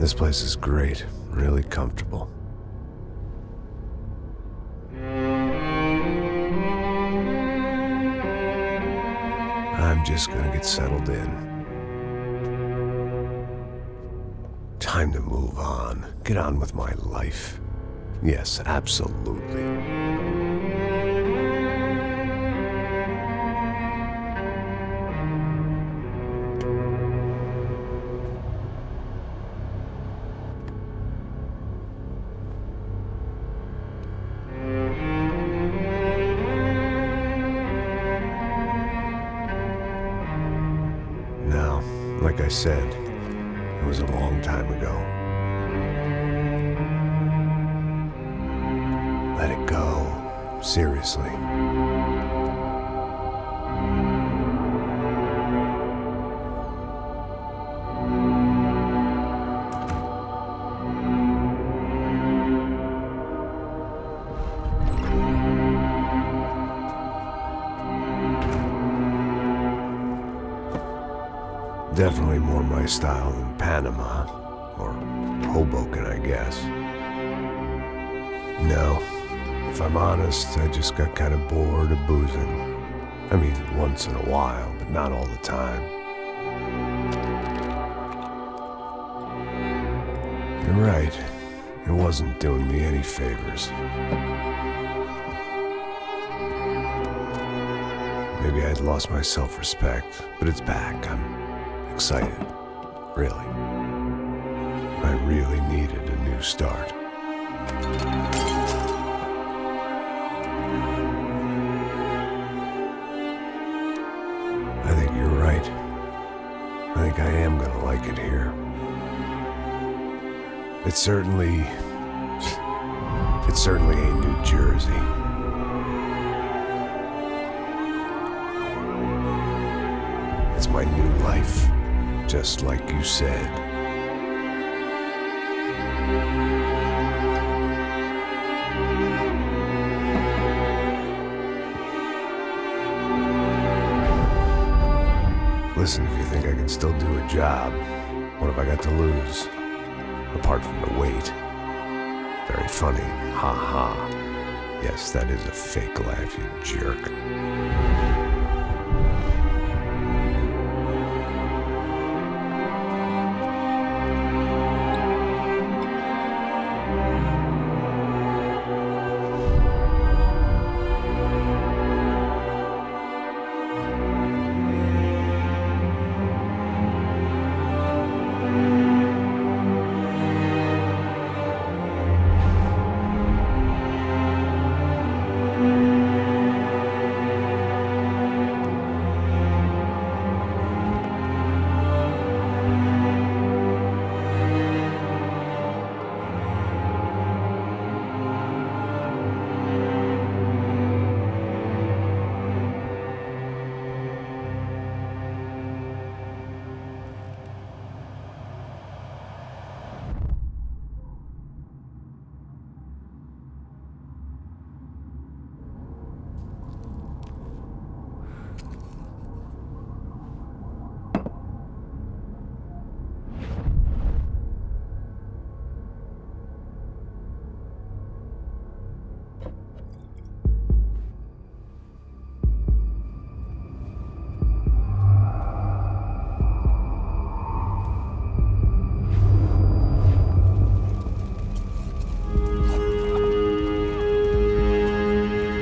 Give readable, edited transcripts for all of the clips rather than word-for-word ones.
This place is great, really comfortable. I'm just gonna get settled in. Time to move on. Get on with my life. Yes, absolutely. Now, like I said, it was a long time ago. Let it go. Seriously. Definitely more my style than Panama, or Hoboken, I guess. No, if I'm honest, I just got kind of bored of boozing. I mean, once in a while, but not all the time. You're right, it wasn't doing me any favors. Maybe I'd lost my self-respect, but it's back. I'm excited, really. I really needed a new start. I think you're right. I think I am gonna like it here. It's certainly ain't New Jersey. It's my new life. Just like you said. Listen, if you think I can still do a job, what have I got to lose? Apart from the weight. Very funny. Ha ha. Yes, that is a fake laugh, you jerk.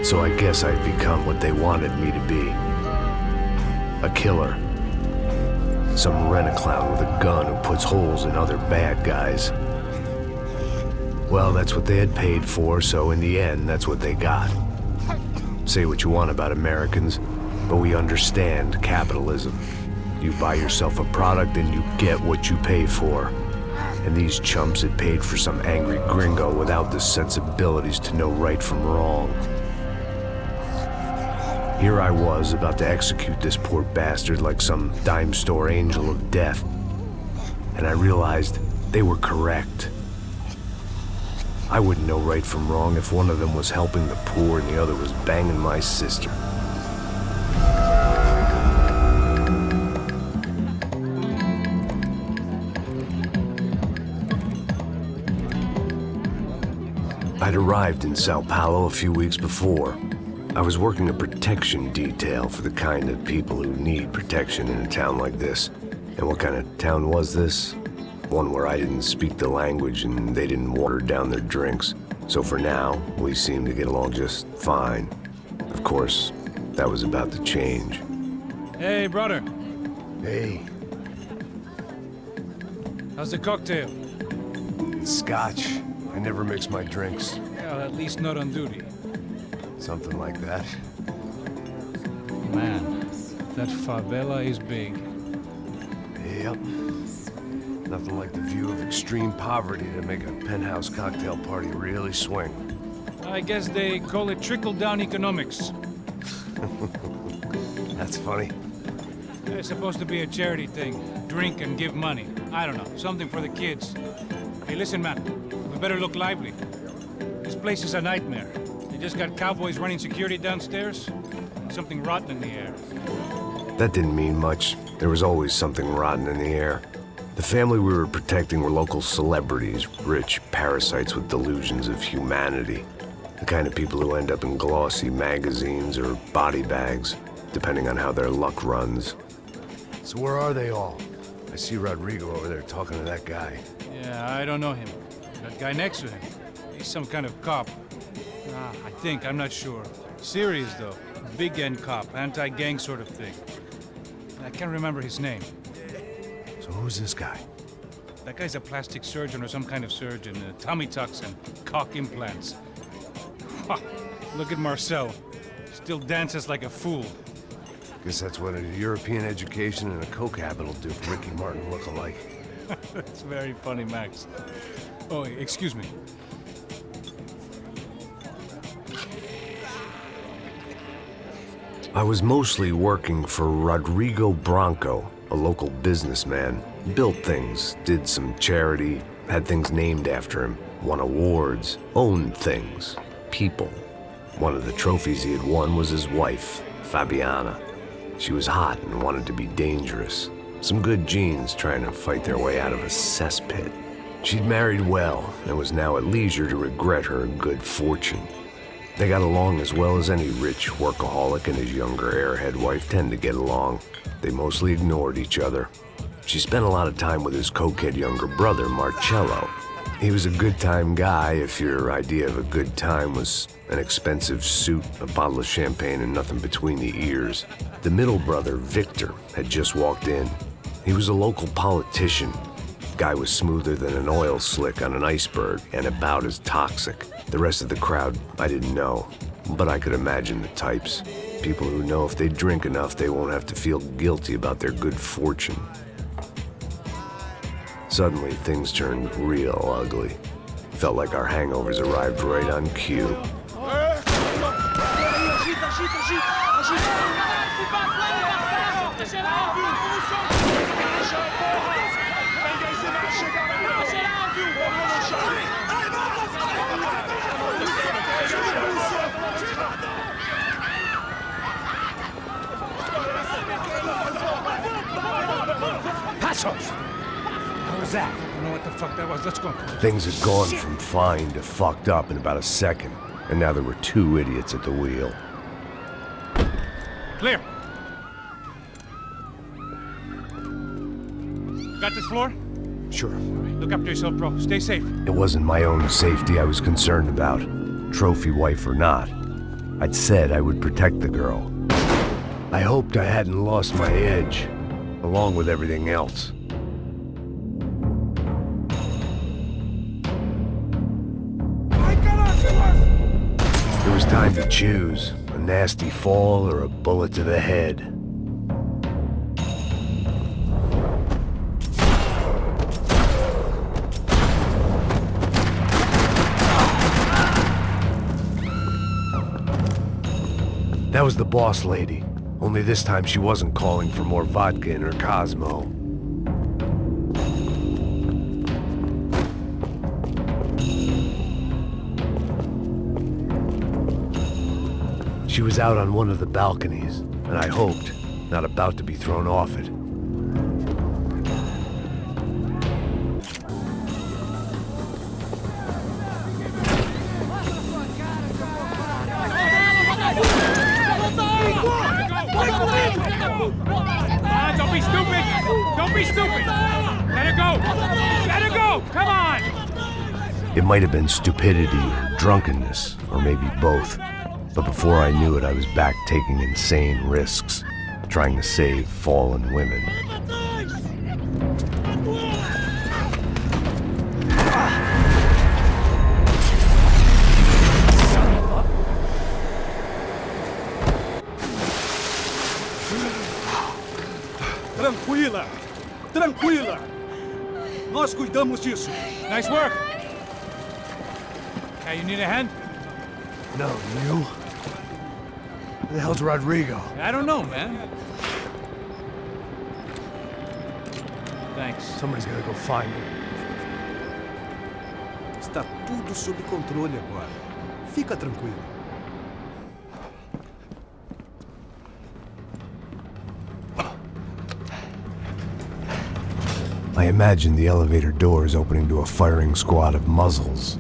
So I guess I'd become what they wanted me to be. A killer. Some rent-a-clown with a gun who puts holes in other bad guys. Well, that's what they had paid for, so in the end, that's what they got. Say what you want about Americans, but we understand capitalism. You buy yourself a product and you get what you pay for. And these chumps had paid for some angry gringo without the sensibilities to know right from wrong. Here I was, about to execute this poor bastard like some dime store angel of death. And I realized they were correct. I wouldn't know right from wrong if one of them was helping the poor and the other was banging my sister. I'd arrived in Sao Paulo a few weeks before. I was working a protection detail for the kind of people who need protection in a town like this. And what kind of town was this? One where I didn't speak the language and they didn't water down their drinks. So for now, we seemed to get along just fine. Of course, that was about to change. Hey, brother. Hey. How's the cocktail? It's scotch. I never mix my drinks. Well, at least not on duty. Something like that. Man, that favela is big. Yep. Nothing like the view of extreme poverty to make a penthouse cocktail party really swing. I guess they call it trickle-down economics. That's funny. It's supposed to be a charity thing. Drink and give money. I don't know, something for the kids. Hey, listen, man. We better look lively. This place is a nightmare. They just got cowboys running security downstairs. And something rotten in the air. That didn't mean much. There was always something rotten in the air. The family we were protecting were local celebrities, rich parasites with delusions of humanity. The kind of people who end up in glossy magazines or body bags, depending on how their luck runs. So where are they all? I see Rodrigo over there talking to that guy. Yeah, I don't know him. That guy next to him, he's some kind of cop. I think, I'm not sure. Serious, though. Big end cop, anti-gang sort of thing. I can't remember his name. So who's this guy? That guy's a plastic surgeon or some kind of surgeon. Tummy tucks and cock implants. Look at Marcel. Still dances like a fool. Guess that's what a European education and a coke habit will do for Ricky Martin look-alike. That's very funny, Max. Oh, excuse me. I was mostly working for Rodrigo Branco, a local businessman. Built things, did some charity, had things named after him, won awards, owned things, people. One of the trophies he had won was his wife, Fabiana. She was hot and wanted to be dangerous. Some good genes trying to fight their way out of a cesspit. She'd married well and was now at leisure to regret her good fortune. They got along as well as any rich workaholic and his younger airhead wife tend to get along. They mostly ignored each other. She spent a lot of time with his cokehead younger brother, Marcello. He was a good-time guy if your idea of a good time was an expensive suit, a bottle of champagne, and nothing between the ears. The middle brother, Victor, had just walked in. He was a local politician. Guy was smoother than an oil slick on an iceberg and about as toxic. The rest of the crowd, I didn't know, but I could imagine the types. People who know if they drink enough, they won't have to feel guilty about their good fortune. Suddenly, things turned real ugly. Felt like our hangovers arrived right on cue. What was that? I don't know what the fuck that was. Let's go. Things had gone from fine to fucked up in about a second, and now there were two idiots at the wheel. Clear. Got this floor? Sure. Look after yourself, bro. Stay safe. It wasn't my own safety I was concerned about, trophy wife or not. I'd said I would protect the girl. I hoped I hadn't lost my edge, along with everything else. There was time to choose, a nasty fall or a bullet to the head. That was the boss lady, only this time she wasn't calling for more vodka in her Cosmo. She was out on one of the balconies, and I hoped, not about to be thrown off it. Don't be stupid! Let her go! Let her go! Come on! It might have been stupidity or drunkenness, or maybe both. But before I knew it, I was back taking insane risks, trying to save fallen women. Tranquila! Tranquila! Nós cuidamos disso. Nice work! Hey, you need a hand? No, you? Who the hell's Rodrigo? I don't know, man. Thanks. Somebody's gotta go find him. Está tudo sob controle agora. Fica tranquilo. I imagined the elevator doors opening to a firing squad of muzzles.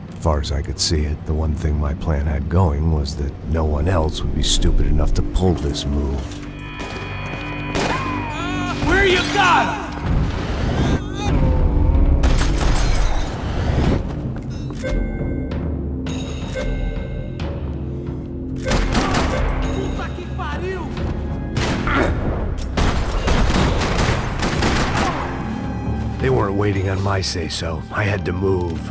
As far as I could see it, the one thing my plan had going was that no one else would be stupid enough to pull this move. Where you got him? Puta que pariu! They weren't waiting on my say-so. I had to move.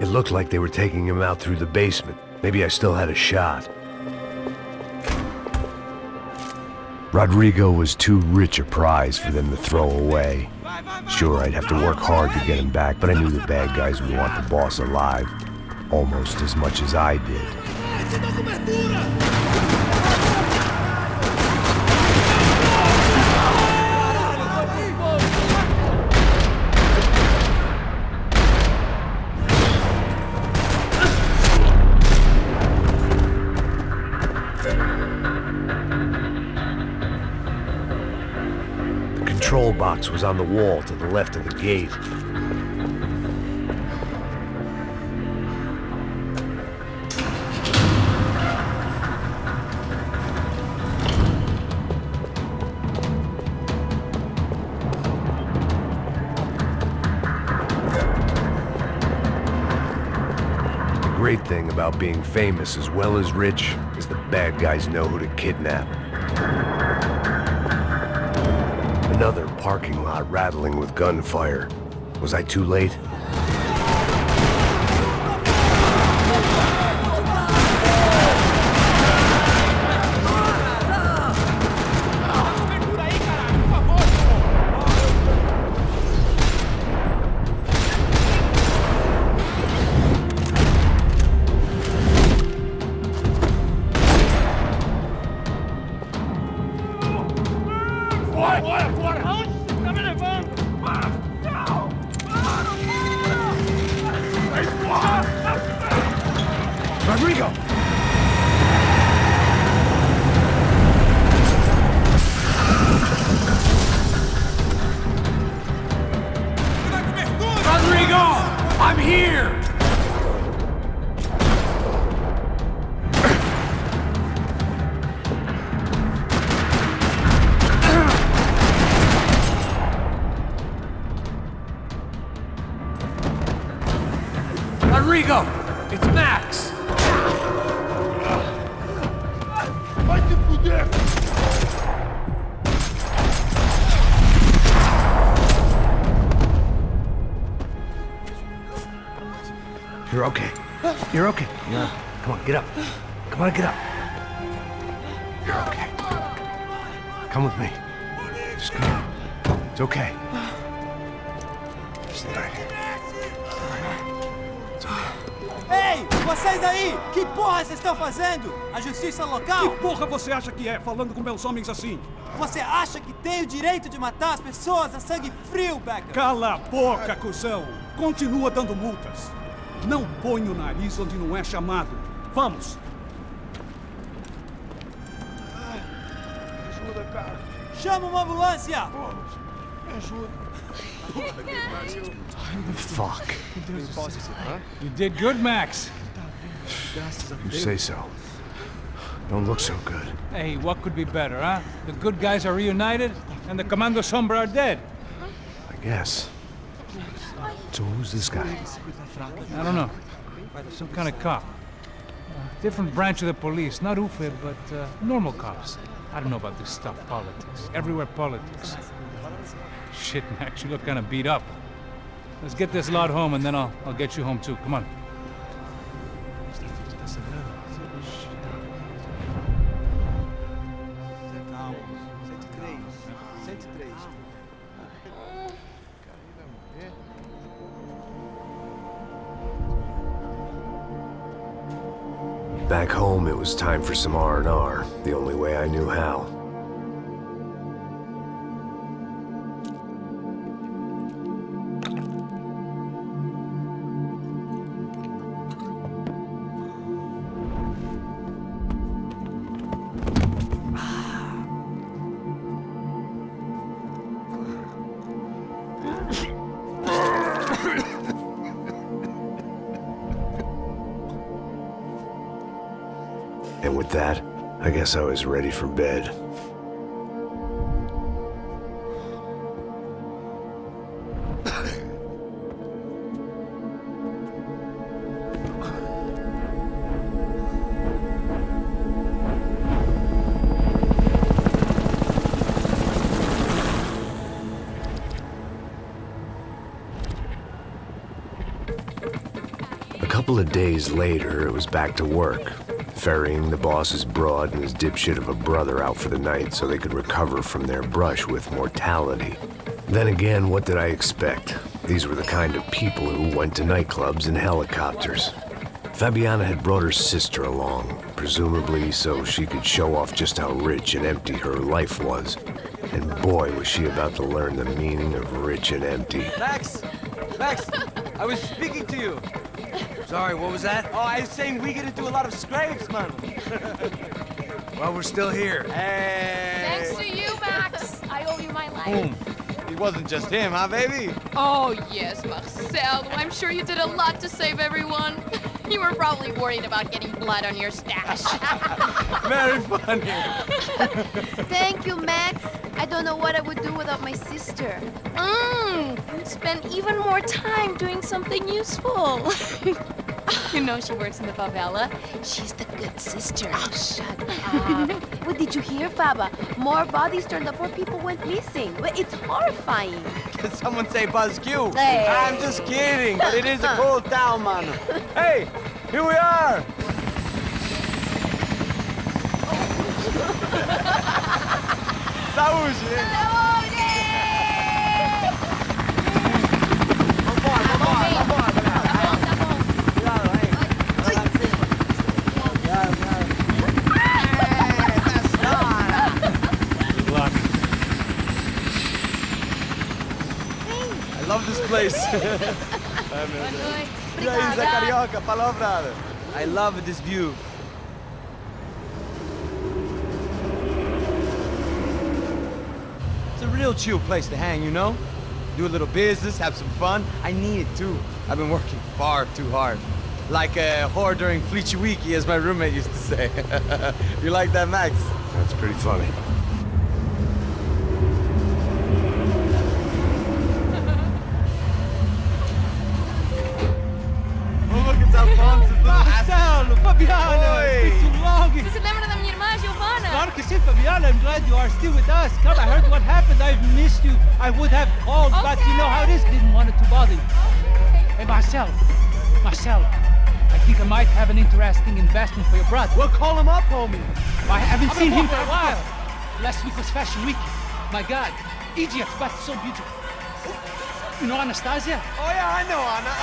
It looked like they were taking him out through the basement. Maybe I still had a shot. Rodrigo was too rich a prize for them to throw away. Sure, I'd have to work hard to get him back, but I knew the bad guys would want the boss alive, almost as much as I did. The control box was on the wall to the left of the gate. The great thing about being famous as well as rich is the bad guys know who to kidnap. Another parking lot rattling with gunfire. Was I too late? Rodrigo! Rodrigo! I'm here! Rodrigo! It's Max! You're okay. You're okay. Yeah. Come on, get up. Come on, get up. You're okay. Come with me. Just come on. It's okay. Stay right here. It's okay. Ei, vocês aí! Que porra vocês estão fazendo? A justiça local? Que porra você acha que é, falando com meus homens assim? Você acha que tem o direito de matar as pessoas a sangue frio, Becker? Cala a boca, cuzão! Continua dando multas. Não põe o nariz onde não é chamado. Vamos! Me ajuda, cara. Chama uma ambulância! Me ajuda. Fuck. You did good, Max. You say so. Don't look so good. Hey, what could be better, huh? The good guys are reunited, and the Commando Sombra are dead. I guess. So who's this guy? I don't know. Some kind of cop. Different branch of the police. Not UFE, but normal cops. I don't know about this stuff, politics. Everywhere politics. Shit, Max, you look kind of beat up. Let's get this lot home, and then I'll get you home too. Come on. Back home, it was time for some R&R, the only way I knew how. And with that, I guess I was ready for bed. A couple of days later, it was back to work. Ferrying the boss's broad and his dipshit of a brother out for the night so they could recover from their brush with mortality. Then again, what did I expect? These were the kind of people who went to nightclubs in helicopters. Fabiana had brought her sister along, presumably so she could show off just how rich and empty her life was. And boy, was she about to learn the meaning of rich and empty. Max! Max! I was speaking to you! Sorry, what was that? Oh, I was saying we get to do a lot of scrapes, man. Well, we're still here. Hey. Thanks to you, Max. I owe you my life. Boom. It wasn't just him, huh, baby? Oh, yes, Marcel. I'm sure you did a lot to save everyone. You were probably worried about getting blood on your stash. Very funny. Thank you, Max. I don't know what I would do without my sister. Spend even more time doing something useful. You know she works in the favela. She's the good sister. Oh, shut up. What did you hear, Faba? More bodies turned up where people went missing. It's horrifying. Did someone say Buzz Q? Hey. I'm just kidding, but it is a cool town, man. Hey, here we are. Saúde, hein? I love this place. E aí, Zé Carioca, palavrada. I love this view. It's a real chill place to hang, you know? Do a little business, have some fun. I need it too. I've been working far too hard. Like a whore during Fleechy Weeky, as my roommate used to say. You like that, Max? That's pretty funny. Marcelo, Fabiana, it's been too long. Você se lembra da minha irmã, Giovanna? Claro que sim, Fabiana. I'm glad you are still with us. Come, I heard what happened. I've missed you. I would have called, but you know how it is. Didn't want it to bother you. Hey, Marcelo, I think I might have an interesting investment for your brother. Well, call him up, homie. I haven't seen him for a while. Last week was Fashion Week. My God, Egypt, but so beautiful. You know Anastasia? Oh, yeah, I know Anna.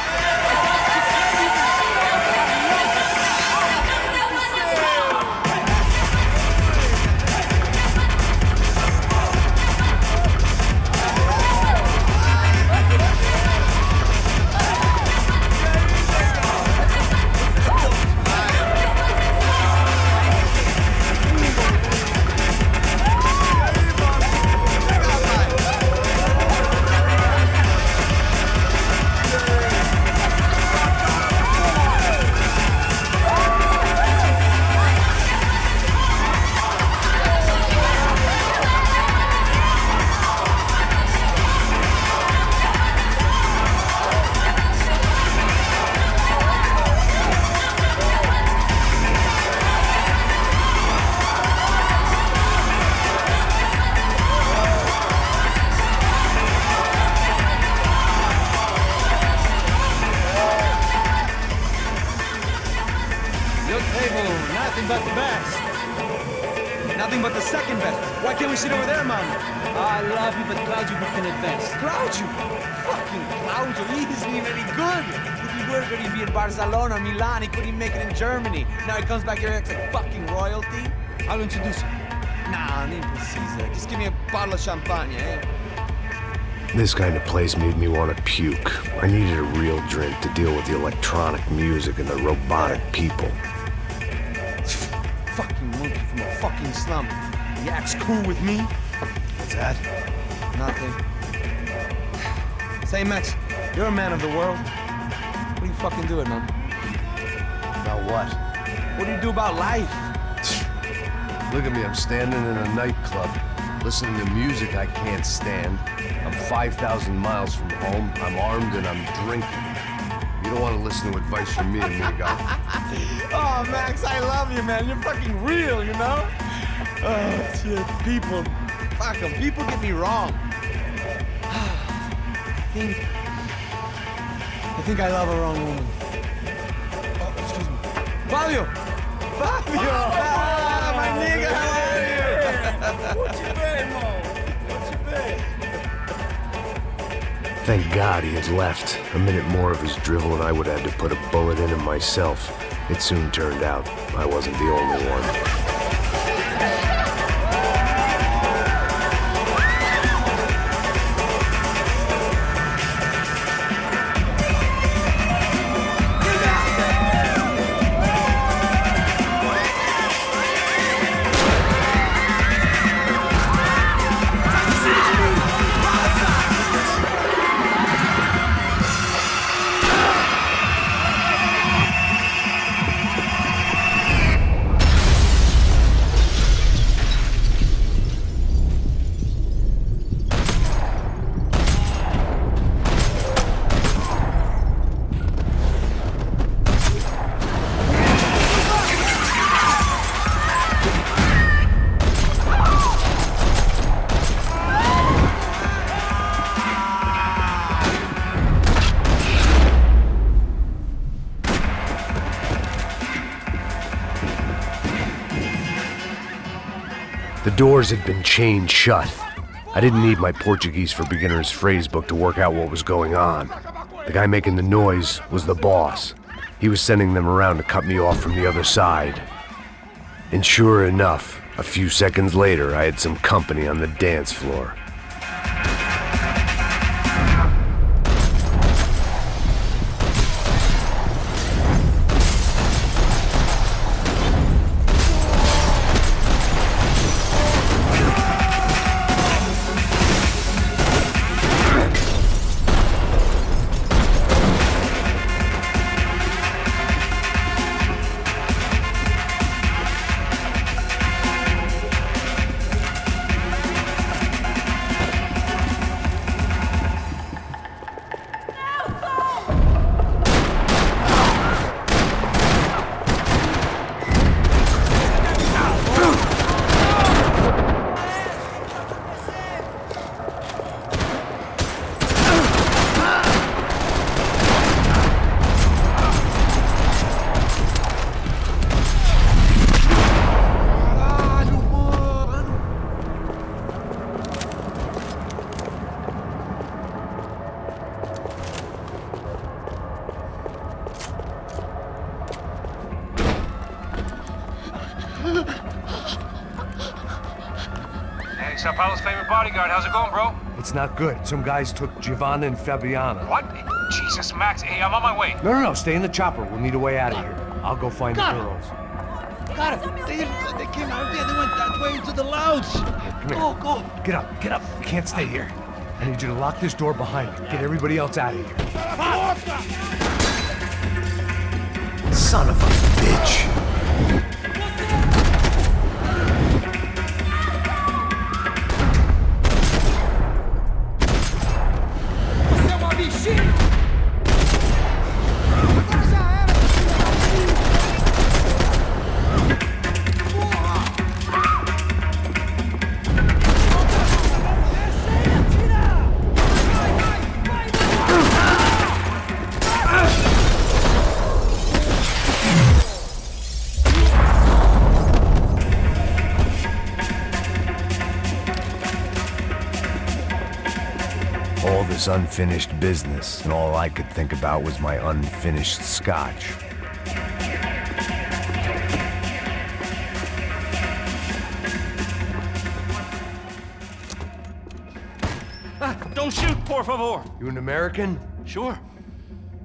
But the best. Nothing but the second best. Why can't we sit over there, man? I love you, but Claudio booked at best. Claudio? Fucking Claudio, he isn't even any good. If he were good, he'd be in Barcelona or Milan. He couldn't even make it in Germany. Now he comes back here and acts like fucking royalty. I'll introduce you. Nah, need precisa. Just give me a bottle of champagne, eh? This kind of place made me want to puke. I needed a real drink to deal with the electronic music and the robotic people. Fucking monkey from a fucking slum. He acts cool with me. What's that? Nothing. Say, Max, you're a man of the world. What do you fucking do it, man? About what? What do you do about life? Look at me, I'm standing in a nightclub, listening to music I can't stand. I'm 5,000 miles from home, I'm armed and I'm drinking. You don't want to listen to advice from me, amigo. Oh, Max, I love you, man. You're fucking real, you know? Oh, shit. People, fuck them. People get me wrong. I think I love a wrong woman. Oh, excuse me. Fabio! Fabio! Ah, my nigga, how are you? What you been, Mo? What you been? Thank God he had left. A minute more of his drivel and I would have had to put a bullet in him myself. It soon turned out I wasn't the only one. The doors had been chained shut. I didn't need my Portuguese for Beginners phrase book to work out what was going on. The guy making the noise was the boss. He was sending them around to cut me off from the other side. And sure enough, a few seconds later, I had some company on the dance floor. Sao Paulo's favorite bodyguard. How's it going, bro? It's not good. Some guys took Giovanna and Fabiana. What? Jesus, Max. Hey, I'm on my way. No. Stay in the chopper. We'll need a way out of here. I'll go find the girls. Got it. They came out there. They went that way into the lounge. Go. Get up. You can't stay here. I need you to lock this door behind you. Get everybody else out of here. Son of a bitch. All this unfinished business, and all I could think about was my unfinished scotch. Don't shoot, por favor. You an American? Sure.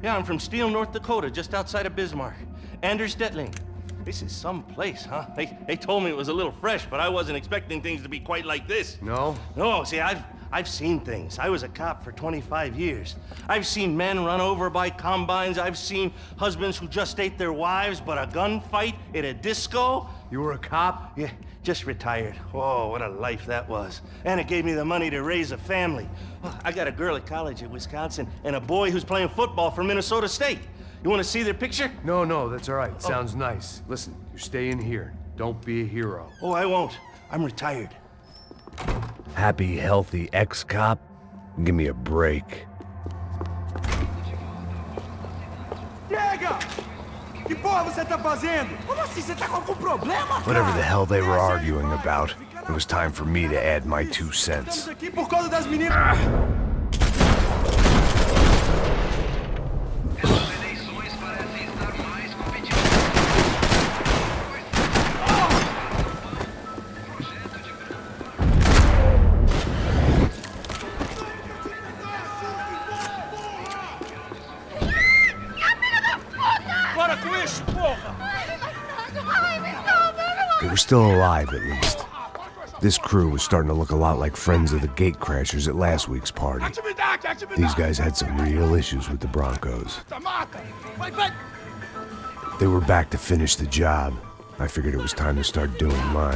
Yeah, I'm from Steele, North Dakota, just outside of Bismarck. Anders Detling. This is some place, huh? They told me it was a little fresh, but I wasn't expecting things to be quite like this. No? No, see, I've seen things. I was a cop for 25 years. I've seen men run over by combines. I've seen husbands who just ate their wives, but a gunfight at a disco. You were a cop? Yeah, just retired. Oh, what a life that was. And it gave me the money to raise a family. Oh, I got a girl at college at Wisconsin and a boy who's playing football for Minnesota State. You want to see their picture? No, that's all right. Sounds nice. Listen, you're staying here. Don't be a hero. Oh, I won't. I'm retired. Happy, healthy ex-cop? Give me a break. Chega! Que porra você tá fazendo? Como assim? Você tá com algum problema? Whatever the hell they were arguing about, it was time for me to add my 2 cents. Estamos aqui por causa das meninas. They were still alive, at least. This crew was starting to look a lot like friends of the gatecrashers at last week's party. These guys had some real issues with the Broncos. They were back to finish the job. I figured it was time to start doing mine.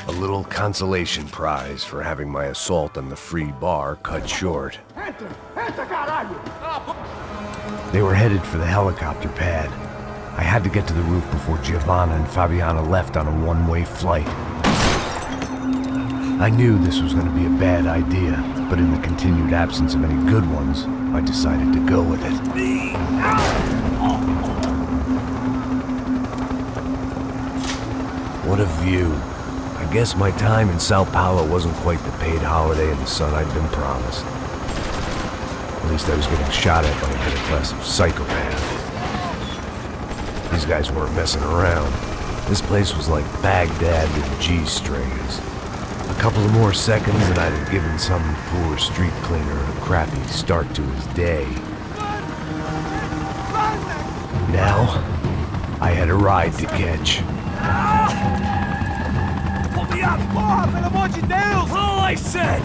A little consolation prize for having my assault on the free bar cut short. They were headed for the helicopter pad. I had to get to the roof before Giovanna and Fabiana left on a one-way flight. I knew this was going to be a bad idea, but in the continued absence of any good ones, I decided to go with it. What a view. I guess my time in Sao Paulo wasn't quite the paid holiday in the sun I'd been promised. At least I was getting shot at by a middle-class psychopath. These guys weren't messing around. This place was like Baghdad with G-strings. A couple of more seconds and I'd have given some poor street cleaner a crappy start to his day. Now, I had a ride to catch. Porra, pelo amor de Deus! All I said!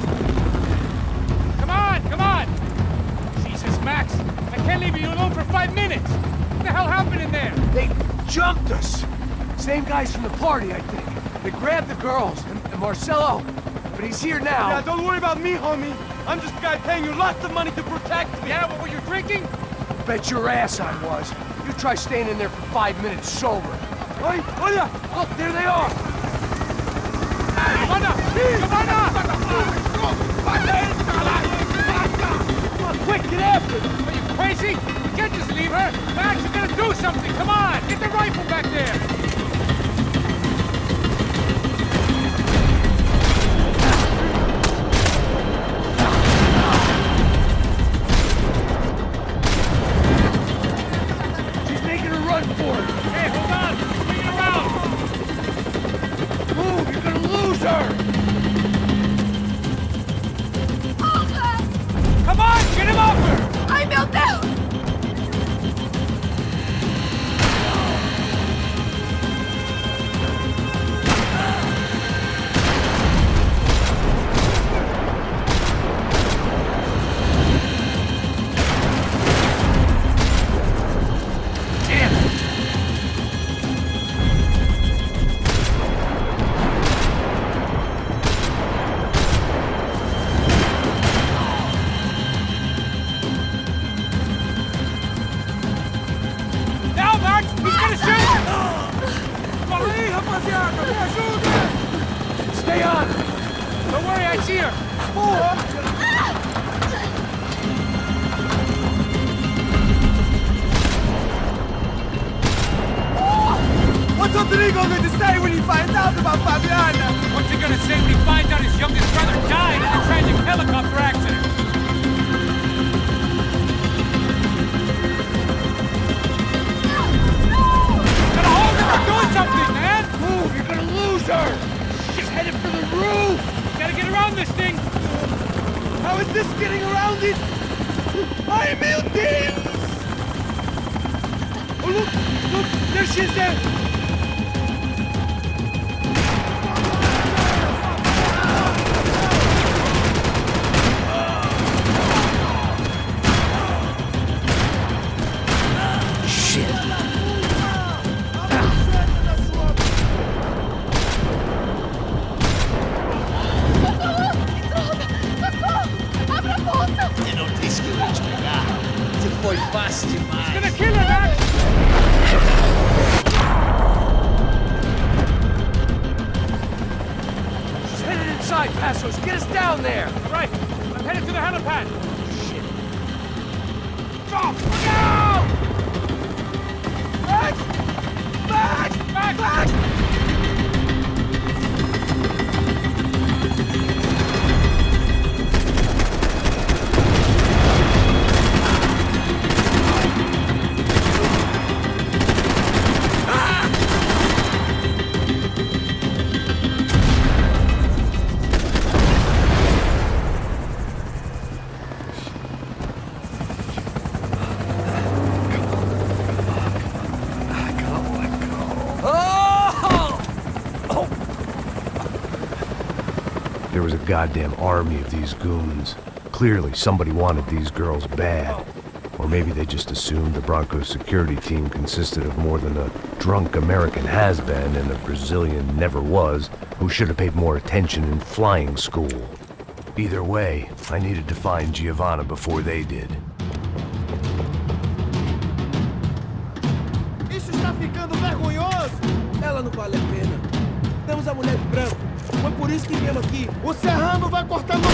Come on! Jesus, Max, I can't leave you alone for 5 minutes! What the hell happened in there? They jumped us! Same guys from the party, I think. They grabbed the girls, and Marcelo, but he's here now. Yeah, don't worry about me, homie. I'm just a guy paying you lots of money to protect me. Yeah, what were you drinking? Bet your ass I was. You try staying in there for 5 minutes sober. Oi, olha! Look, there they are! Quick, get after her! Are you crazy? You can't just leave her! Max, you gotta do something! Come on! Get the rifle back there! She's making a run for it! Hey, hold on! Bring it around! Move! You're gonna lose her! Come on! Get him off her! Ai, meu Deus! Stay on! Don't worry, I see her! What's Rodrigo going to say when he finds out about Fabiana? What's he gonna say when he finds out his youngest brother died in a tragic helicopter accident? Gotta hold him or do something, man! Move! You're gonna lose her! She's headed for the roof! Gotta get around this thing! How is this getting around it? Ai, meu Deus! Oh, look! Look! There she is there! Foi fácil demais. Gonna kill her, Max! She's headed inside, Passos. Get us down there! Right! I'm headed to the helipad! Shit. Stop! Look out! Max! Max! Max! Max! There was a goddamn army of these goons. Clearly, somebody wanted these girls bad. Or maybe they just assumed the Broncos security team consisted of more than a drunk American has-been and a Brazilian never-was who should have paid more attention in flying school. Either way, I needed to find Giovanna before they did. Isso está ficando vergonhoso! Ela não vale a pena. Temos a mulher de branco. Foi por isso que viemos aqui. O Serrano vai cortar meu...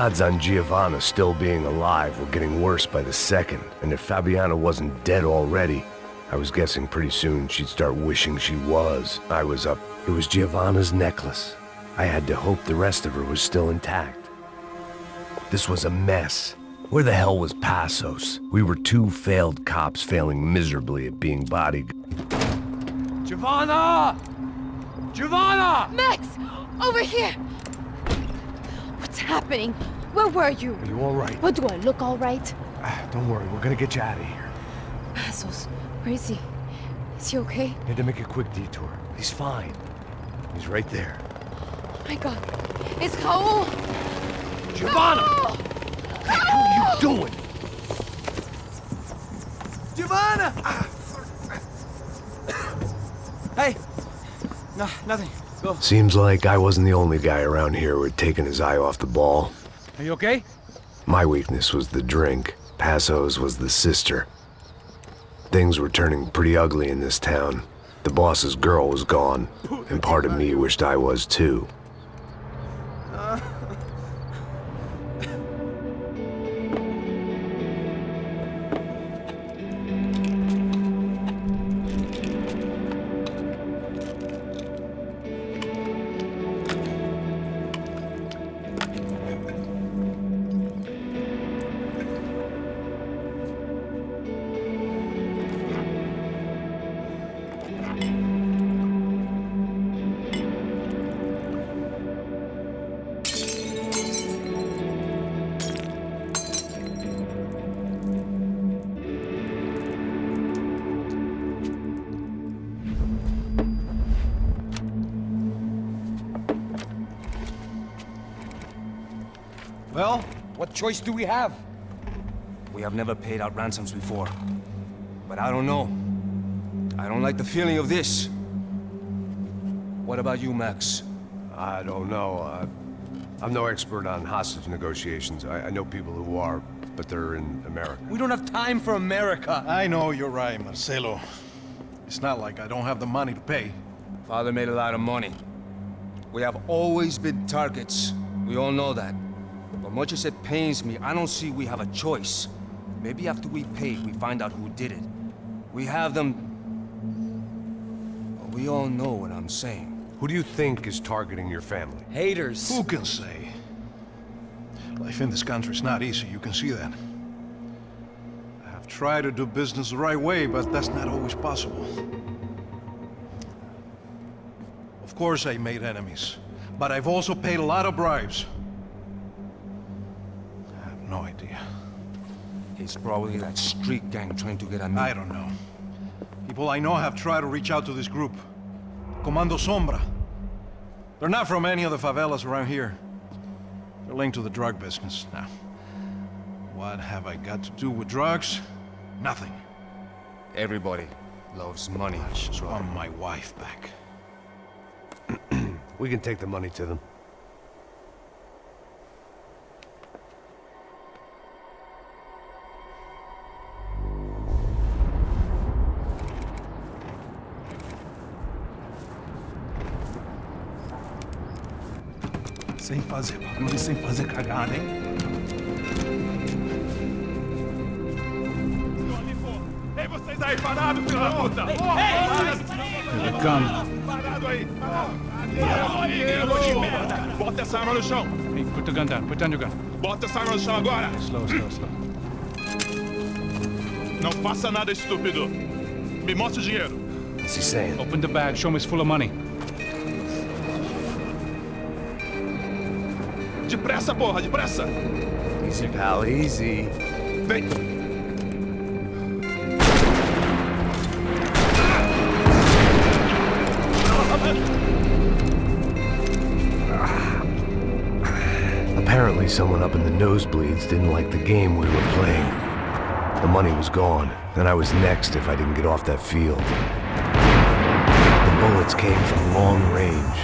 odds on Giovanna still being alive were getting worse by the second, and if Fabiana wasn't dead already, I was guessing pretty soon she'd start wishing she was. I was up. It was Giovanna's necklace. I had to hope the rest of her was still intact. This was a mess. Where the hell was Passos? We were two failed cops failing miserably at being bodyguards. Giovanna! Giovanna! Max! Over here! What's happening? Where were you? Are you all right? What, do I look all right? Don't worry, we're gonna get you out of here. Passos, where is he? Is he okay? Had to make a quick detour. He's fine. He's right there. Oh my god. It's Raul! Giovanna! Raul! What the hell are you doing? Giovanna! Hey! No, nothing. Go. Seems like I wasn't the only guy around here who had taken his eye off the ball. Are you okay? My weakness was the drink. Passos was the sister. Things were turning pretty ugly in this town. The boss's girl was gone, and part of me wished I was too. Well, what choice do we have? We have never paid out ransoms before. But I don't know. I don't like the feeling of this. What about you, Max? I don't know. I'm no expert on hostage negotiations. I know people who are, but they're in America. We don't have time for America. I know you're right, Marcelo. It's not like I don't have the money to pay. Father made a lot of money. We have always been targets. We all know that. But much as it pains me, I don't see we have a choice. Maybe after we pay, we find out who did it. We have them... Well, we all know what I'm saying. Who do you think is targeting your family? Haters. Who can say? Life in this country is not easy, you can see that. I have tried to do business the right way, but that's not always possible. Of course I made enemies, but I've also paid a lot of bribes. I have no idea. It's probably that street gang trying to get at me. I don't know. People I know have tried to reach out to this group. Comando Sombra. They're not from any of the favelas around here. They're linked to the drug business. Now, what have I got to do with drugs? Nothing. Everybody loves money. I just want my wife back. We can take the money to them. Sem fazer barulho, sem fazer cagada, hein? Ei, vocês aí, parados, filho da puta! Here they come. Parado aí! Bota essa arma no chão! Hey, put the gun down. Put down your gun. Bota essa arma no chão agora! Slow, slow, slow. Não faça nada estúpido! Me mostre o dinheiro! What's he saying? Open the bag. Show me it's full of money. Depressa, porra, depressa! Easy, pal, easy. Vem! Apparently someone up in the nosebleeds didn't like the game we were playing. The money was gone, and I was next if I didn't get off that field. The bullets came from long range.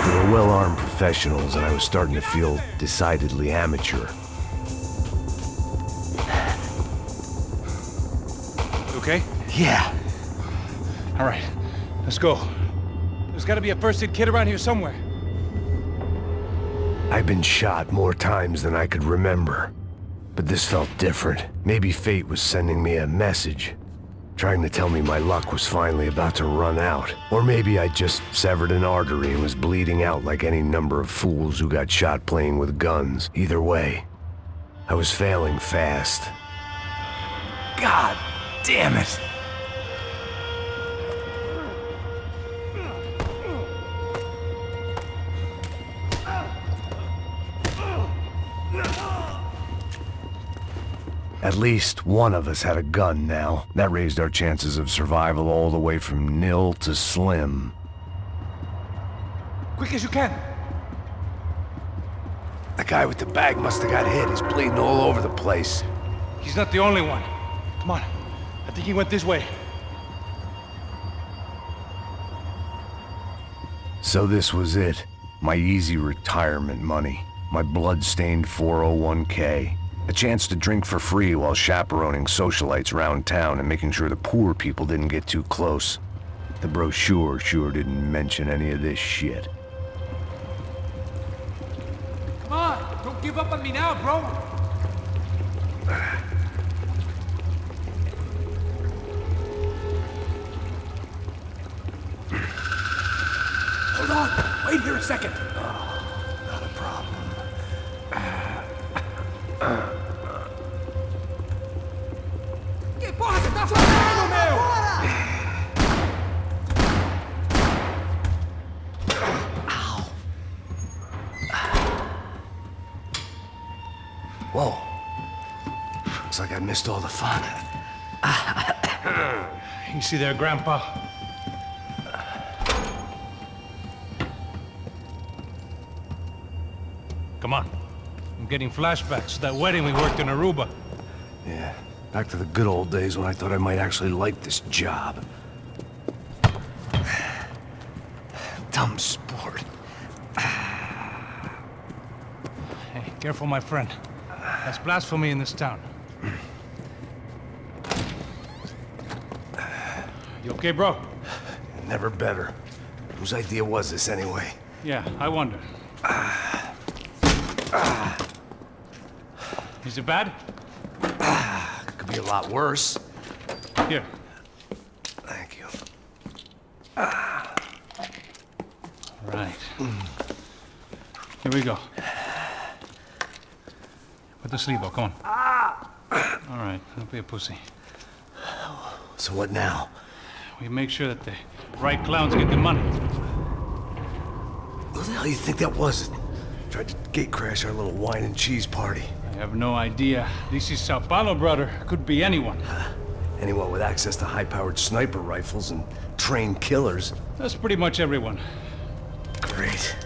They were well-armed professionals, and I was starting to feel decidedly amateur. You okay? Yeah. All right, let's go. There's got to be a first aid kit around here somewhere. I've been shot more times than I could remember. But this felt different. Maybe fate was sending me a message, trying to tell me my luck was finally about to run out. Or maybe I just severed an artery and was bleeding out like any number of fools who got shot playing with guns. Either way, I was failing fast. God damn it! At least one of us had a gun now. That raised our chances of survival all the way from nil to slim. Quick as you can. The guy with the bag must have got hit. He's bleeding all over the place. He's not the only one. Come on. I think he went this way. So this was it. My easy retirement money. My blood-stained 401k. A chance to drink for free while chaperoning socialites around town and making sure the poor people didn't get too close. The brochure sure didn't mention any of this shit. Come on, don't give up on me now, bro. Hold on! Wait here a second! Not a problem. Que porra você tá fazendo, meu? Whoa. Looks like I missed all the fun. You see there, Grandpa? Come on. I'm getting flashbacks to that wedding we worked in Aruba. Yeah, back to the good old days when I thought I might actually like this job. Dumb sport. Hey, careful, my friend. That's blasphemy in this town. You okay, bro? Never better. Whose idea was this anyway? Yeah, I wonder. Is it bad? Could be a lot worse. Here. Thank you. Right. Here we go. Put the sleeve on, come on. All right, don't be a pussy. So what now? We make sure that the right clowns get the money. Who the hell do you think that was? Tried to gate crash our little wine and cheese party. I have no idea. This is São Paulo, brother. Could be anyone. Anyone with access to high-powered sniper rifles and trained killers. That's pretty much everyone. Great.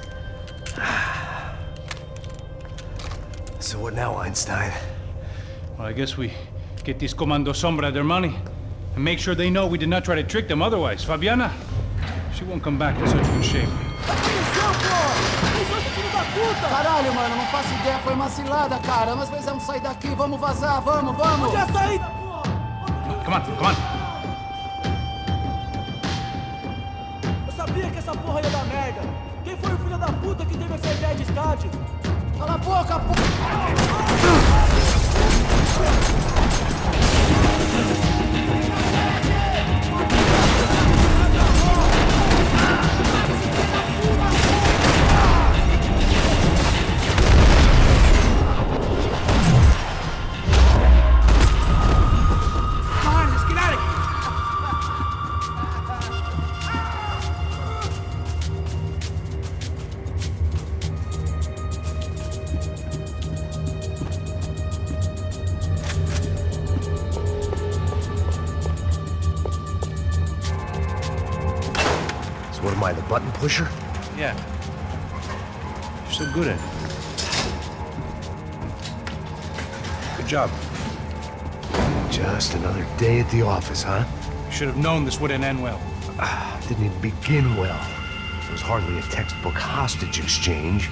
So what now, Einstein? Well, I guess we get these Comando Sombra their money and make sure they know we did not try to trick them otherwise. Fabiana, she won't come back in such good shape. Caralho, mano, não faço ideia, foi uma cilada, cara. Nós precisamos sair daqui, vamos vazar, vamos! Onde é sair? Come on, come on. Eu sabia que essa porra ia dar merda. Quem foi o filho da puta que teve essa ideia de estádio? Cala a boca, porra! What am I, the button pusher? Yeah. You're so good at it. Good job. Just another day at the office, huh? Should have known this wouldn't end well. Didn't even begin well. It was hardly a textbook hostage exchange.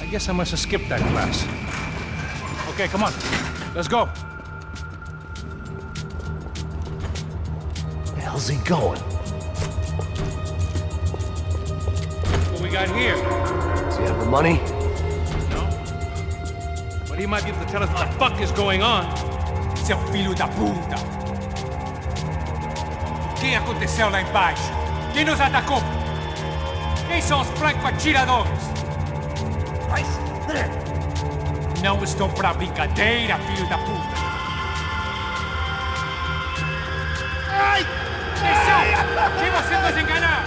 I guess I must have skipped that class. Okay, come on. Let's go. Where the hell's he going? What we got here? Does he have the money? No. he might be able to tell us what the fuck is going on. Seu filho da puta! O que aconteceu lá embaixo? Quem nos atacou? Quem são os franco-atiradores? Não estou pra brincadeira, filho da puta! Ai! Quem são? Quem você nos enganar?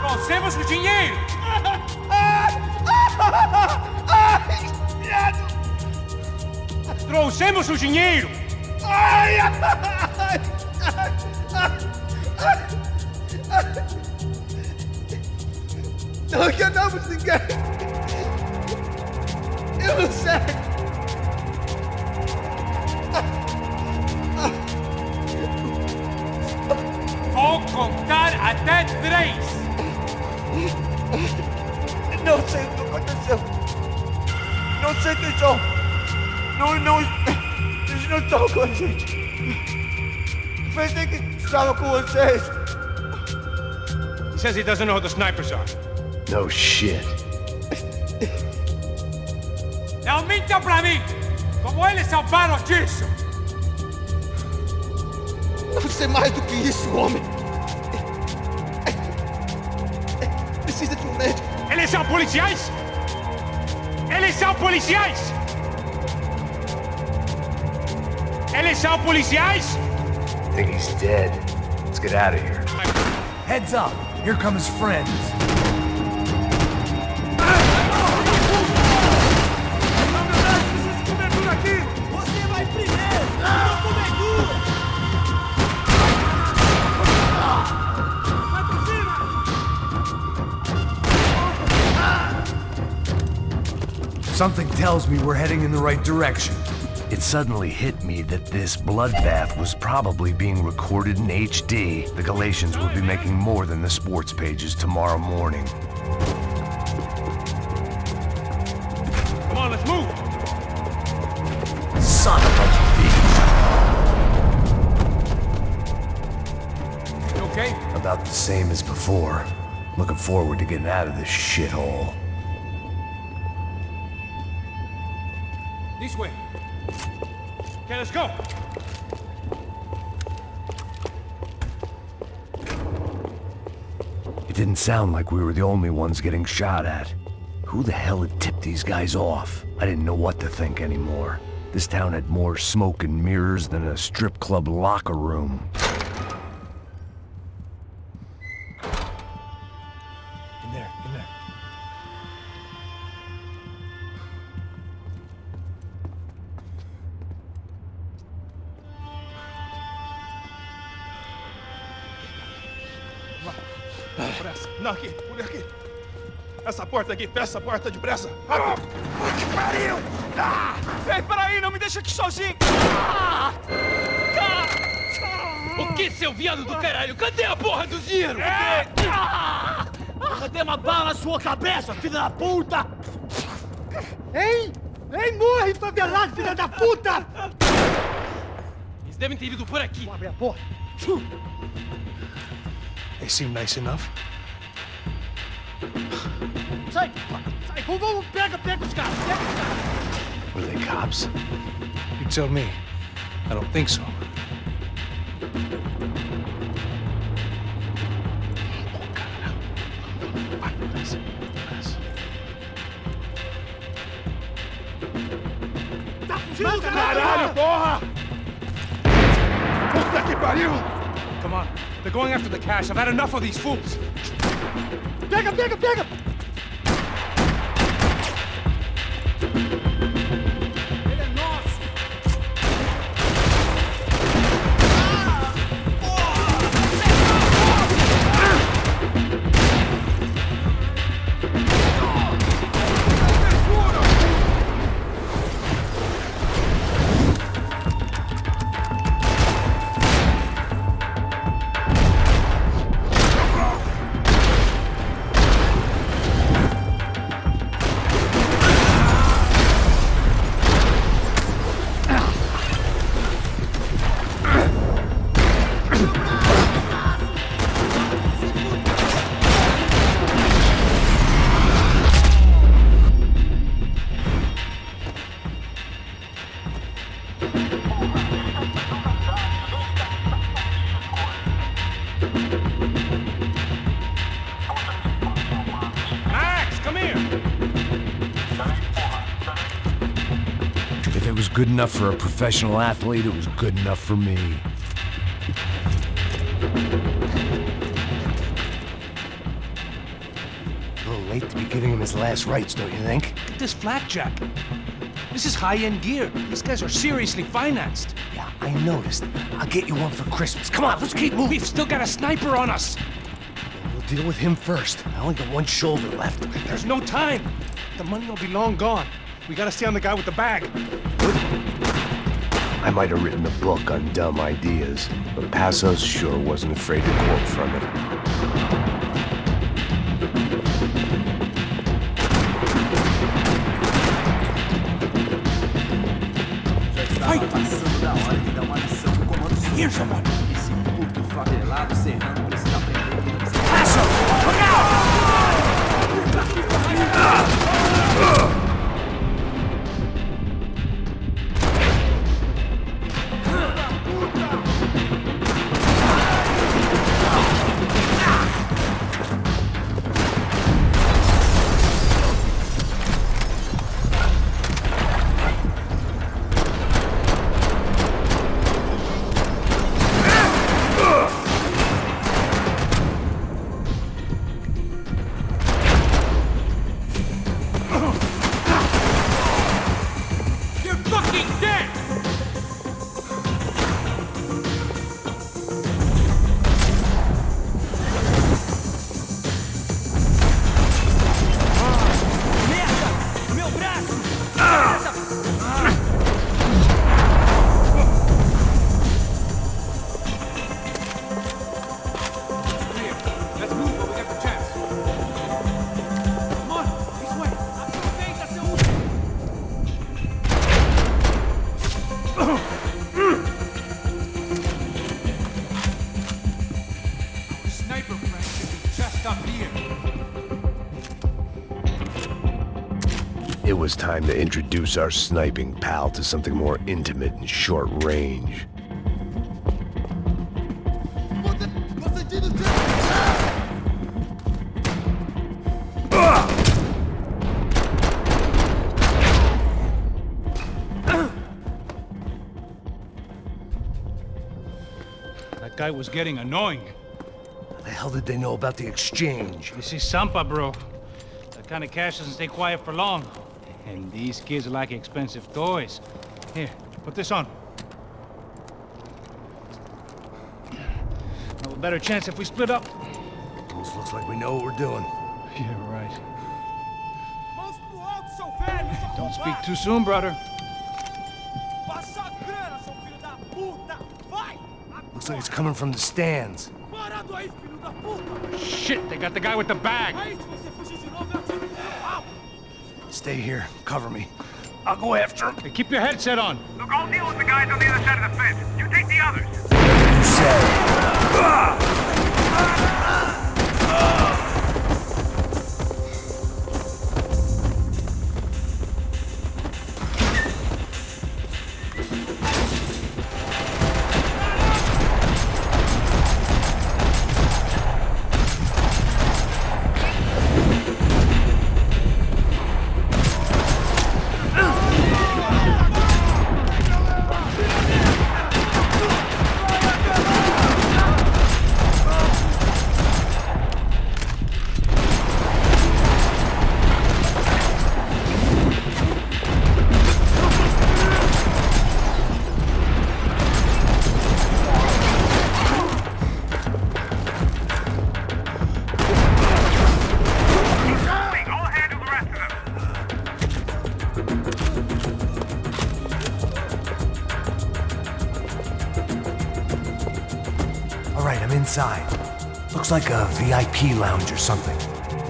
Trouxemos o dinheiro! Trouxemos o dinheiro! Ai! Não enganamos ninguém! Eu não sei! Vou contar até 3! Não sei o que aconteceu! Não sei quem são! Eles não estão com a gente! Pensei que estava com vocês! He says he doesn't know who the snipers are. No shit. Não minta pra mim! Como eles salvaram disso? Você é mais do que isso, homem! Precisa de um médico! Eles são policiais? Eles são policiais? Eles são policiais? I think he's dead. Let's get out of here. Heads up! Here come his friends. Você vai primeiro! Não cobertura! Vai por cima! Something tells me we're heading in the right direction. It suddenly hit me that this bloodbath was probably being recorded in HD. The Galatians would be making more than the sports pages tomorrow morning. Come on, let's move! Son of a bitch! You okay? About the same as before. Looking forward to getting out of this shithole. This way. Okay, let's go! It didn't sound like we were the only ones getting shot at. Who the hell had tipped these guys off? I didn't know what to think anymore. This town had more smoke and mirrors than a strip club locker room. In there. Pressa. Não, aqui, por aqui. Essa porta aqui, fecha essa porta depressa. Rápido. Que pariu! Ah! Ei, peraí, não me deixa aqui sozinho. O que, seu viado do caralho? Cadê a porra do dinheiro? Cadê uma bala na sua cabeça, filha da puta? Ei! Ei, morre, favelado, filha da puta! Eles devem ter ido por aqui. Vou abrir a porta. They seem nice enough. Sai! Vamos, pega os caras! Were they cops? You tell me. I don't think so. Tá fugindo, Caralho, porra! Puta que pariu! Come on. They're going after the cash. I've had enough of these fools. Pega! Ele é nosso! Max, come here! If it was good enough for a professional athlete, it was good enough for me. A little late to be giving him his last rites, don't you think? Look at this flakjack. This is high-end gear. These guys are seriously financed. Yeah, I noticed. I'll get you one for Christmas. Come on, let's keep moving. We've still got a sniper on us. We'll deal with him first. I only got one shoulder left. There's no time. The money will be long gone. We gotta stay on the guy with the bag. I might have written a book on dumb ideas, but Passos sure wasn't afraid to quote from it. Hear someone! Passo! Look out! It was time to introduce our sniping pal to something more intimate and short range. That guy was getting annoying. How the hell did they know about the exchange? This is Sampa, bro. That kind of cash doesn't stay quiet for long. And these kids like expensive toys. Here, put this on. No better chance if we split up. Almost looks like we know what we're doing. Yeah, right. Don't speak too soon, brother. Looks like it's coming from the stands. Shit, they got the guy with the bag. Stay here. Cover me. I'll go after him. Hey, keep your headset on. Look, I'll deal with the guys on the other side of the fence. You take the others. You said. Inside. Looks like a VIP lounge or something.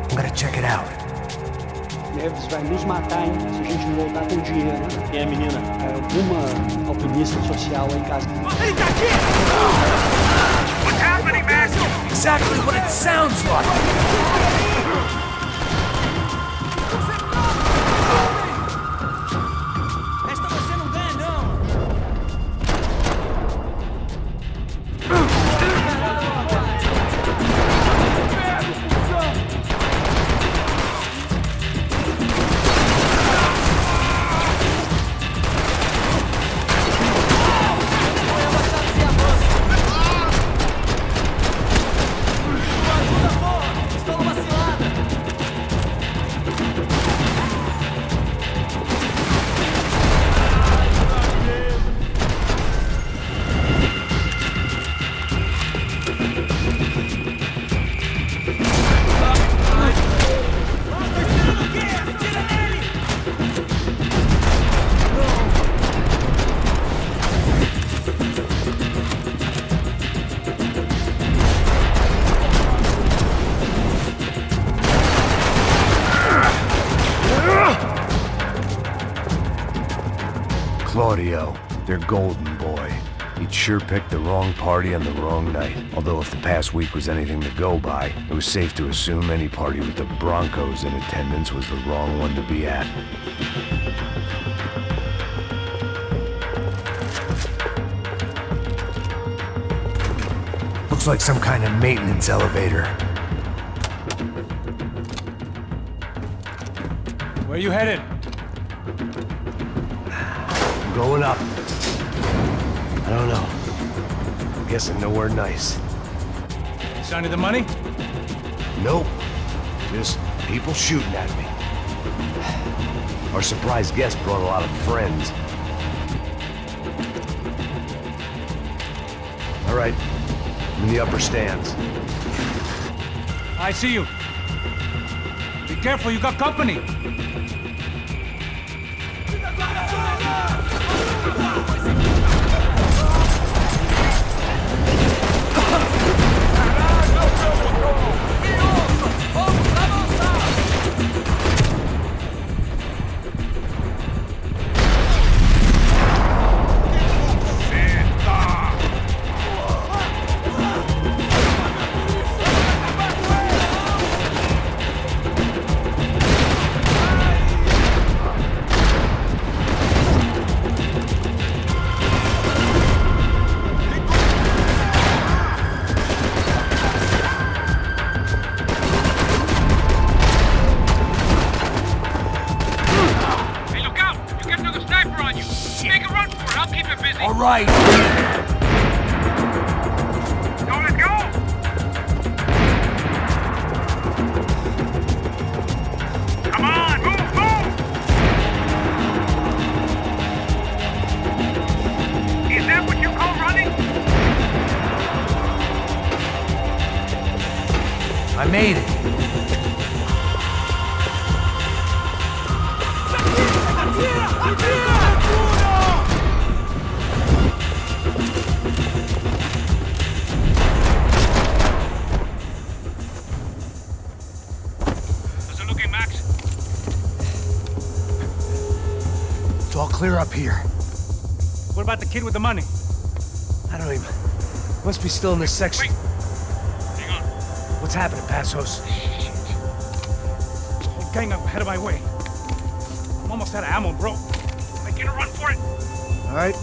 I'm gonna check it out. Neves vai nos matar, hein, se a gente não voltar com dinheiro. Quem é a menina? É alguma alpinista social aí em casa. Ele tá aqui! What's happening, man? Exactly what it sounds like! Esta você não ganha, não! Leo, their golden boy. He'd sure picked the wrong party on the wrong night. Although if the past week was anything to go by, it was safe to assume any party with the Broncos in attendance was the wrong one to be at. Looks like some kind of maintenance elevator. Where you headed? I'm going up. I don't know. I'm guessing nowhere nice. Sign of the money? Nope. Just people shooting at me. Our surprise guest brought a lot of friends. All right. I'm in the upper stands. I see you. Be careful, you got company. Right. So let's go! Come on, move, move! Is that what you call running? I made it. It's all clear up here. What about the kid with the money? I don't even... Must be still in this section. Wait. Hang on. What's happening, Passos? Whole gang up ahead of my way. I'm almost out of ammo, bro. Making a run for it. All right.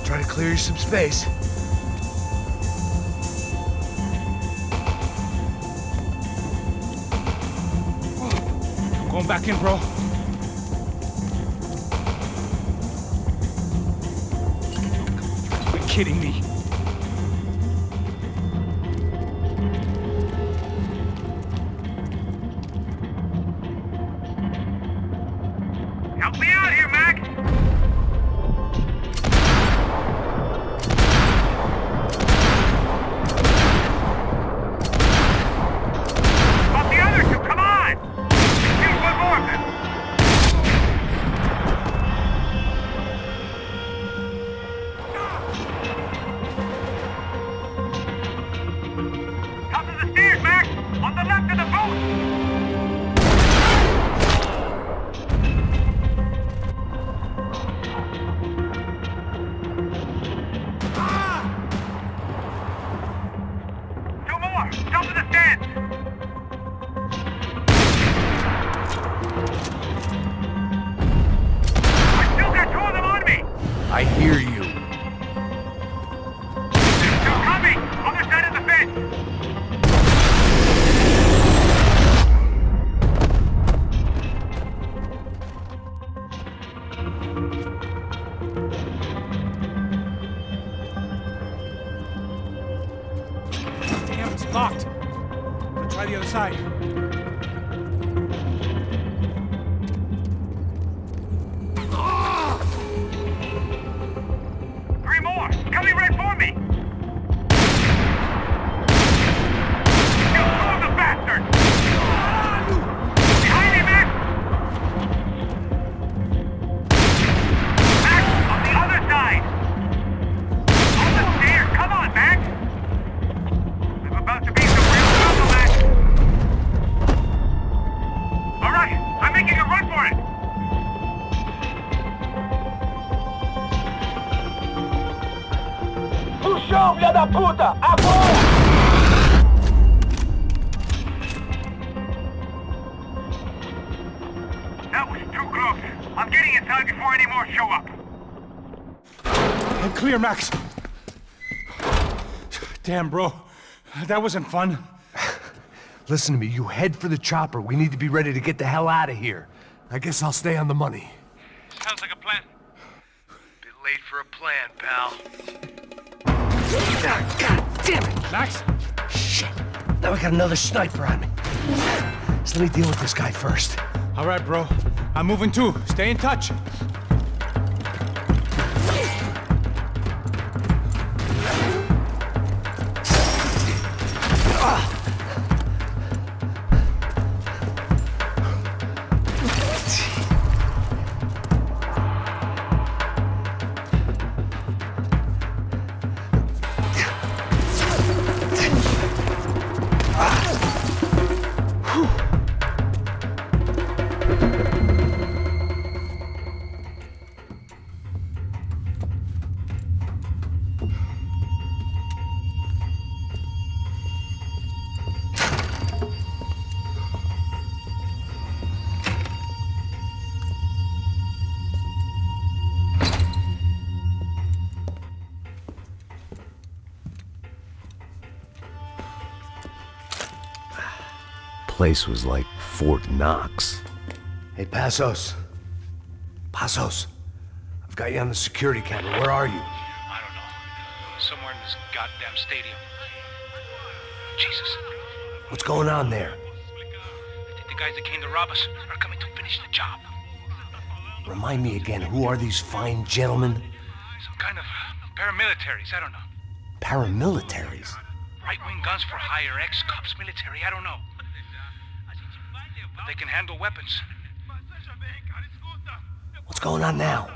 Try to clear you some space. I'm going back in, bro. You're kidding me. Help me out here, Mac! About the other two, come on! Shoot one more of them! Top of the stairs, Mac! On the left of the boat! Two more! Top of the stairs! I still got two of them on me! I hear you. There's two coming! Other side of the fence! Damn, it's locked. I'm gonna try the other side. Three more! Coming right for me! Kill two of the bastards! Behind me, Mac! Mac, on the other side! On the stairs! Come on, Mac! I'm about to be some real trouble, Mac! chão, filha da puta! Agora! That was too close. I'm getting inside before any more show up. I'm clear, Max. Damn, bro. That wasn't fun. Listen to me, you head for the chopper. We need to be ready to get the hell out of here. I guess I'll stay on the money. Sounds like a plan. Bit late for a plan, pal. God damn it! Max? Shit. Now we got another sniper on me. So let me deal with this guy first. All right, bro. I'm moving too. Stay in touch. Place was like Fort Knox. Hey, Passos. Passos. I've got you on the security camera. Where are you? I don't know. Somewhere in this goddamn stadium. Jesus. What's going on there? I think the guys that came to rob us are coming to finish the job. Remind me again, who are these fine gentlemen? Some kind of paramilitaries, I don't know. Paramilitaries? Right-wing guns for hire, ex-cops, military, I don't know. But they can handle weapons. What's going on now?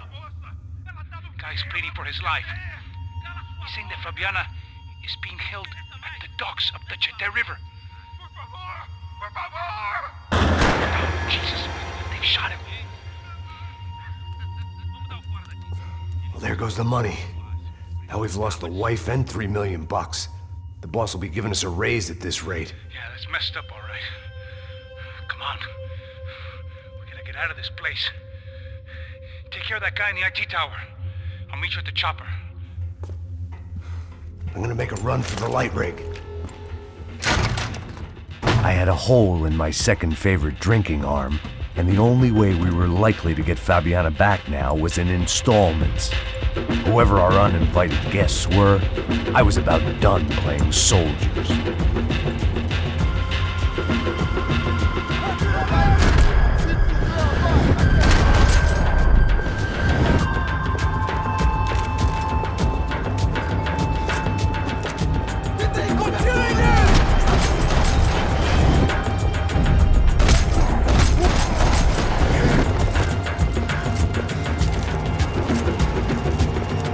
Guy's pleading for his life. He's saying that Fabiana is being held at the docks of the Chete River. Oh, Jesus, they've shot him. Well, there goes the money. Now we've lost the wife and $3 million bucks. The boss will be giving us a raise at this rate. Yeah, that's messed up, all right. Come on. We gotta get out of this place. Take care of that guy in the IT tower. I'll meet you at the chopper. I'm gonna make a run for the light rig. I had a hole in my second favorite drinking arm, and the only way we were likely to get Fabiana back now was in installments. Whoever our uninvited guests were, I was about done playing soldiers.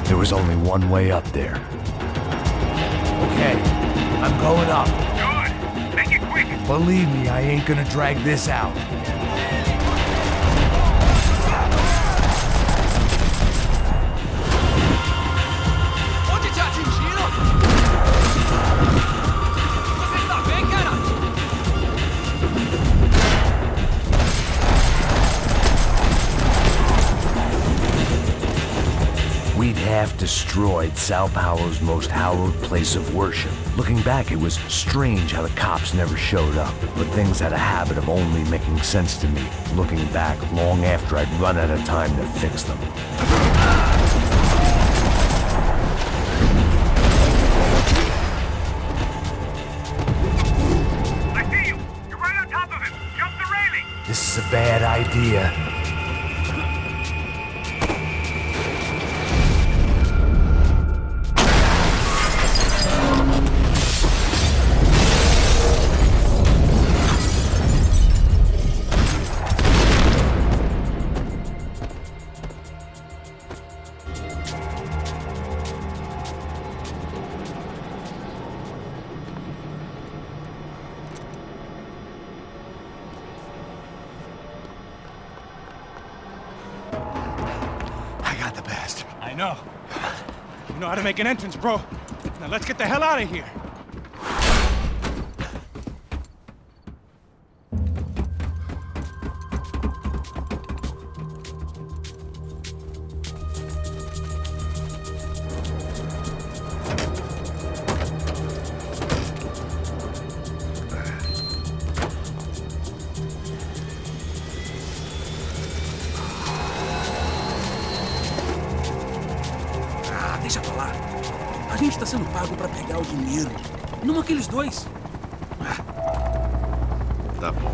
There was only one way up there. Okay, I'm going up. Good. Make it quick. Believe me, I ain't gonna drag this out. Onde te atingiram? Você está bem, cara? We'd half destroyed Sao Paulo's most hallowed place of worship. Looking back, it was strange how the cops never showed up, but things had a habit of only making sense to me, looking back long after I'd run out of time to fix them. I see you. You're right on top of him. Jump the railing. This is a bad idea. I know. You know how to make an entrance, bro. Now let's get the hell out of here. Deixa pra lá. A gente tá sendo pago pra pegar o dinheiro. Não aqueles dois. Tá bom.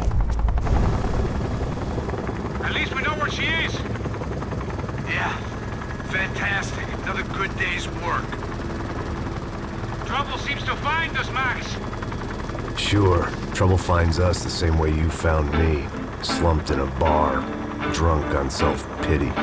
At least we know where she is. Yeah. Fantastic. Another good day's work. Trouble seems to find us, Max. Sure. Trouble finds us the same way you found me. Slumped in a bar. Drunk on self-pity.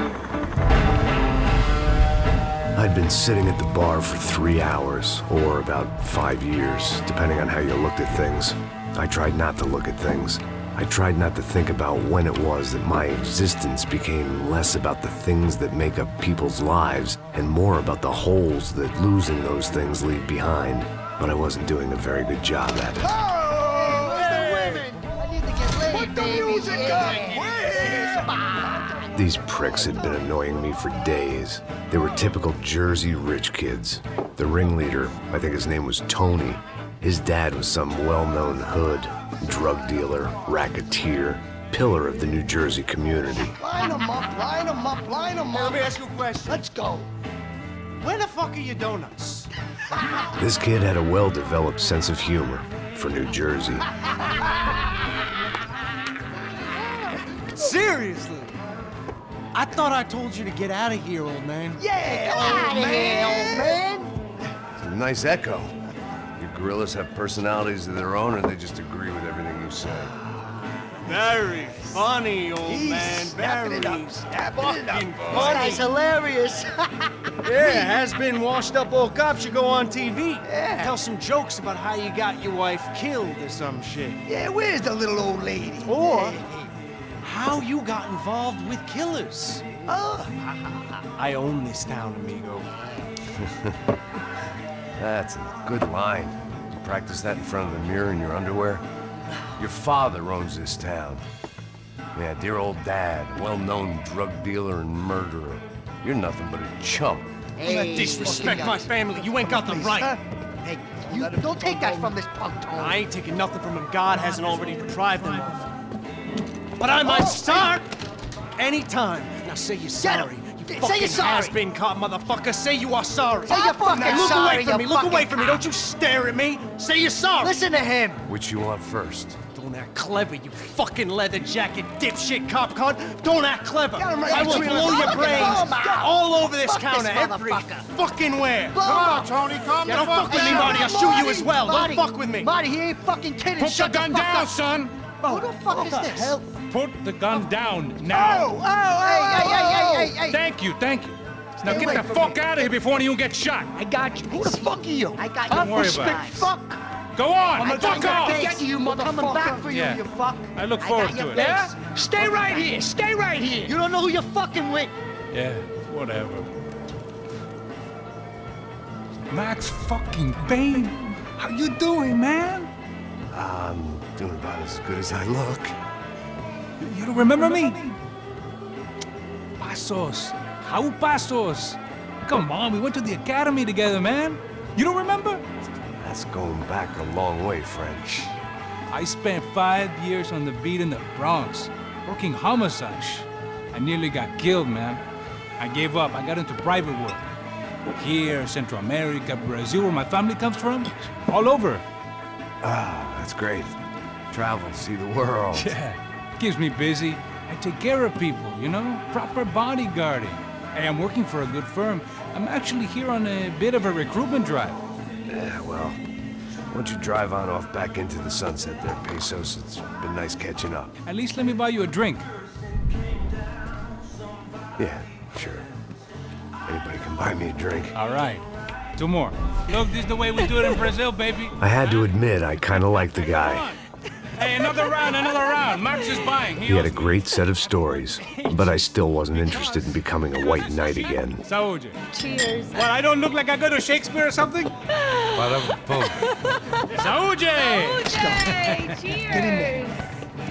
I'd been sitting at the bar for 3 hours, or about 5 years, depending on how you looked at things. I tried not to look at things. I tried not to think about when it was that my existence became less about the things that make up people's lives, and more about the holes that losing those things leave behind. But I wasn't doing a very good job at it. Oh, where's the women? I need to get laid, Put the music up! These pricks had been annoying me for days. They were typical Jersey rich kids. The ringleader, I think his name was Tony. His dad was some well-known hood, drug dealer, racketeer, pillar of the New Jersey community. Line them up, line them up, line them up. Let me ask you a question. Let's go. Where the fuck are your donuts? This kid had a well-developed sense of humor for New Jersey. Seriously? I thought I told you to get out of here, old man. Yeah, old man. It's a nice echo. You gorillas have personalities of their own, or they just agree with everything you say? Very funny, old man. Very fucking funny. That's hilarious. Yeah, has-been washed-up old cop should go on TV. Yeah. Tell some jokes about how you got your wife killed or some shit. Yeah, where's the little old lady? Or how you got involved with killers. I own this town, amigo. That's a good line. You practice that in front of the mirror in your underwear? Your father owns this town. Yeah, dear old dad, well-known drug dealer and murderer. You're nothing but a chump. Hey, disrespect my family. You ain't got the right. Hey, you don't take that from this punk, Tony. I ain't taking nothing from him God hasn't already deprived him of. But I might start anytime. Now say you're sorry. You say you're sorry. Has-been caught, motherfucker. Say you are sorry. Say you're fucking Look sorry, away from me. you Look away fucking from me. Don't you stare at me. Say you're sorry. Listen to him. Which you want first? Don't act clever, you fucking leather jacket dipshit cop cunt. Don't act clever. I will blow your brains all over this counter, every fucking where. Come on, Tony, calm Don't fuck with me, Marty. I'll shoot you as well. Don't fuck with me. Marty, he ain't fucking kidding. Put the gun down, son. Who the fuck is this? Hell? Put the gun down now. Hey. Thank you. Now Stay get away the from fuck me. out of here before one of you get shot. I got you. Who the fuck are you? I got Don't you. worry about it. Fuck. Go on, I'm fuck off. get you, motherfucker. Coming back for you, Yeah. you fuck. I look forward to it. Yeah? Stay right here. Stay right here. You don't know who you're fucking with. Yeah, whatever. Max fucking Payne. How you doing, man? I'm doing about as good as I look. You don't remember me? Pasos. How Pasos? Come on, we went to the academy together, man. You don't remember? That's going back a long way, friend. I spent 5 years on the beat in the Bronx, working homicide. I nearly got killed, man. I gave up. I got into private work. Here, Central America, Brazil, where my family comes from, all over. Ah, that's great. Travel, see the world. Yeah, keeps me busy. I take care of people, you know? Proper bodyguarding. Hey, I'm working for a good firm. I'm actually here on a bit of a recruitment drive. Yeah, well, why don't you drive on off back into the sunset there, Pesos? It's been nice catching up. At least let me buy you a drink. Yeah, sure. Anybody can buy me a drink. All right. 2 more. Look, this is the way we do it in Brazil, baby. I had to admit, I kind of liked the guy. Hey, another round, another round. Max is buying. He had a great set of stories, but I still wasn't interested in becoming a white knight again. Saúde. Cheers. What, I don't look like I go to Shakespeare or something? Bada Saúde! Saúde! Cheers!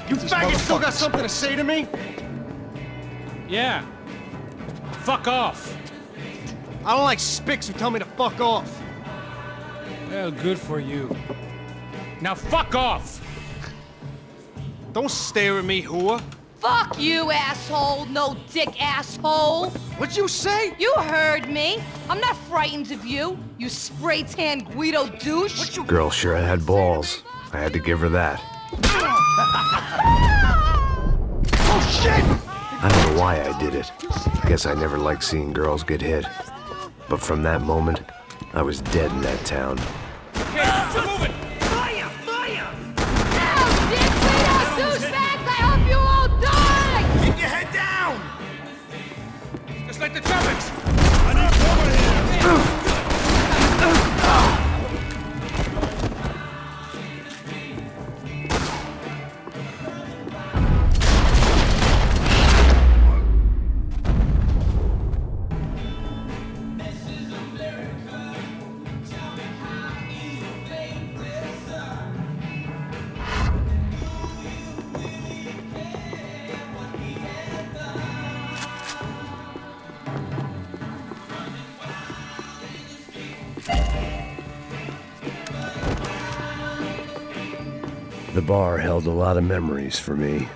You faggots still got something to say to me? Yeah. Fuck off. I don't like spics who tell me to fuck off. Well, good for you. Now fuck off! Don't stare at me, whore. Fuck you, asshole. No dick asshole. What'd you say? You heard me. I'm not frightened of you, you spray-tan Guido douche. Girl sure had balls. I had to give her that. Oh, shit! I don't know why I did it. Guess I never liked seeing girls get hit. But from that moment, I was dead in that town. Hey, move it! Fire! Fire! Now, dick Guido douchebags, I hope you all die! Keep your head down! Just like the trumpets! I need cover here! The bar held a lot of memories for me.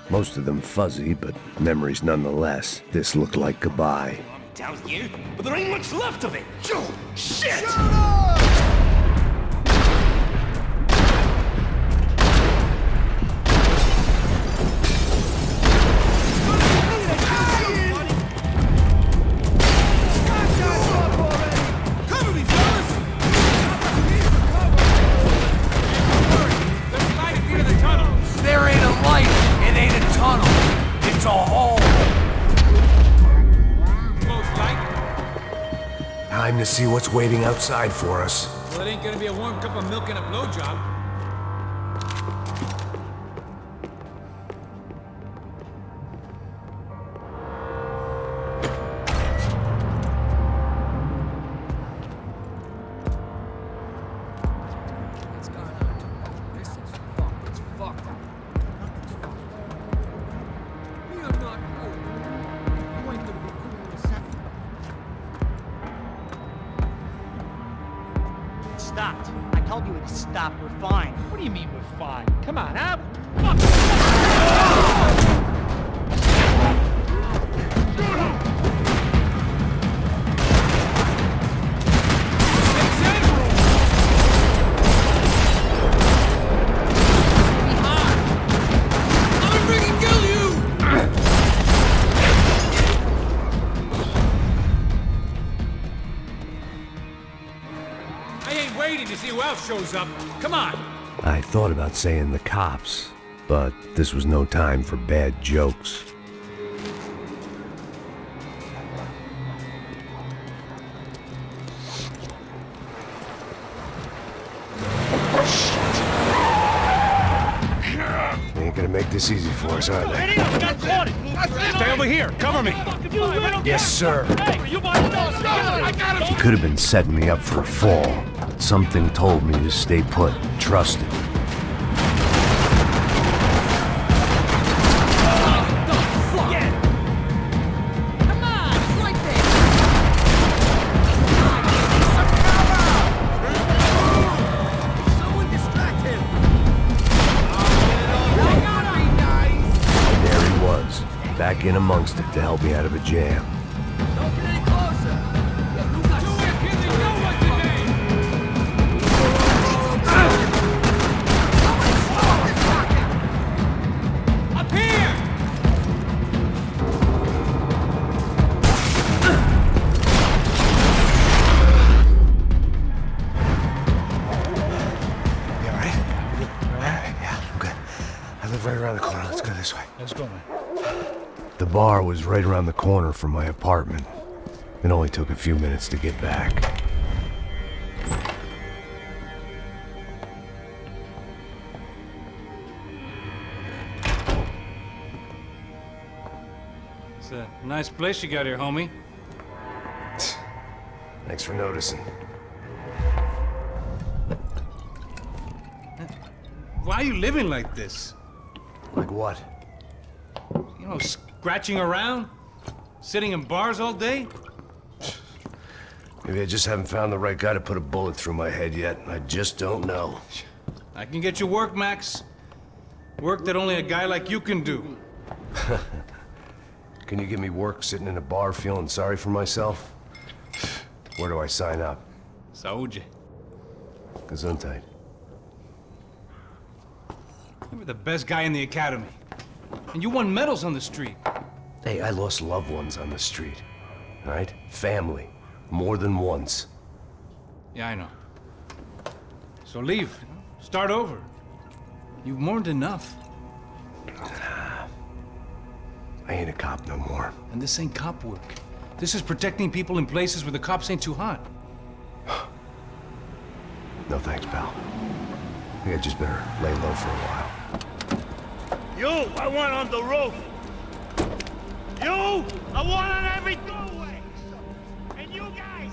Most of them fuzzy, but memories nonetheless. This looked like goodbye. Down here, but there ain't much left of it. Shit! There ain't a light, it ain't a tunnel. It's a hole. Most like. Time to see what's waiting outside for us. Well, it ain't gonna be a warm cup of milk and a blowjob. What's going on? This is fucked. It's fucked. We are not cool. You ain't gonna be cool in a second. It stopped. I told you it stopped. We're fine. What do you mean we're fine? Come on, huh? I ain't waiting to see who else shows up. Come on! I thought about saying the cops, but this was no time for bad jokes. They ain't gonna make this easy for us, are they? Stay over here! Cover me! Yes, sir. I got him! He could have been setting me up for a fall, but something told me to stay put, trust it. Back in amongst it to help me out of a jam. Don't get any closer. You got Up here! You alright? Alright, yeah, I'm good. I live right around the corner. Let's go this way. Let's go, man. The bar was right around the corner from my apartment. It only took a few minutes to get back. Nice place you got here, homie. Thanks for noticing. Why are you living like this? Like what? You know, scratching around? Sitting in bars all day? Maybe I just haven't found the right guy to put a bullet through my head yet. I just don't know. I can get you work, Max. Work that only a guy like you can do. Can you give me work sitting in a bar feeling sorry for myself? Where do I sign up? Saúde. Gesundheit. You were the best guy in the academy. And you won medals on the street. Hey, I lost loved ones on the street. All right? Family. More than once. Yeah, I know. So leave. Start over. You've mourned enough. I ain't a cop no more. And this ain't cop work. This is protecting people in places where the cops ain't too hot. No thanks, pal. I think I just better lay low for a while. You, I want on the roof. You, I want on every doorway. And you guys,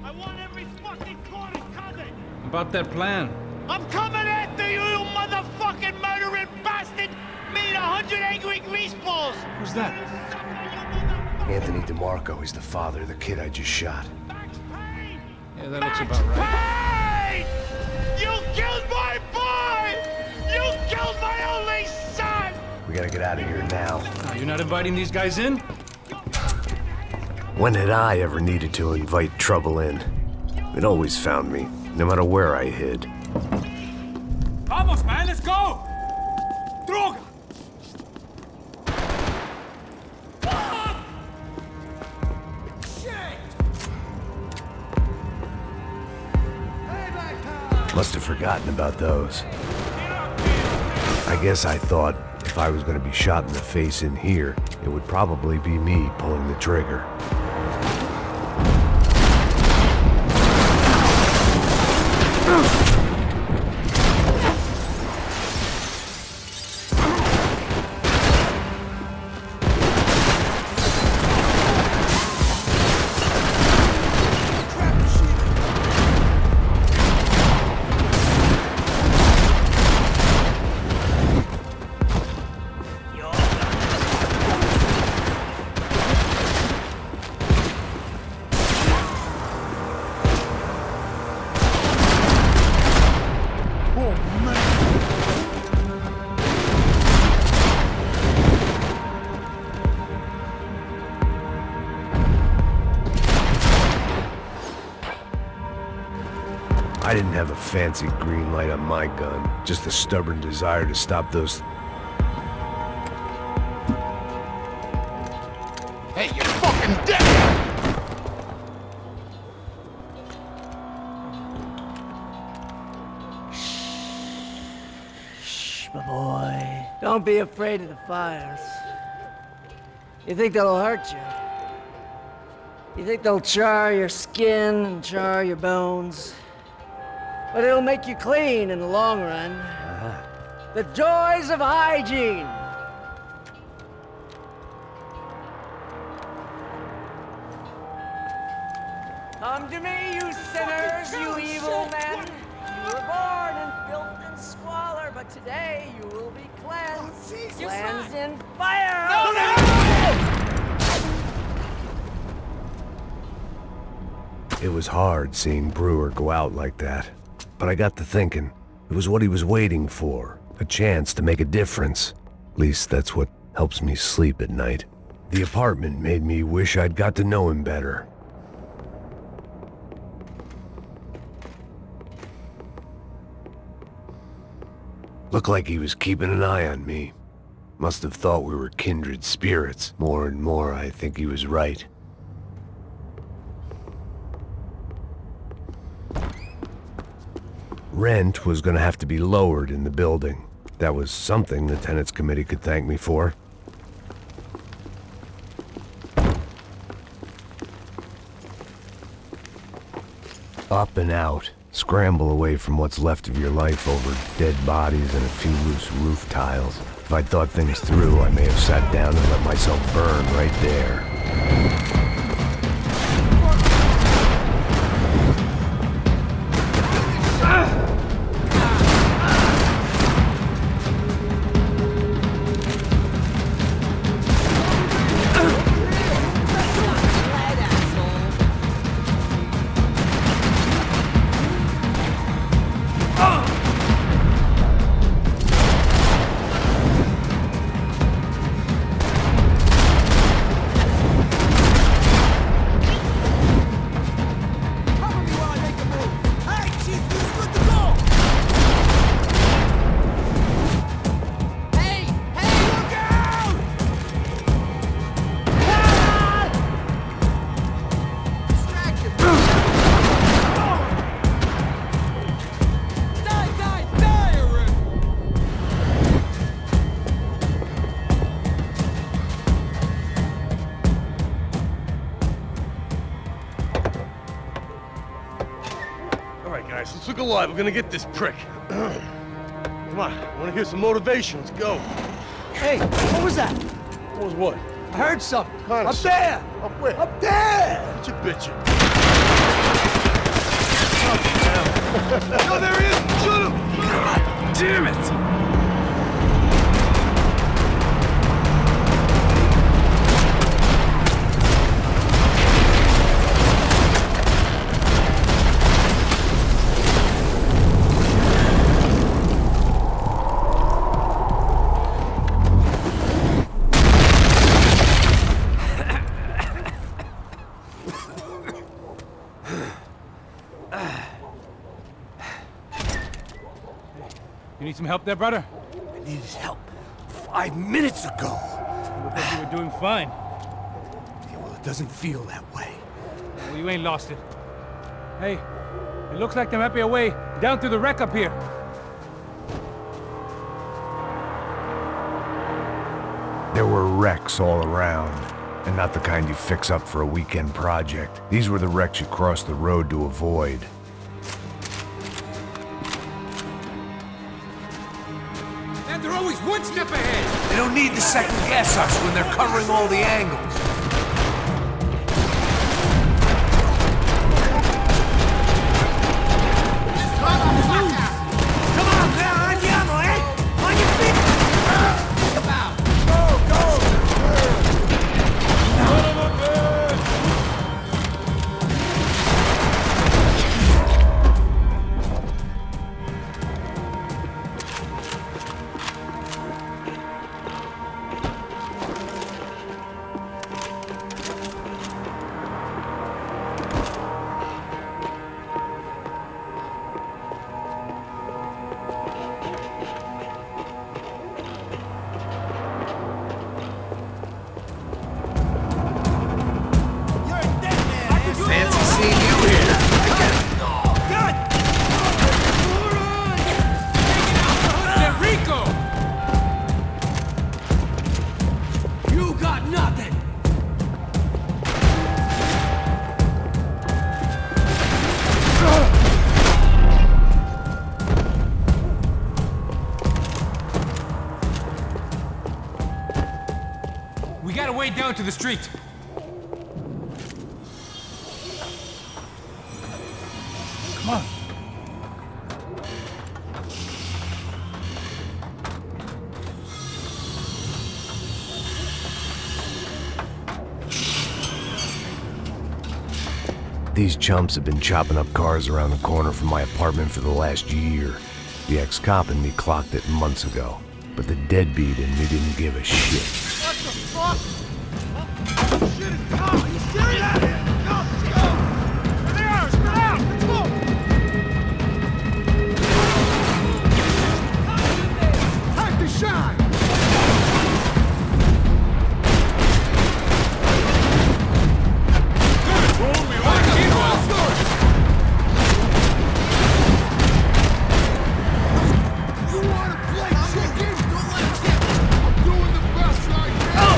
I want every fucking corner covered. About that plan. I'm coming after you, you motherfucking murdering bastard! Me and 100 angry greaseballs! Who's that? Anthony DeMarco. He's the father of the kid I just shot. Yeah, that looks about right. Payne! You killed my boy! You killed my only son! We gotta get out of here now. You're not inviting these guys in? When had I ever needed to invite trouble in? It always found me, no matter where I hid. Vamos, man, let's go! Droga! Must have forgotten about those. I guess I thought if I was going to be shot in the face in here, it would probably be me pulling the trigger. I didn't have a fancy green light on my gun, just a stubborn desire to stop those... Hey, you're fucking dead! Shh, my boy. Don't be afraid of the fires. You think they'll hurt you? You think they'll char your skin and char your bones? But it'll make you clean in the long run. The joys of hygiene. Come to me, you sinners, you evil men. You were born in filth and squalor, but today you will be cleansed. Cleansed in fire. It was hard seeing Brewer go out like that. But I got to thinking, it was what he was waiting for. A chance to make a difference. At least that's what helps me sleep at night. The apartment made me wish I'd got to know him better. Looked like he was keeping an eye on me. Must have thought we were kindred spirits. More and more, I think he was right. Rent was gonna have to be lowered in the building. That was something the tenants committee could thank me for. Up and out. Scramble away from what's left of your life over dead bodies and a few loose roof tiles. If I'd thought things through, I may have sat down and let myself burn right there. Let's look alive. We're gonna get this prick. Come on, I wanna hear some motivation. Let's go. Hey, what was that? What was what? I heard something. Kinda Up there! Up where? Up there! What you bitching? No, there he is! Shoot him! God damn it! You need some help there, brother? I needed help 5 minutes ago. You look like you were doing fine. Yeah, well, it doesn't feel that way. Well, you ain't lost it. Hey, it looks like there might be a way down through the wreck up here. There were wrecks all around, and not the kind you fix up for a weekend project. These were the wrecks you cross the road to avoid. And they're always one step ahead. They don't need to second guess us when they're covering all the angles. Come on, now, andiamo, eh? On your feet! Down to the street. Come on. These chumps have been chopping up cars around the corner from my apartment for the last year. The ex-cop in me clocked it months ago, but the deadbeat in me didn't give a shit. What the fuck? Shit is gone! Are you serious? Get out of here! Go! Let's go! There they are! Spread out! Let's go! Time to shine! You wanna play chicken? Don't let him get me! I'm doing the best I can!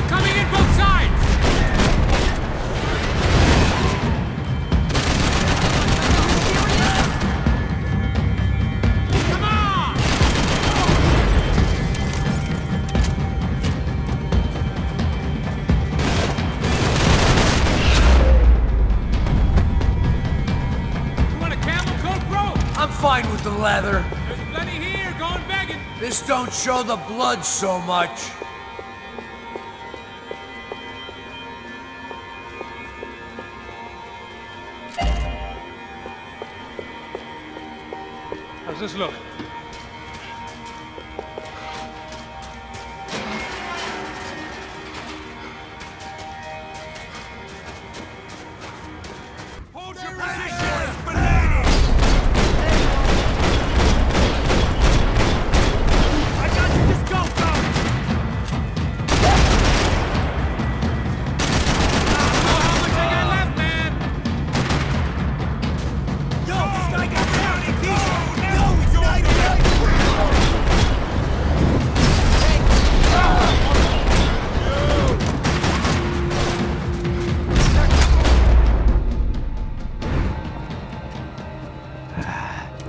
Coming in both sides! with the leather. There's plenty here, going begging. This don't show the blood so much. How's this look?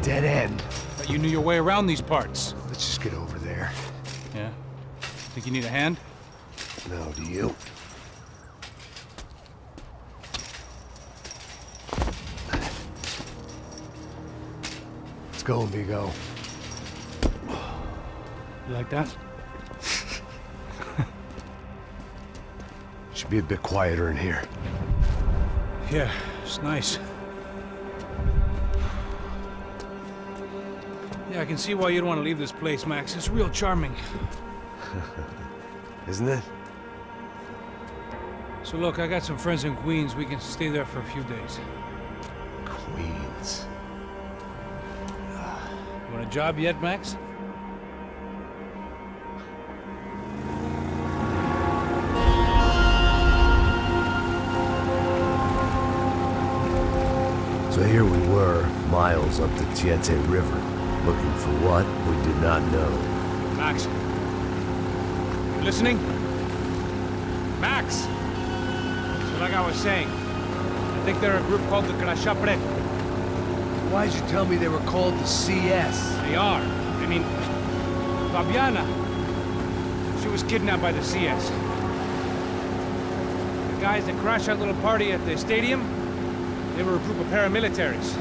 Dead end. But you knew your way around these parts. Let's just get over there. Yeah? Think you need a hand? No, do you? Let's go, amigo. You like that? Should be a bit quieter in here. Yeah, it's nice. Yeah, I can see why you'd want to leave this place, Max. It's real charming. Isn't it? So look, I got some friends in Queens. We can stay there for a few days. Queens. You want a job yet, Max? So here we were, miles up the Tietze River, looking for what we did not know. Max. You listening? Max! So like I was saying, I think they're a group called the Crashapret. Why'd you tell me they were called the CS? They are. I mean, Fabiana, she was kidnapped by the CS. The guys that crashed that little party at the stadium, they were a group of paramilitaries.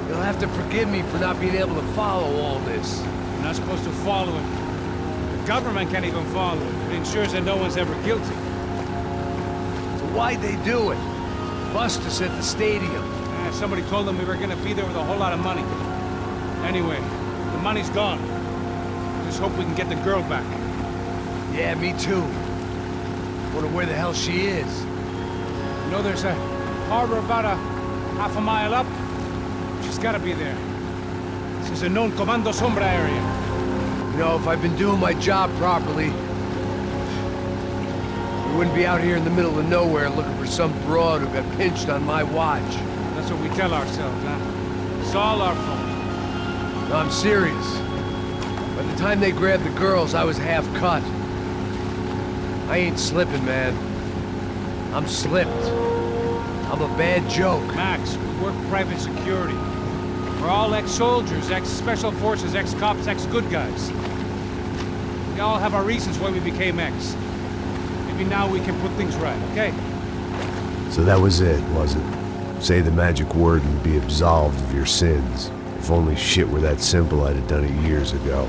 You'll have to forgive me for not being able to follow all this. You're not supposed to follow it. The government can't even follow it. It ensures that no one's ever guilty. So why'd they do it? Bust us at the stadium. Somebody told them we were gonna be there with a whole lot of money. Anyway, the money's gone. Just hope we can get the girl back. Yeah, me too. Wonder where the hell she is. You know, there's a harbor about a half a mile up. She's gotta be there. This is a known Comando Sombra area. You know, if I've been doing my job properly, we wouldn't be out here in the middle of nowhere looking for some broad who got pinched on my watch. That's what we tell ourselves, huh? It's all our fault. No, I'm serious. By the time they grabbed the girls, I was half cut. I ain't slipping, man. I'm slipped. I'm a bad joke. Max, we work private security. We're all ex-soldiers, ex-special forces, ex-cops, ex-good guys. We all have our reasons why we became ex. Maybe now we can put things right, okay? So that was it, was it? Say the magic word and be absolved of your sins. If only shit were that simple, I'd have done it years ago.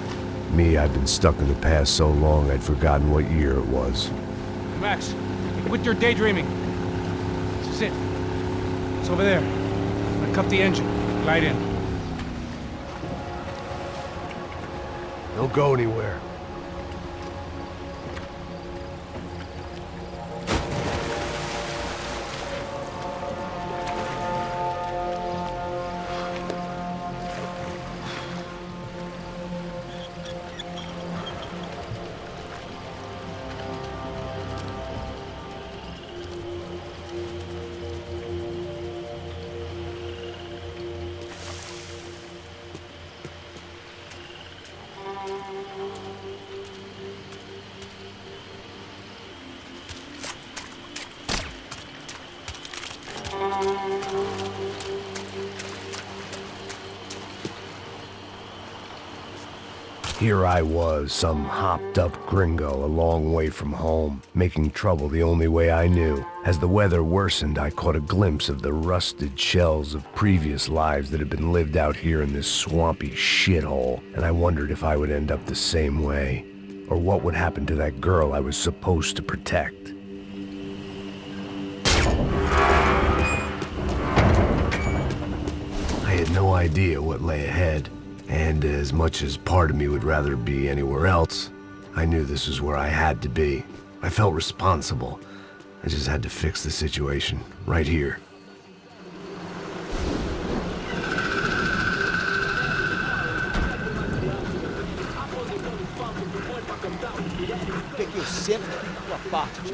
Me, I've been stuck in the past so long I'd forgotten what year it was. Max, quit your daydreaming. This is it. It's over there. I'm gonna cut the engine. Glide in. Don't go anywhere. Here I was, some hopped-up gringo a long way from home, making trouble the only way I knew. As the weather worsened, I caught a glimpse of the rusted shells of previous lives that had been lived out here in this swampy shithole, and I wondered if I would end up the same way, or what would happen to that girl I was supposed to protect. I had no idea what lay ahead. And as much as part of me would rather be anywhere else, I knew this was where I had to be. I felt responsible. I just had to fix the situation, right here. Que eu sempre fico tua parte,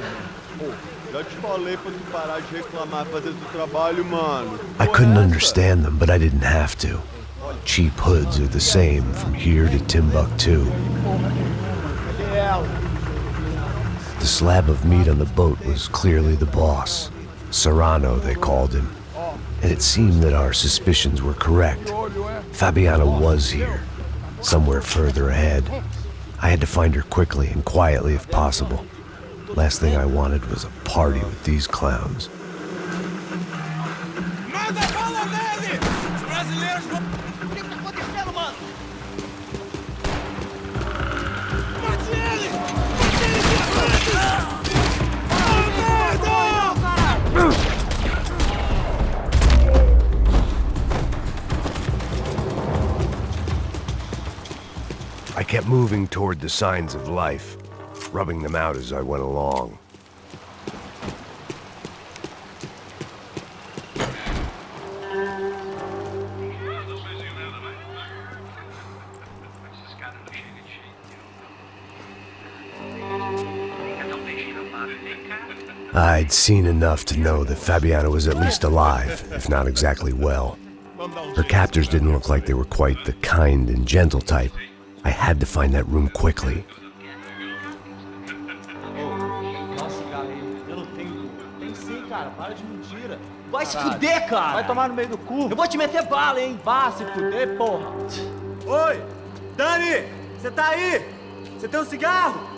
Pô, já te falei pra tu parar de reclamar fazer do trabalho, mano. I couldn't understand them, but I didn't have to. Cheap hoods are the same from here to Timbuktu. The slab of meat on the boat was clearly the boss. Serrano, they called him. And it seemed that our suspicions were correct. Fabiana was here, somewhere further ahead. I had to find her quickly and quietly if possible. Last thing I wanted was a party with these clowns. I kept moving toward the signs of life, rubbing them out as I went along. I'd seen enough to know that Fabiana was at least alive, if not exactly well. Her captors didn't look like they were quite the kind and gentle type. I had to find that room quickly. Nossa, cara, eu não tenho. Tem sim, cara, para de mentira. Vai se fuder, cara! Vai tomar no meio do cu. Eu vou te meter bala, hein? Vá se fuder, porra! Oi! Dani! Você tá aí? Você tem um cigarro?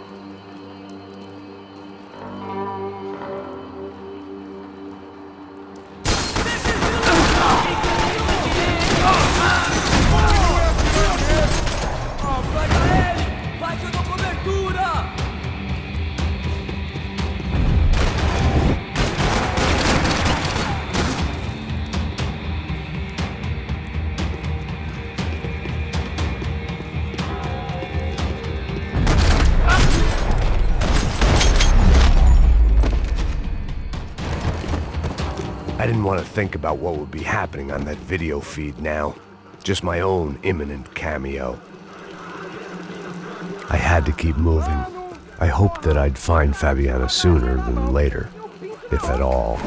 Vai que eu dou cobertura! I didn't want to think about what would be happening on that video feed now. Just my own imminent cameo. I had to keep moving. I hoped that I'd find Fabiana sooner than later, if at all.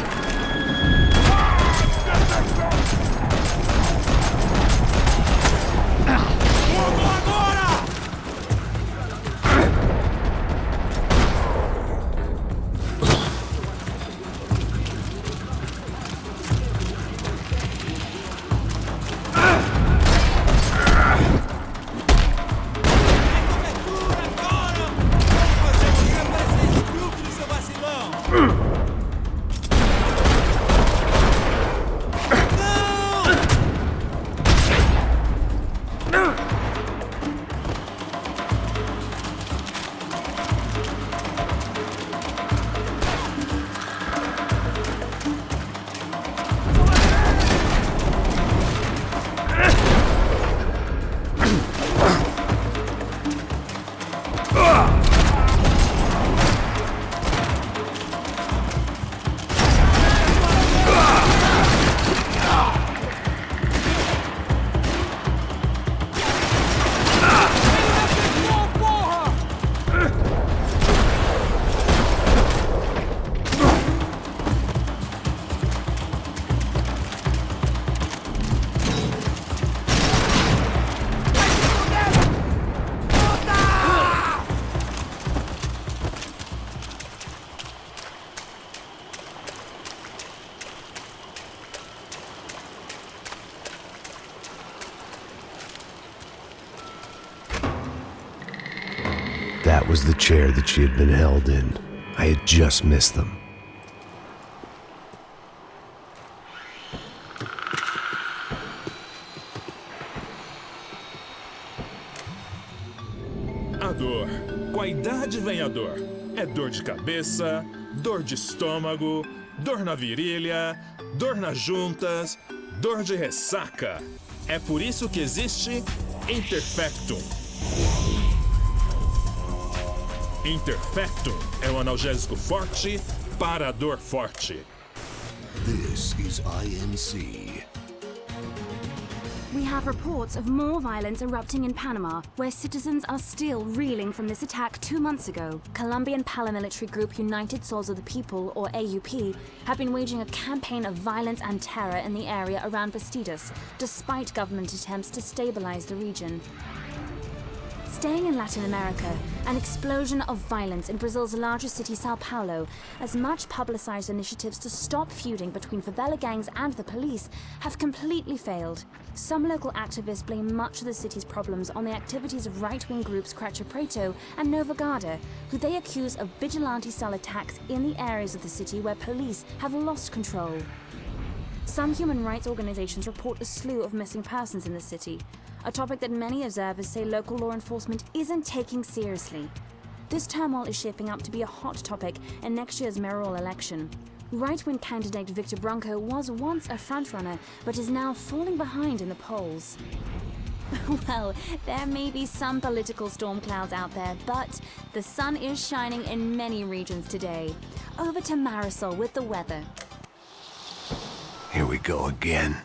That was the chair that she had been held in. I had just missed them. A dor. Com a idade vem a dor. É dor de cabeça, dor de estômago, dor na virilha, dor nas juntas, dor de ressaca. É por isso que existe Interfectum. Interfectum é um analgésico forte para a dor forte. This is INC. We have reports of more violence erupting in Panama, where citizens are still reeling from this attack 2 months ago. Colombian paramilitary group United Souls of the People, or AUP, have been waging a campaign of violence and terror in the area around Bastidas, despite government attempts to stabilize the region. Staying in Latin America, an explosion of violence in Brazil's largest city, São Paulo, as much publicized initiatives to stop feuding between favela gangs and the police have completely failed. Some local activists blame much of the city's problems on the activities of right-wing groups Creche Preto and Nova Garda, who they accuse of vigilante-style attacks in the areas of the city where police have lost control. Some human rights organizations report a slew of missing persons in the city, a topic that many observers say local law enforcement isn't taking seriously. This turmoil is shaping up to be a hot topic in next year's mayoral election. Right-wing candidate Victor Branco was once a frontrunner, but is now falling behind in the polls. Well, there may be some political storm clouds out there, but the sun is shining in many regions today. Over to Marisol with the weather. Here we go again.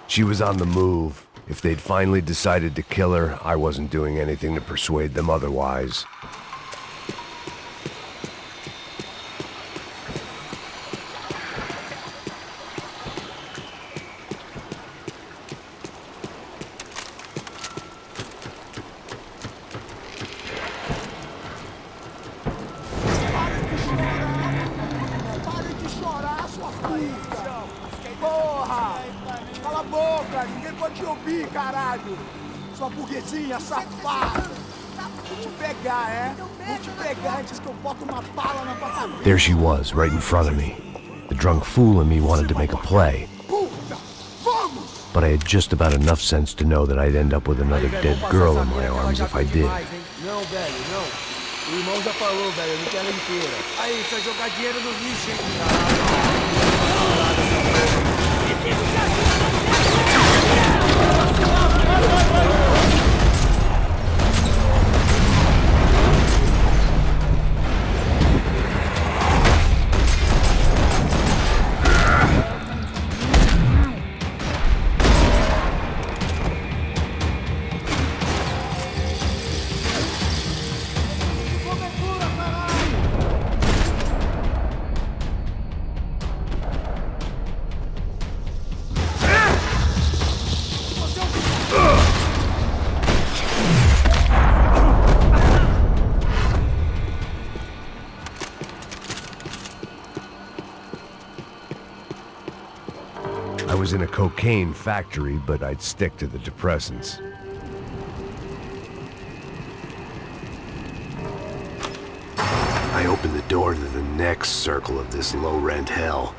She was on the move. If they'd finally decided to kill her, I wasn't doing anything to persuade them otherwise. Sua burguesinha safada! Vou te pegar, é? Vou te pegar antes que eu boto uma bala na tua cabeça. There she was, right in front of me. The drunk fool in me wanted to make a play. But I had just about enough sense to know that I'd end up with another dead girl in my arms if I did. Não, velho, não. O irmão já falou, velho, eu não quero ela inteira. Aí, você vai jogar dinheiro no lixo, hein? I was in a cocaine factory, but I'd stick to the depressants. I opened the door to the next circle of this low-rent hell.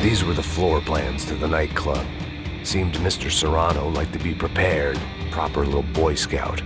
These were the floor plans to the nightclub. Seemed Mr. Serrano liked to be prepared. Proper little Boy Scout.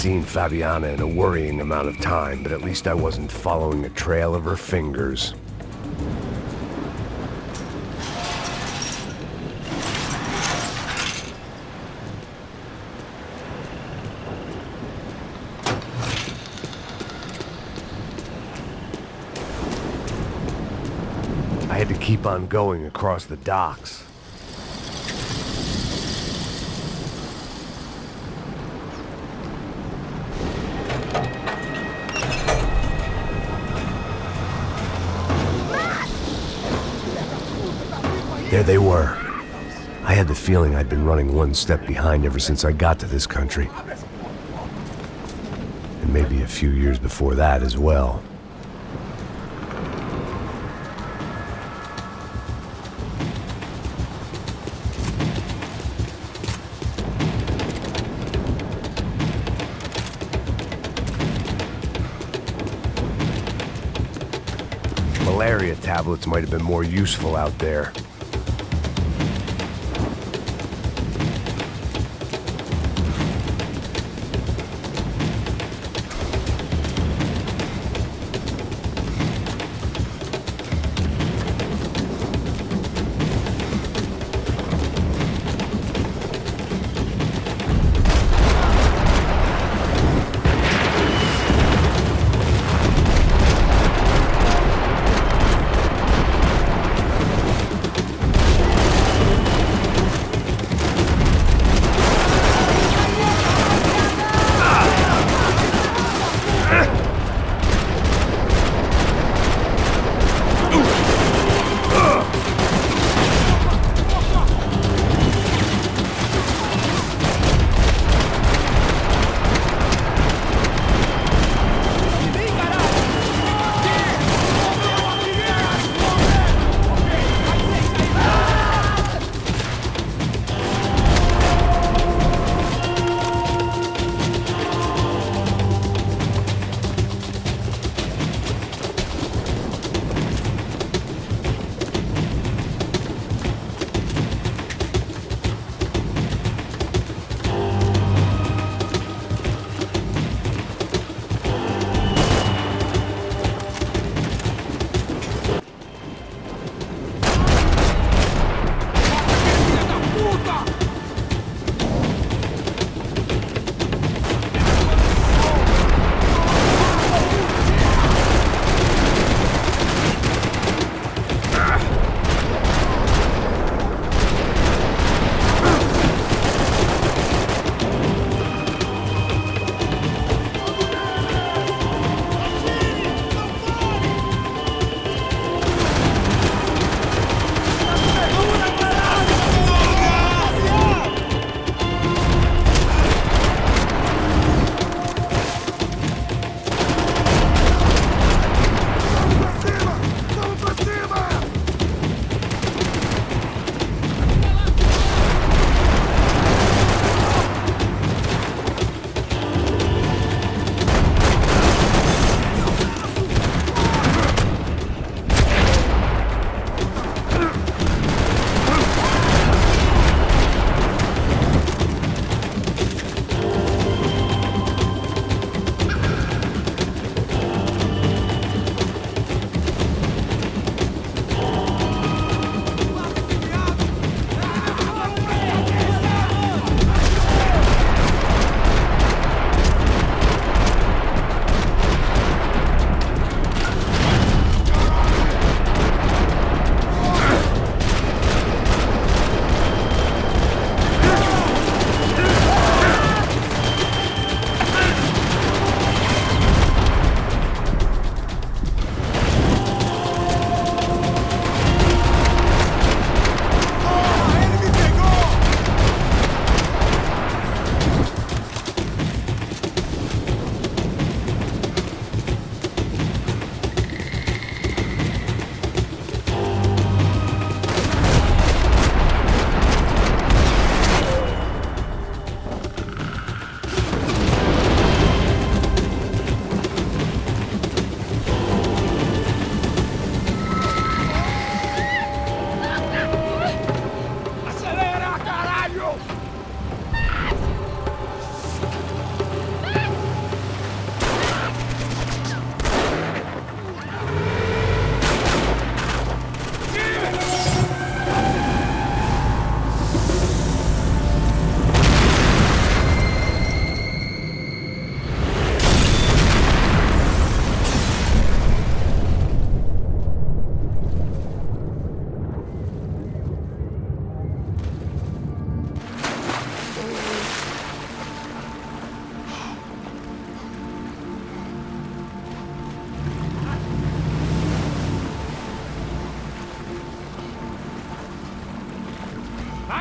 seen Fabiana in a worrying amount of time, but at least I wasn't following the trail of her fingers. I had to keep on going across the docks. There they were. I had the feeling I'd been running one step behind ever since I got to this country. And maybe a few years before that as well. Malaria tablets might have been more useful out there.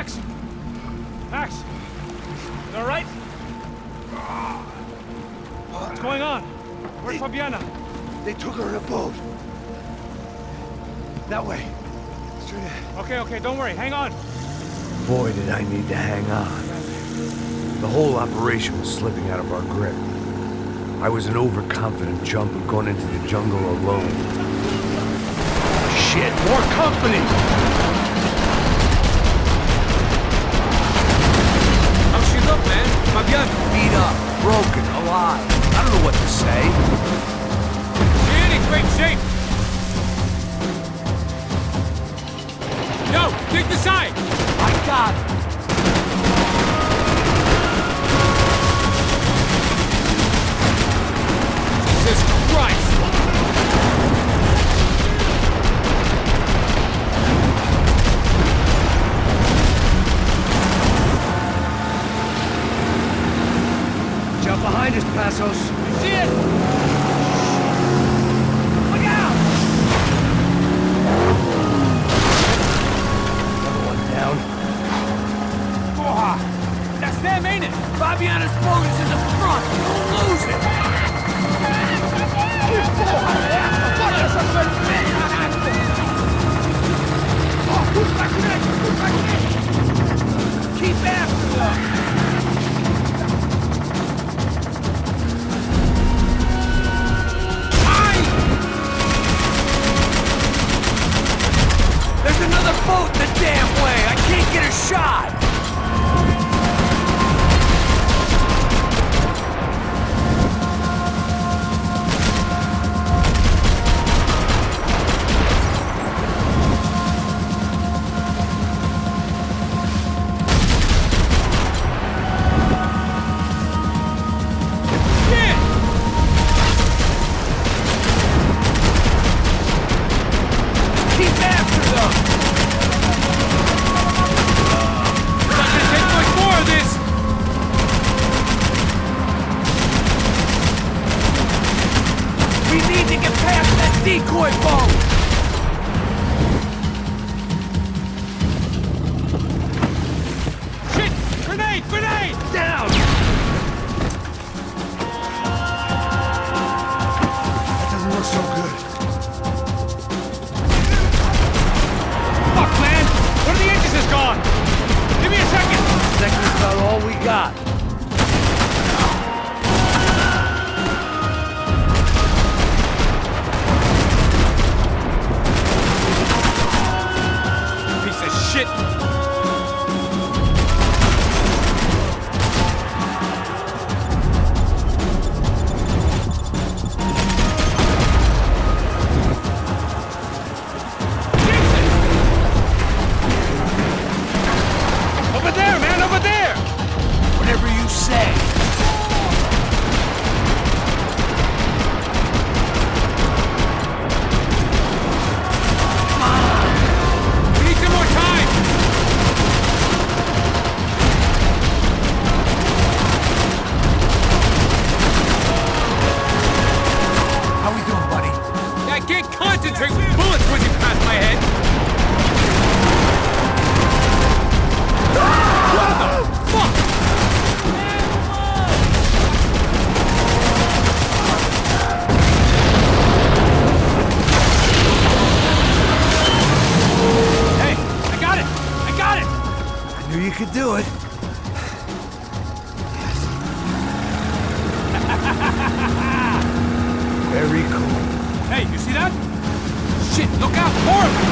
Max! Max! You all right? What's going on? Where's Fabiana? They took her in a boat. That way. Straight ahead. Okay, don't worry. Hang on. Boy, did I need to hang on. The whole operation was slipping out of our grip. I was an overconfident chump who'd gone into the jungle alone. Shit, more company! How's she look, man? Fabiana? Beat up, broken, alive. I don't know what to say. She ain't in great shape. Yo, take the side! I got it. Jesus Christ! Jump behind us, Passos. You see it? Look out! Another one down. Oh, that's them, ain't it? Fabiana's boat is in the front. Don't lose it. Keep after them! There's another boat in the damn way! I can't get a shot! Decoy boat! Shit! Grenade! Grenade! Down! That doesn't look so good. Fuck, man! One of the engines is gone! Give me a second! Second's about all we got. Shit! Over there, man! Over there! Whatever you say. Concentrate with bullets whizzing past my head! What the fuck? Hey, I got it! I got it! I knew you could do it. Very cool. Hey, you see that? Shit, look out! More of them!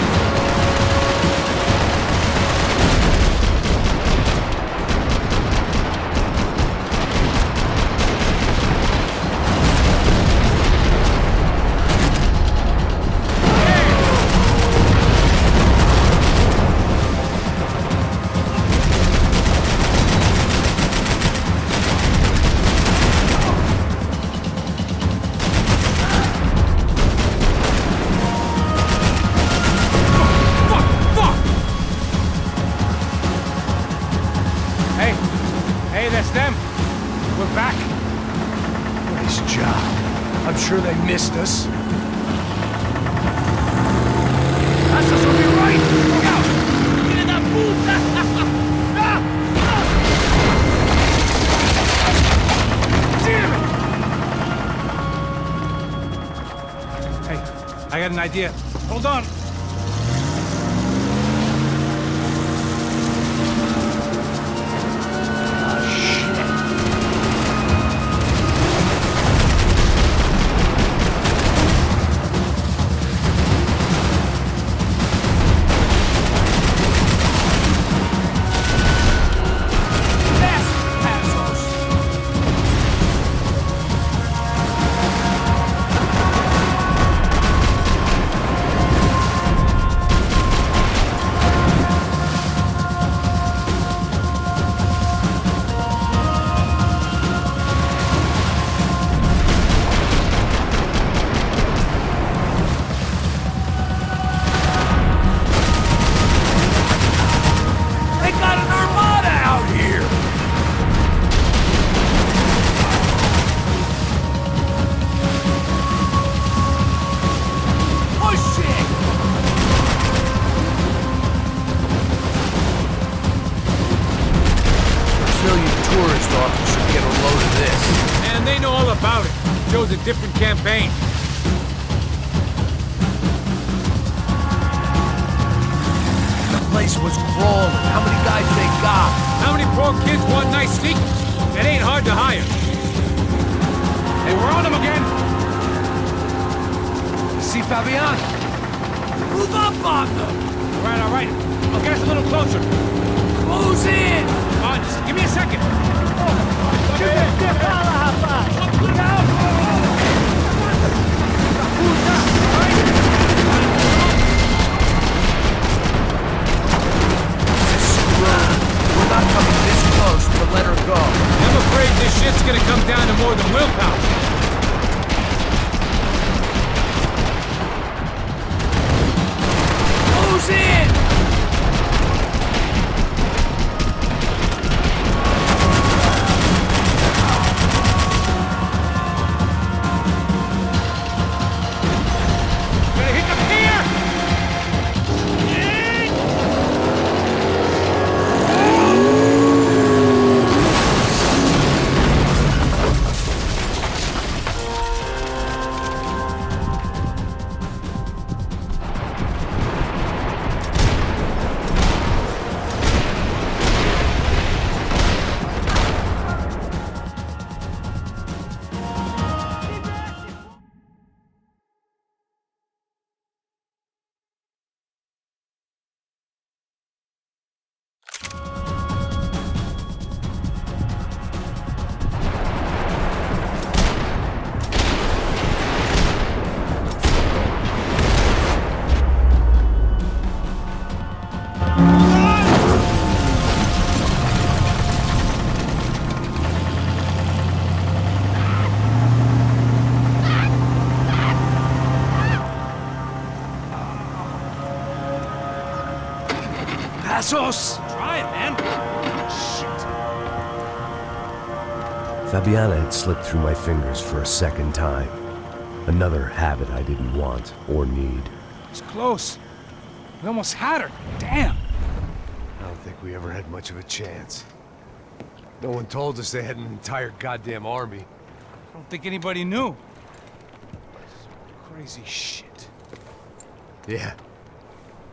I'm sure they missed us. That's us will be right! Look out! Get in that booth! idea. Hold on. A different campaign. The place was crawling. How many guys they got? How many poor kids want nice sneakers? It ain't hard to hire. Hey, we're on them again. See Fabian? Move up on them. All right. I'll get us a little closer. Close in. Just give me a second. We're not coming this close to let her go. I'm afraid this shit's gonna come down to more than willpower. Close in! Passos! Try it, man. Shit. Fabiana had slipped through my fingers for a second time. Another habit I didn't want or need. It's close. We almost had her. Damn. I don't think we ever had much of a chance. No one told us they had an entire goddamn army. I don't think anybody knew. Crazy shit. Yeah.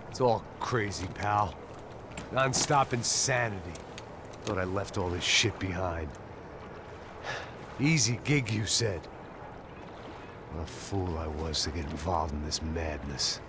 It's all crazy, pal. Non-stop insanity. Thought I left all this shit behind. Easy gig, you said. What a fool I was to get involved in this madness.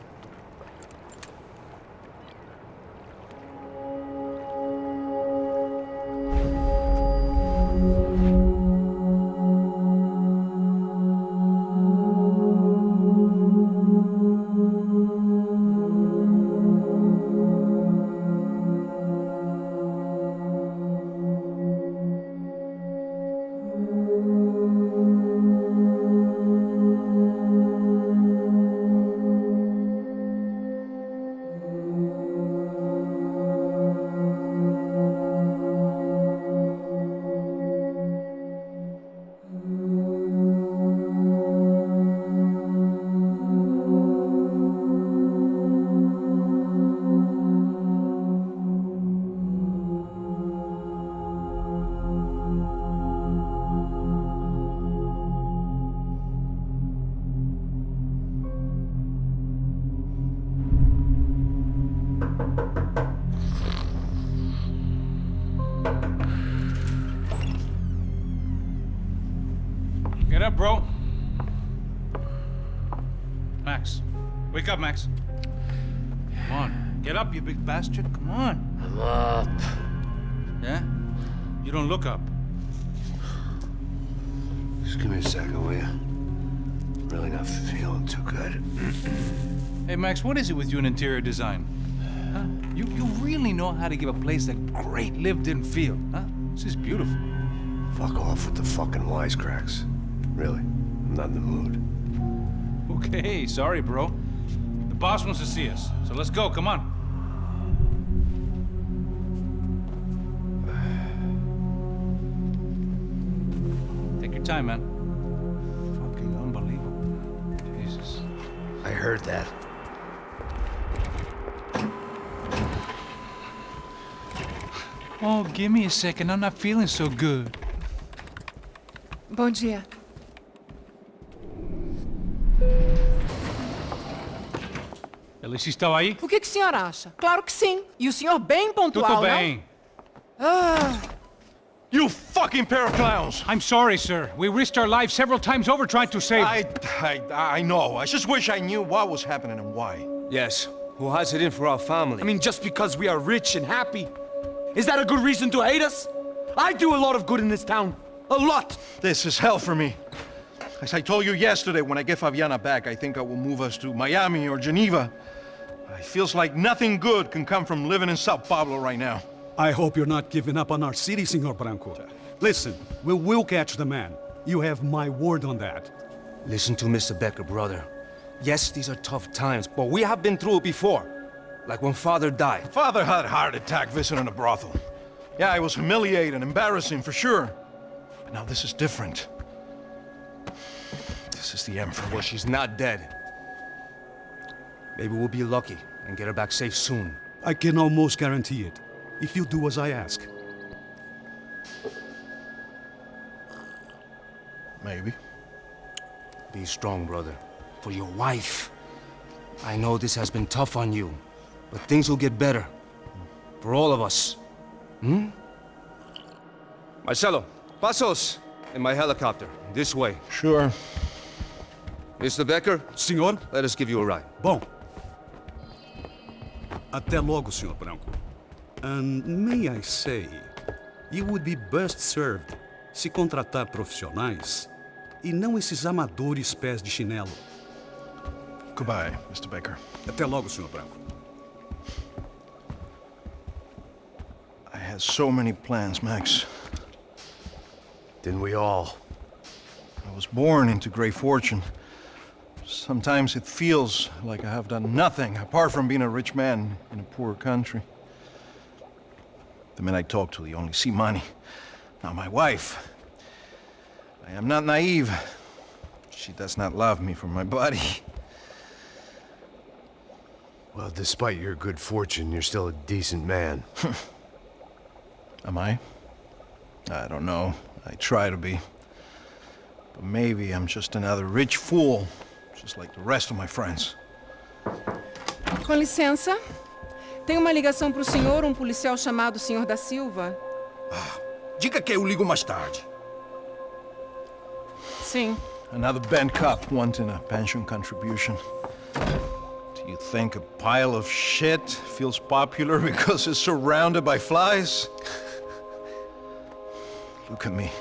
bro. Max. Wake up, Max. Come on. Get up, you big bastard. Come on. I'm up. Yeah? You don't look up. Just give me a second, will you? Really not feeling too good. Hey, Max, what is it with you in interior design? Huh? You really know how to give a place a great lived-in feel, huh? This is beautiful. Fuck off with the fucking wisecracks. Really, I'm not in the mood. Okay, sorry, bro. The boss wants to see us, so let's go, come on. Take your time, man. Fucking unbelievable. Jesus. I heard that. Oh, give me a second. I'm not feeling so good. Bom dia. Alice estava aí? O que o senhor acha? Claro que sim. E o senhor bem pontual, Tudo bem. não? Ah. You fucking pair of clowns! I'm sorry, sir. We risked our lives several times over trying to save... I know. I just wish I knew what was happening and why. Yes. Who has it in for our family? I mean, just because we are rich and happy, is that a good reason to hate us? I do a lot of good in this town. A lot! This is hell for me. As I told you yesterday, when I get Fabiana back, I think I will move us to Miami or Geneva. It feels like nothing good can come from living in Sao Paulo right now. I hope you're not giving up on our city, Senor Branco. Listen, we will catch the man. You have my word on that. Listen to Mr. Becker, brother. Yes, these are tough times, but we have been through it before. Like when Father died. Father had a heart attack visiting a brothel. Yeah, it was humiliating, embarrassing, for sure. But now this is different. This is the Emperor. Well, she's not dead. Maybe we'll be lucky and get her back safe soon. I can almost guarantee it, if you do as I ask. Maybe. Be strong, brother. For your wife. I know this has been tough on you, but things will get better. For all of us. Hmm? Marcelo, pasos in my helicopter. This way. Sure. Mr. Becker? Senhor? Let us give you a ride. Bom. Até logo, Senhor Branco. And may I say, you would be best served se contratar profissionais e não esses amadores pés de chinelo. Goodbye, Mr. Becker. Até logo, Senhor Branco. I had so many plans, Max. Didn't we all? I was born into great fortune. Sometimes it feels like I have done nothing apart from being a rich man in a poor country. The men I talk to, they only see money. Now my wife, I am not naive. She does not love me for my body. Well, despite your good fortune, you're still a decent man. Am I? I don't know. I try to be. But maybe I'm just another rich fool, just like the rest of my friends. Com licença. Tem uma ligação pro senhor, um policial chamado Senhor da Silva. Diga que eu ligo mais tarde. Sim. Another bent cop wanting a pension contribution. Do you think a pile of shit feels popular because it's surrounded by flies? Look at me.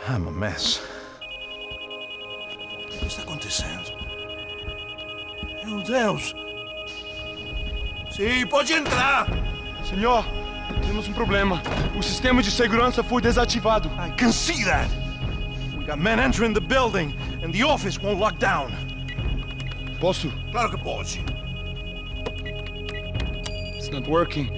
I'm a mess. O que está acontecendo? Meu Deus! Sim, pode entrar! Senhor, temos problema. O sistema de segurança foi desativado. I can see that! We got men entering the building, and the office won't lock down. Posso? Claro que pode. It's not working.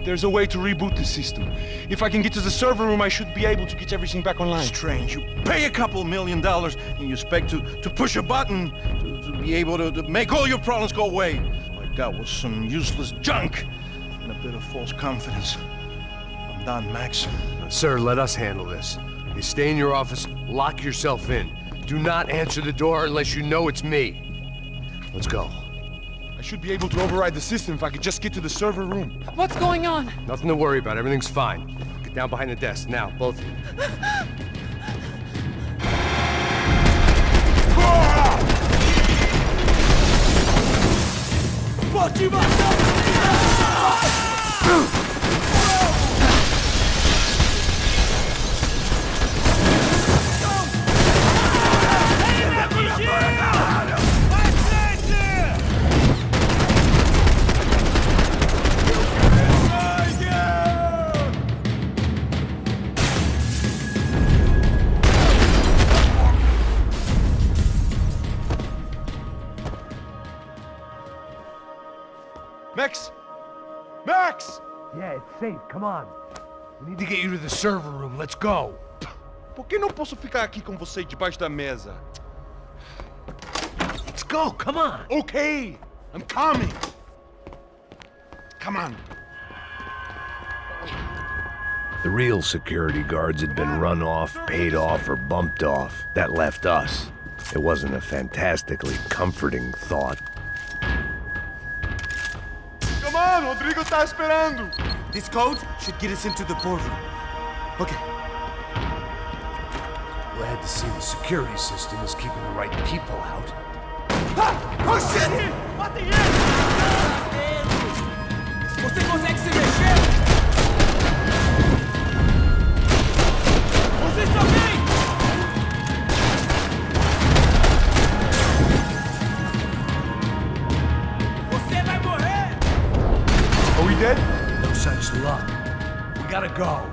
There's a way to reboot the system. If I can get to the server room, I should be able to get everything back online. Strange. You pay a couple $1 million and you expect to push a button to be able to make all your problems go away. All I got was some useless junk and a bit of false confidence. I'm done, Max. Sir, let us handle this. You stay in your office, lock yourself in. Do not answer the door unless you know it's me. Let's go. I should be able to override the system if I could just get to the server room. What's going on? Nothing to worry about. Everything's fine. Get down behind the desk. Now, both of you. Tô te matando! Max! Max! Yeah, it's safe. Come on. We need to get you to the server room. Let's go. Por que não posso ficar aqui com você debaixo da mesa? Let's go. Come on. Okay, I'm coming. Come on. The real security guards had been run off, paid off, or bumped off. That left us. It wasn't a fantastically comforting thought. Come on, Rodrigo tá esperando. This code should get us into the boardroom. Okay. Glad to see the security system is keeping the right people out. Oh shit! Mata ele! Você consegue se mexer? Você está bem? Você vai morrer! Are we dead? No such luck. We gotta go.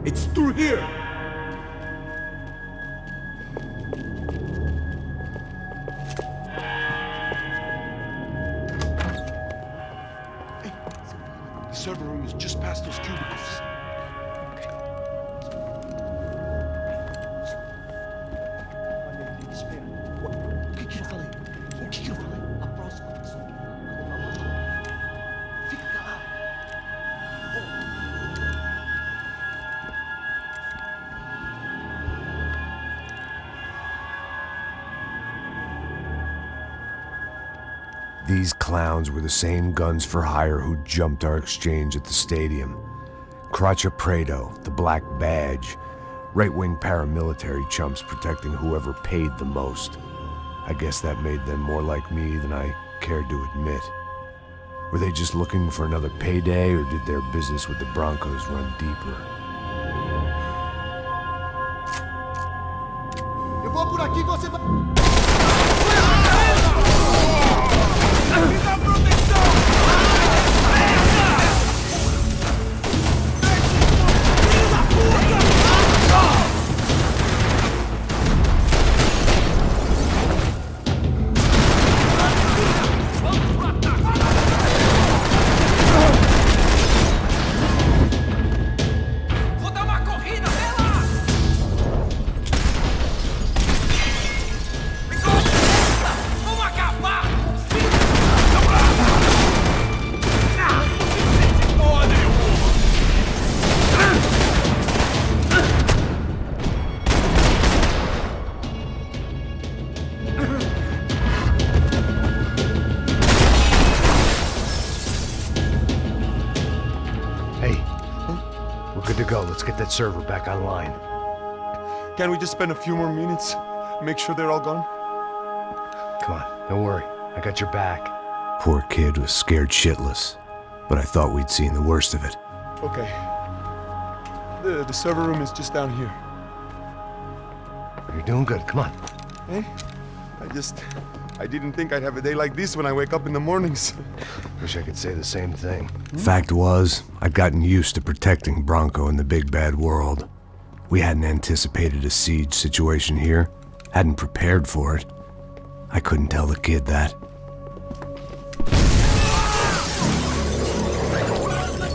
It's through here. The server room is just past those cubicles. O que eu falei? O que eu falei? A próxima pessoa. Fica calado. These clowns were the same guns for hire who jumped our exchange at the stadium. Crotcha Prado, the Black Badge, right-wing paramilitary chumps protecting whoever paid the most. I guess that made them more like me than I cared to admit. Were they just looking for another payday, or did their business with the Broncos run deeper? Eu vou por aqui, você vai... Let's get that server back online. Can't we just spend a few more minutes? Make sure they're all gone? Come on, don't worry. I got your back. Poor kid was scared shitless, but I thought we'd seen the worst of it. Okay. The server room is just down here. You're doing good. Come on. Hey, I didn't think I'd have a day like this when I wake up in the mornings. Wish I could say the same thing. Fact was, I'd gotten used to protecting Bronco in the big bad world. We hadn't anticipated a siege situation here, hadn't prepared for it. I couldn't tell the kid that.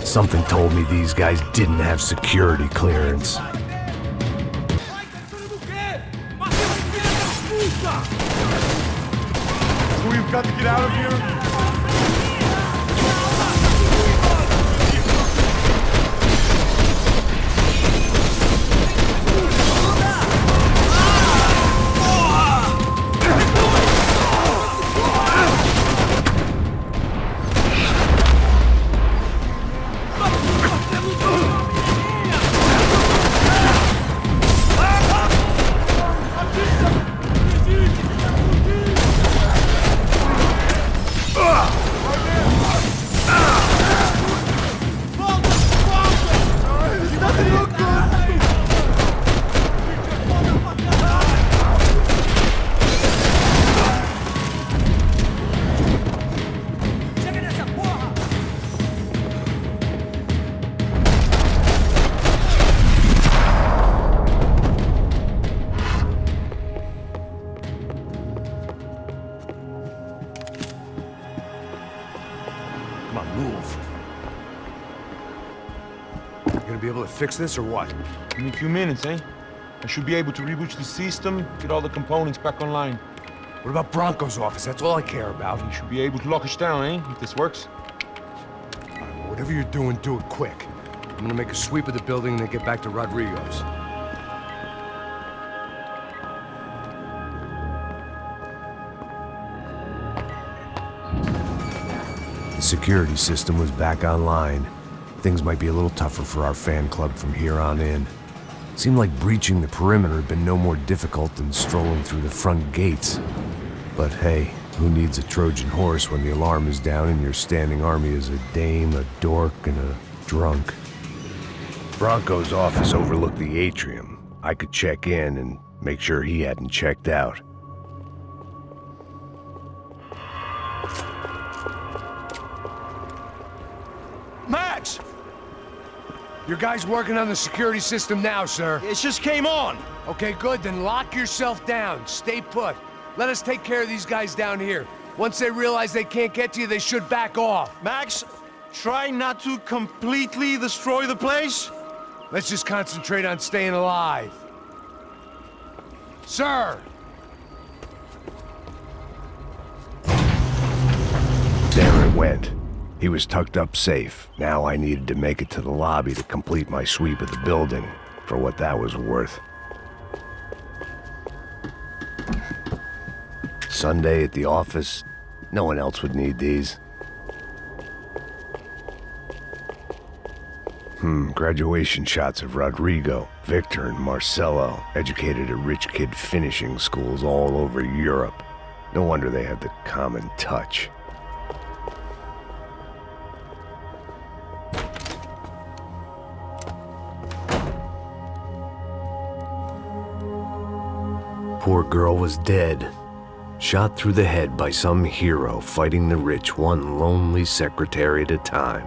Something told me these guys didn't have security clearance. We've got to get out of here. able to fix this or what? In a few minutes, eh? I should be able to reboot the system, get all the components back online. What about Bronco's office? That's all I care about. You should be able to lock us down, eh? If this works. Whatever you're doing, do it quick. I'm gonna make a sweep of the building and then get back to Rodrigo's. The security system was back online. Things might be a little tougher for our fan club from here on in. Seemed like breaching the perimeter had been no more difficult than strolling through the front gates. But hey, who needs a Trojan horse when the alarm is down and your standing army is a dame, a dork, and a drunk? Bronco's office overlooked the atrium. I could check in and make sure he hadn't checked out. Max! Your guy's working on the security system now, sir. It just came on! Okay, good, then lock yourself down. Stay put. Let us take care of these guys down here. Once they realize they can't get to you, they should back off. Max, try not to completely destroy the place. Let's just concentrate on staying alive. Sir! There it went. He was tucked up safe. Now I needed to make it to the lobby to complete my sweep of the building, for what that was worth. Sunday at the office. No one else would need these. Graduation shots of Rodrigo, Victor, and Marcelo, educated at rich kid finishing schools all over Europe. No wonder they had the common touch. Poor girl was dead. Shot through the head by some hero fighting the rich one lonely secretary at a time.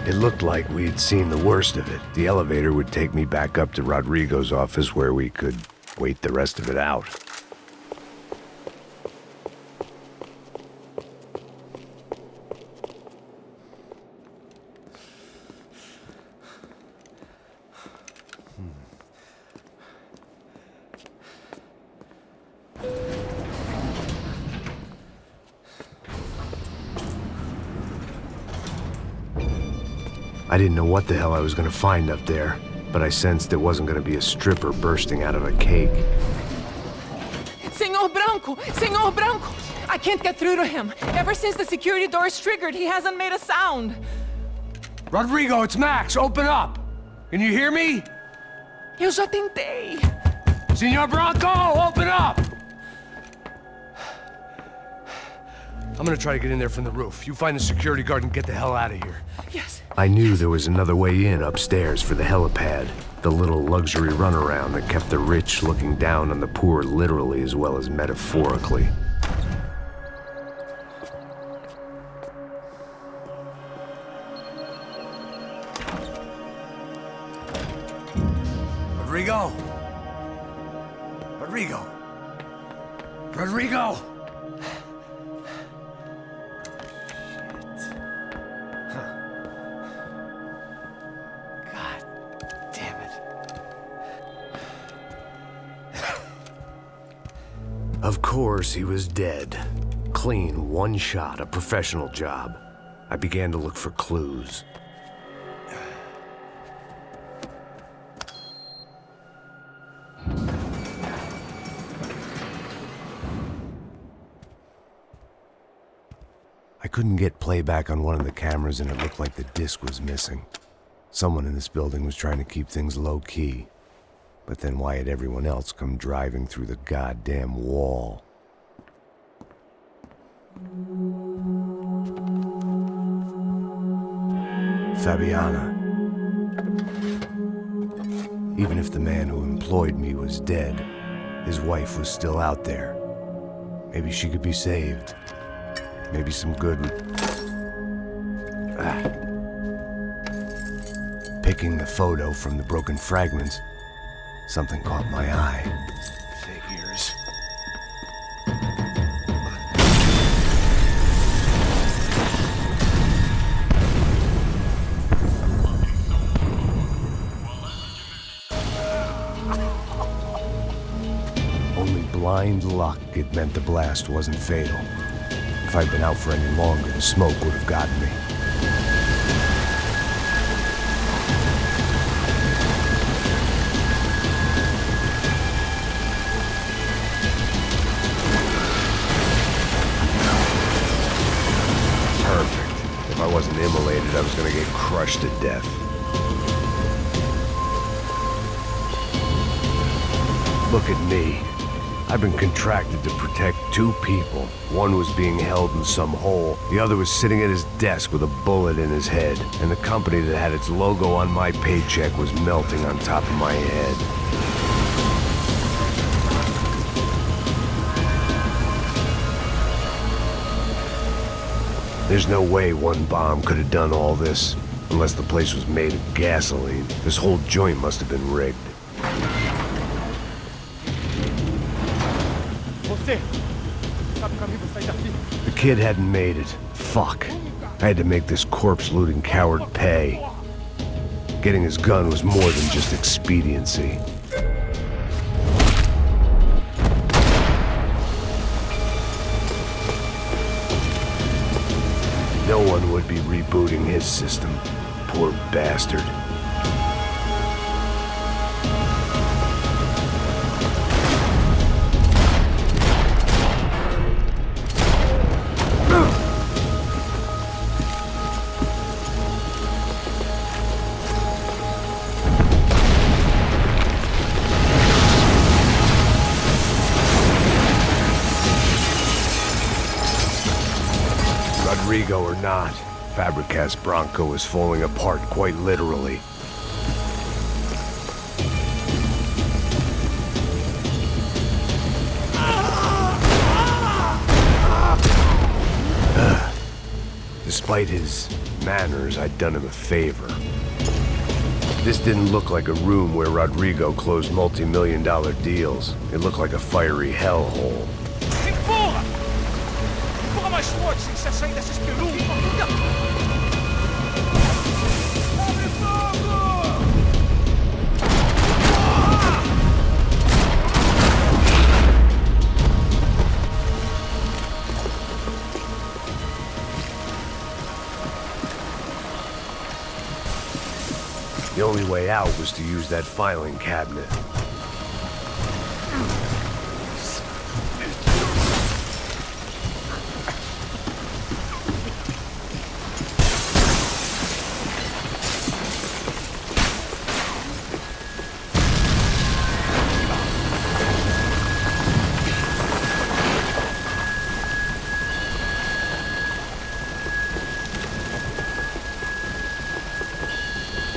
It looked like we'd seen the worst of it. The elevator would take me back up to Rodrigo's office where we could wait the rest of it out. I didn't know what the hell I was going to find up there, but I sensed it wasn't going to be a stripper bursting out of a cake. Senor Branco! Senor Branco! I can't get through to him. Ever since the security door is triggered, he hasn't made a sound. Rodrigo, it's Max. Open up. Can you hear me? Eu já tentei. Senor Branco, open up! I'm gonna try to get in there from the roof. You find the security guard and get the hell out of here. Yes. I knew there was another way in upstairs for the helipad, the little luxury runaround that kept the rich looking down on the poor literally as well as metaphorically. Rodrigo! Rodrigo! Rodrigo! Of course, he was dead. Clean, one shot, a professional job. I began to look for clues. I couldn't get playback on one of the cameras and it looked like the disc was missing. Someone in this building was trying to keep things low-key. But then why had everyone else come driving through the goddamn wall? Fabiana. Even if the man who employed me was dead, his wife was still out there. Maybe she could be saved. Maybe some good would... Picking the photo from the broken fragments, something caught my eye. Figures. Only blind luck it meant the blast wasn't fatal. If I'd been out for any longer, the smoke would have gotten me. Perfect. If I wasn't immolated, I was gonna get crushed to death. Look at me. I've been contracted to protect two people. One was being held in some hole. The other was sitting at his desk with a bullet in his head. And the company that had its logo on my paycheck was melting on top of my head. There's no way one bomb could have done all this. Unless the place was made of gasoline. This whole joint must have been rigged. The kid hadn't made it. Fuck. I had to make this corpse-looting coward pay. Getting his gun was more than just expediency. No one would be rebooting his system. Poor bastard. Rodrigo or not, Fabricas Bronco is falling apart quite literally. Despite his manners, I'd done him a favor. This didn't look like a room where Rodrigo closed multi-million-dollar deals. It looked like a fiery hellhole. Mais forte sem você sair dessa espelunca! Abre fogo! The only way out was to use that filing cabinet.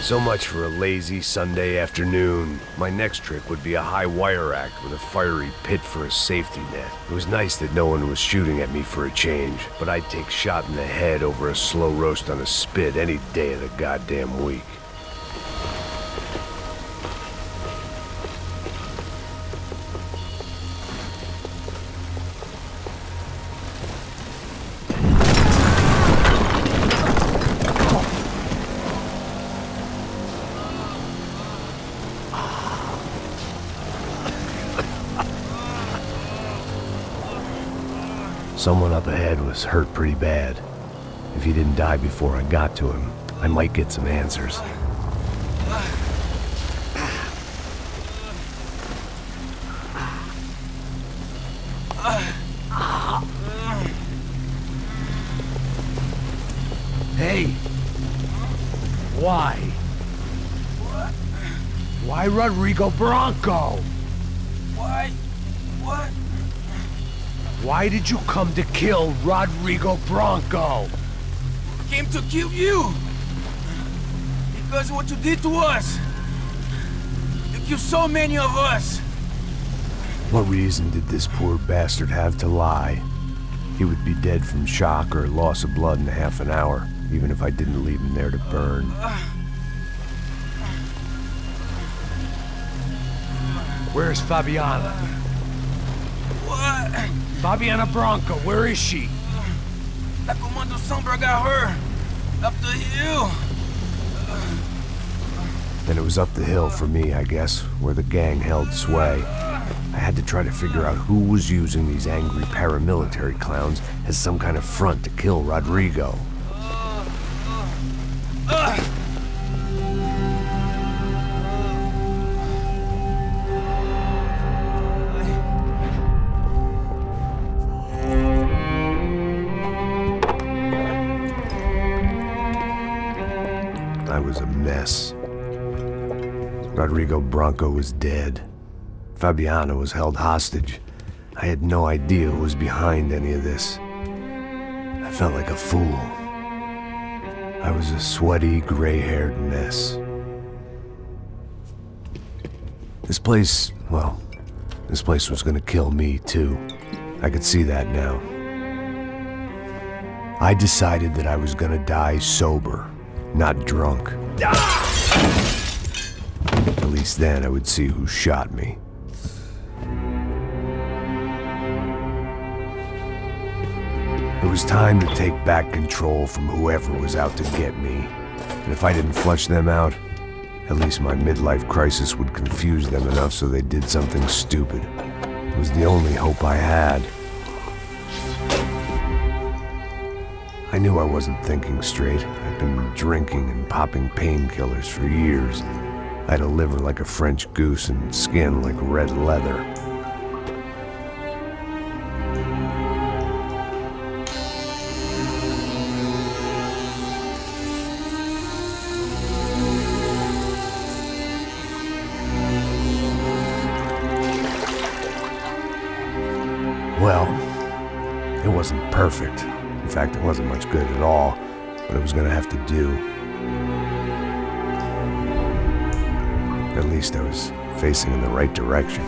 So much for a lazy Sunday afternoon. My next trick would be a high wire act with a fiery pit for a safety net. It was nice that no one was shooting at me for a change, but I'd take shot in the head over a slow roast on a spit any day of the goddamn week. Someone up ahead was hurt pretty bad. If he didn't die before I got to him, I might get some answers. Hey! Why? What? Why Rodrigo Bronco? Why? What? Why did you come to kill Rodrigo Bronco? Came to kill you! Because of what you did to us! You killed so many of us! What reason did this poor bastard have to lie? He would be dead from shock or loss of blood in half an hour, even if I didn't leave him there to burn. Where's Fabiana? What? Fabiana Bronco, where is she? La Comando Sombra got her! Up the hill! Then it was up the hill for me, I guess, where the gang held sway. I had to try to figure out who was using these angry paramilitary clowns as some kind of front to kill Rodrigo. I was a mess. Rodrigo Bronco was dead. Fabiana was held hostage. I had no idea who was behind any of this. I felt like a fool. I was a sweaty, gray-haired mess. This place, well, this place was gonna kill me too. I could see that now. I decided that I was gonna die sober, not drunk. At least then I would see who shot me. It was time to take back control from whoever was out to get me. And if I didn't flush them out, at least my midlife crisis would confuse them enough so they did something stupid. It was the only hope I had. I knew I wasn't thinking straight. I'd been drinking and popping painkillers for years. I had a liver like a French goose and skin like red leather. Well, it wasn't perfect. In fact, it wasn't much good at all, but it was gonna have to do. At least I was facing in the right direction.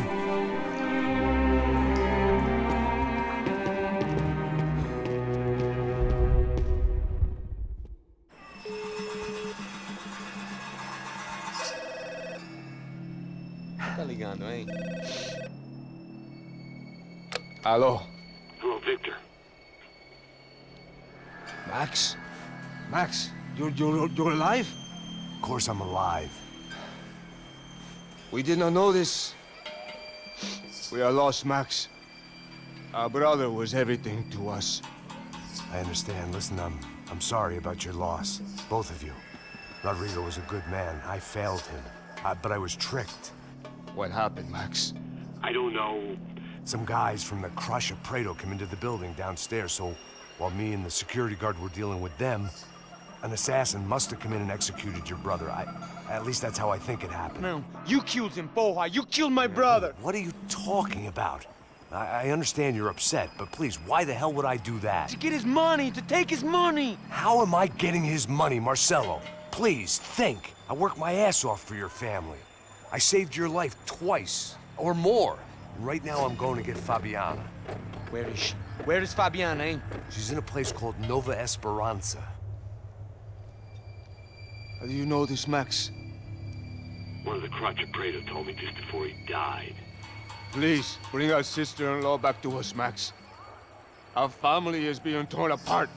Tá ligando, hein? Alô? Hello, Victor. Max? Max, you're alive? Of course I'm alive. We did not know this. We are lost, Max. Our brother was everything to us. I understand. Listen, I'm sorry about your loss. Both of you. Rodrigo was a good man. I failed him. But I was tricked. What happened, Max? I don't know. Some guys from the Crush of Prado came into the building downstairs, so while me and the security guard were dealing with them, an assassin must have come in and executed your brother. At least that's how I think it happened. No, you killed him, Poha. You killed my brother. What are you talking about? I understand you're upset, but please, why the hell would I do that? To get his money, to take his money. How am I getting his money, Marcelo? Please, think. I worked my ass off for your family. I saved your life twice, or more. And right now I'm going to get Fabiana. Where is she? Where is Fabiana, eh? She's in a place called Nova Esperanza. How do you know this, Max? One of the Crotcha Prater told me just before he died. Please, bring our sister-in-law back to us, Max. Our family is being torn apart.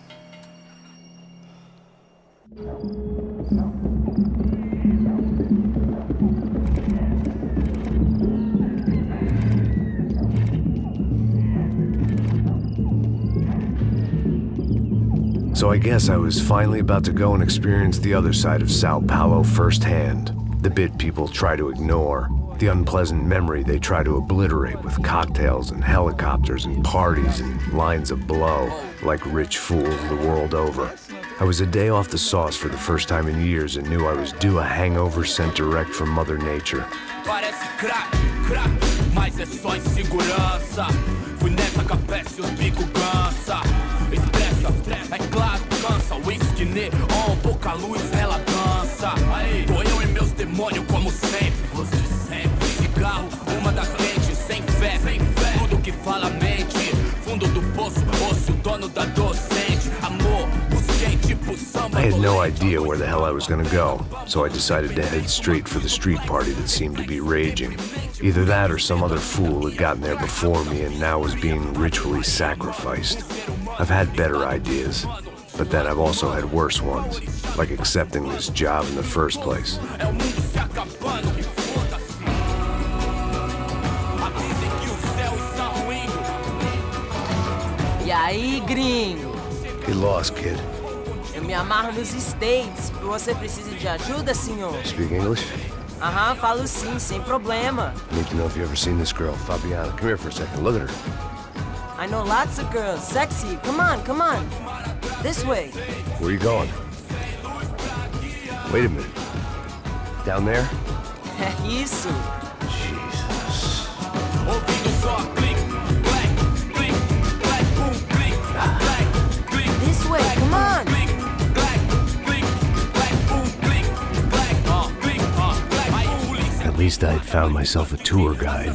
So I guess I was finally about to go and experience the other side of Sao Paulo firsthand. The bit people try to ignore. The unpleasant memory they try to obliterate with cocktails and helicopters and parties and lines of blow, like rich fools the world over. I was a day off the sauce for the first time in years and knew I was due a hangover sent direct from Mother Nature. Parece crack, mas é só insegurança. Fui nessa capeste, os bico cansa. Expressa, é claro, cansa. Whisky, neon, pouca luz, ela dança. Tô eu e meus demônios como sempre. Você sempre. Cigarro, uma da frente, sem fé. Tudo que fala mente. Fundo do poço, osso, dono da docente. Amor, busquei tipo samba. I had no idea where the hell I was gonna go, so I decided to head straight for the street party that seemed to be raging. Either that or some other fool had gotten there before me and now was being ritually sacrificed. I've had better ideas, but then I've also had worse ones, like accepting this job in the first place. E aí, gringo? Get lost, kid. Eu me amarro nos States. Você precisa de ajuda, senhor? Speak English? Aham, falo sim, sem problema. I need to know if you've ever seen this girl, Fabiana. Come here for a second. Look at her. I know lots of girls. Sexy. Come on, come on. This way. Where are you going? Wait a minute. Down there? Isso. Jesus. This way, come on. At least I had found myself a tour guide.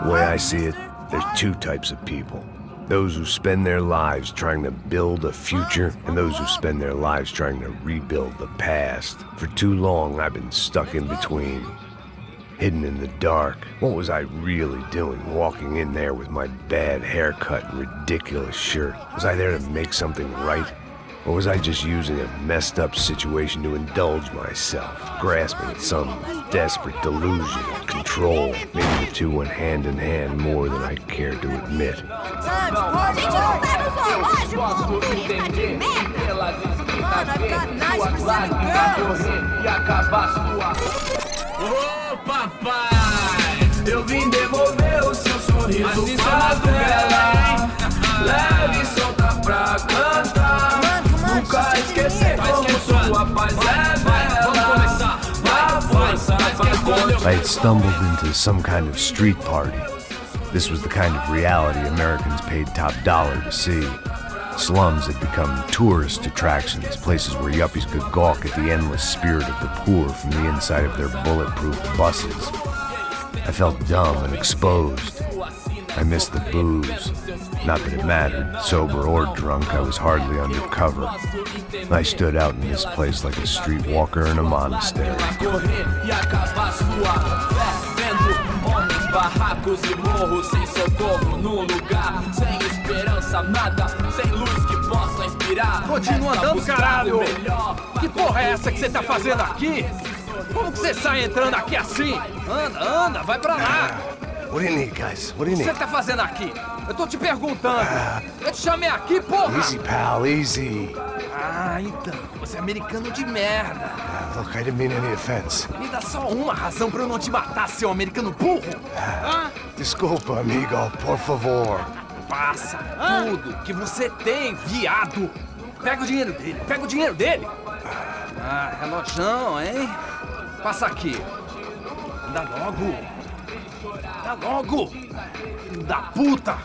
The way I see it, there's two types of people. Those who spend their lives trying to build a future, and those who spend their lives trying to rebuild the past. For too long, I've been stuck in between. Hidden in the dark. What was I really doing walking in there with my bad haircut and ridiculous shirt? Was I there to make something right? Or was I just using a messed up situation to indulge myself, grasping at some desperate delusion of control? Maybe the two went hand in hand more than I cared to admit. Time, party time! Mano, I've got nice presenting girls! Ô papai, eu vim devolver o seu sorriso pra tela. Leve e solta pra cantar. Nunca esquecer como sua paz é bela. Dá força pra continuar. I had stumbled into some kind of street party. This was the kind of reality Americans paid top dollar to see. Slums had become tourist attractions, places where yuppies could gawk at the endless spirit of the poor from the inside of their bulletproof buses. I felt dumb and exposed. I missed the booze. Not that it mattered, sober or drunk, I was hardly undercover. I stood out in this place like a streetwalker in a monastery. Barracos e morros sem socorro num lugar sem esperança, nada, sem luz que possa inspirar. Continua andando, caralho! Que porra é essa que você tá fazendo aqui? Como que você sai entrando aqui assim? Anda, vai pra lá! What do you need, guys? What do you O que need? você tá fazendo aqui? Eu tô te perguntando. Eu te chamei aqui, porra! Easy, pal, easy. Ah, então, você é americano de merda. Look, I didn't mean any offense. Me dá só uma razão pra eu não te matar, seu americano burro. Desculpa, amigo, por favor. Passa tudo que você tem, viado. Pega o dinheiro dele, Ah, relojão, hein? Passa aqui. Anda logo! Anda logo! Filho da puta!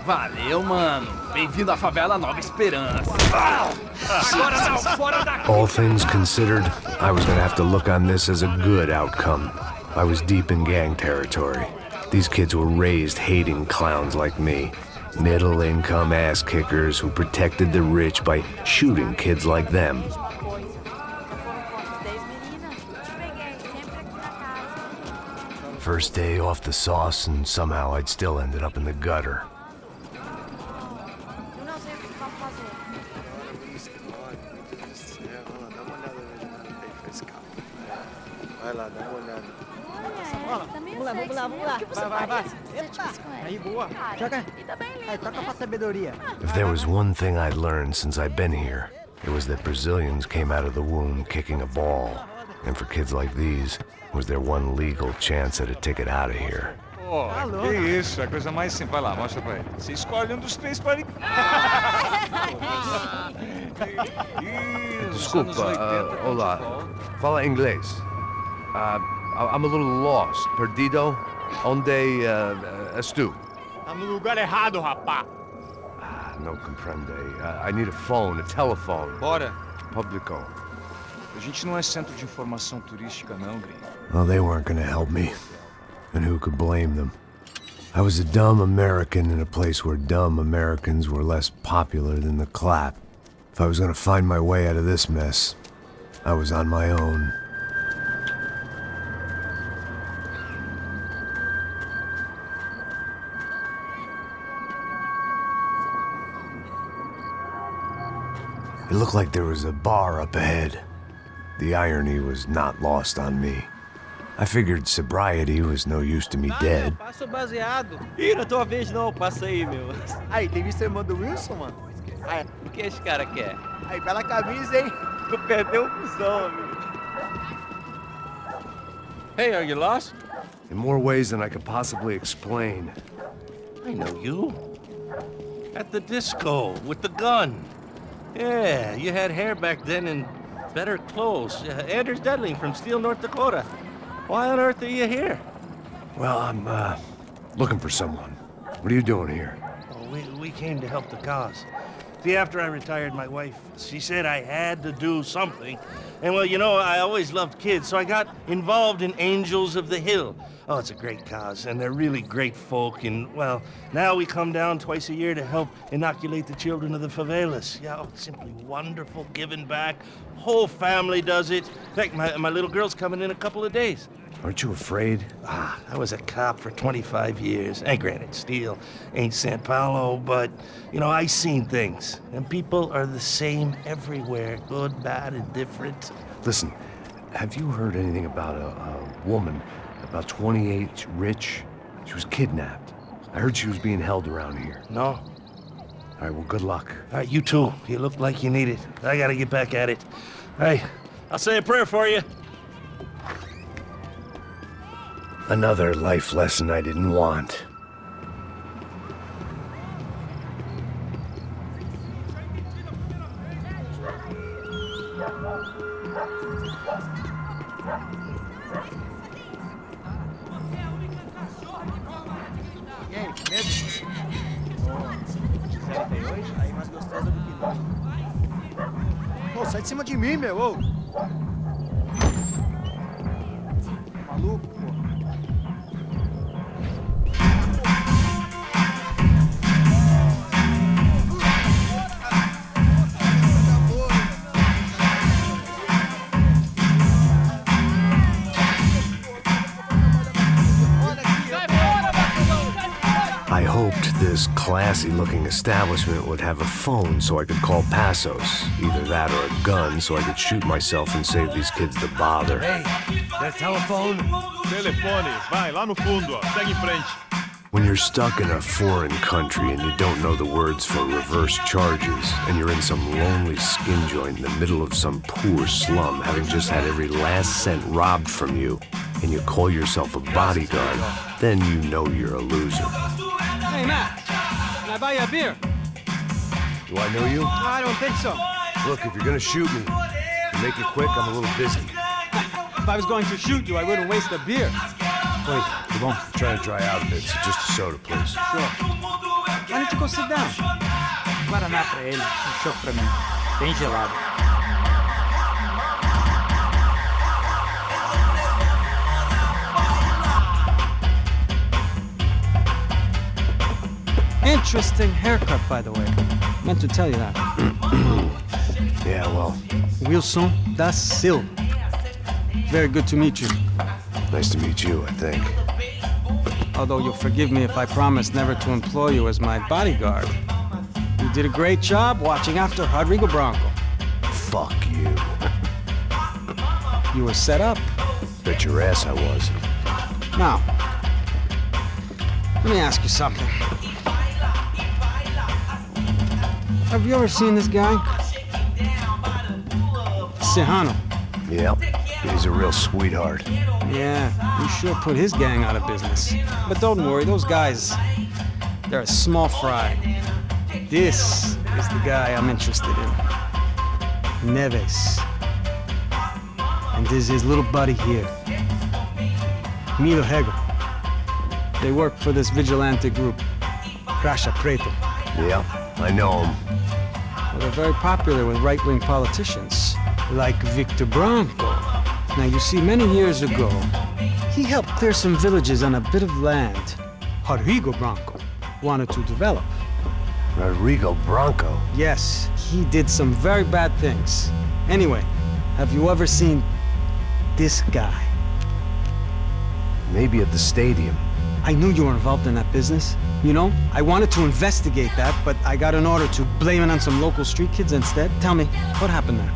Valeu, mano. Bem-vindo à favela Nova Esperança. Agora não, fora daqui! All things considered, I was gonna have to look on this as a good outcome. I was deep in gang territory. These kids were raised hating clowns like me. Middle-income ass-kickers who protected the rich by shooting kids like them. First day off the sauce, and somehow I'd still ended up in the gutter. Vamos lá. Vai. Epa! Aí, boa. Joga. Aí, toca pra sabedoria. If there was one thing I'd learned since I've been here, it was that Brazilians came out of the womb kicking a ball. And for kids like these, was their one legal chance at a ticket out of here. Oh, que isso, a coisa mais simples. Vai lá, mostra pra ele. Você escolhe dos três para... Desculpa, olá. Fala inglês. I'm a little lost. Perdido? Onde estou? Tá no lugar errado, rapá. Não compreende. I need a phone, a telephone. Bora. Publico. A gente não é centro de informação turística, não, gringo. Well, they weren't gonna help me. And who could blame them? I was a dumb American in a place where dumb Americans were less popular than the clap. If I was gonna find my way out of this mess, I was on my own. It looked like there was a bar up ahead. The irony was not lost on me. I figured sobriety was no use to me dead. Passo baseado. Ih, não é tua vez não, passa aí, meu. Aí, tem visto a irmã do Wilson, mano? Aí, o que esse cara quer? Aí, bela camisa, hein? Tu perdeu o cuzão, amigo. Hey, are you lost? In more ways than I could possibly explain. I know you. At the disco, with the gun. Yeah, you had hair back then and better clothes. Anders Dudley from Steele, North Dakota. Why on earth are you here? Well, I'm, looking for someone. What are you doing here? Well, we came to help the cause. See, after I retired, my wife, she said I had to do something. And, well, you know, I always loved kids, so I got involved in Angels of the Hill. Oh, it's a great cause, and they're really great folk, and, well, now we come down twice a year to help inoculate the children of the favelas. Yeah, oh, simply wonderful, giving back. Whole family does it. In fact, my little girl's coming in a couple of days. Aren't you afraid? I was a cop for 25 years. And granted, Steele ain't São Paulo, but, you know, I seen things. And people are the same everywhere, good, bad, and different. Listen, have you heard anything about a woman, about 28, rich? She was kidnapped. I heard she was being held around here. No. All right, well, good luck. All right, you too. You look like you need it. I gotta get back at it. Hey, I'll say a prayer for you. Another life lesson I didn't want. E aí, medo? 78, aí mais gostosa do que não. Ô, sai de cima de mim, meu, ô! Maluco, pô. I hoped this classy-looking establishment would have a phone so I could call Passos. Either that or a gun so I could shoot myself and save these kids the bother. Hey, that telephone? Telefone, vai, lá no fundo, ó. Segue em frente. When you're stuck in a foreign country and you don't know the words for reverse charges, and you're in some lonely skin joint in the middle of some poor slum, having just had every last cent robbed from you, and you call yourself a bodyguard, then you know you're a loser. Hey, Matt, can I buy you a beer? Do I know you? I don't think so. Look, if you're gonna shoot me, make it quick, I'm a little busy. If I was going to shoot you, I wouldn't waste a beer. Wait, come on. I'm trying to dry out a bit, so just a soda, please. Sure. Why don't you go sit down? Guaraná pra ele, choque pra mim. Bem gelado. Interesting haircut, by the way. Meant to tell you that. Yeah, well. Wilson da Silva. Very good to meet you. Nice to meet you, I think. Although you'll forgive me if I promise never to employ you as my bodyguard. You did a great job watching after Rodrigo Branco. Fuck you. You were set up. Bet your ass I was. Now, let me ask you something. Have you ever seen this guy? Serrano. Yep. He's a real sweetheart. Yeah, he sure put his gang out of business. But don't worry, those guys, they're a small fry. This is the guy I'm interested in. Neves. And this is his little buddy here. Milo Hegel. They work for this vigilante group, Crasha Preto. Yeah, I know him. Well, they're very popular with right-wing politicians, like Victor Branco. Now, you see, many years ago, he helped clear some villages on a bit of land Rodrigo Branco wanted to develop. Rodrigo Branco? Yes, he did some very bad things. Anyway, have you ever seen this guy? Maybe at the stadium. I knew you were involved in that business. You know, I wanted to investigate that, but I got an order to blame it on some local street kids instead. Tell me, what happened there?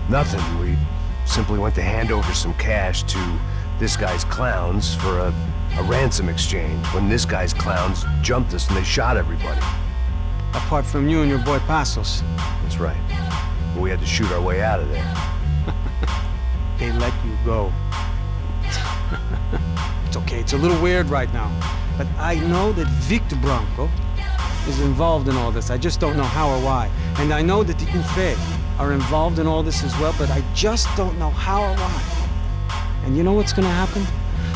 Nothing. We simply went to hand over some cash to this guy's clowns for a ransom exchange when this guy's clowns jumped us and they shot everybody. Apart from you and your boy Passos. That's right. But we had to shoot our way out of there. They let you go. It's okay, it's a little weird right now. But I know that Victor Branco is involved in all this. I just don't know how or why. And I know that the UFE are involved in all this as well, but I just don't know how or why. And you know what's gonna happen?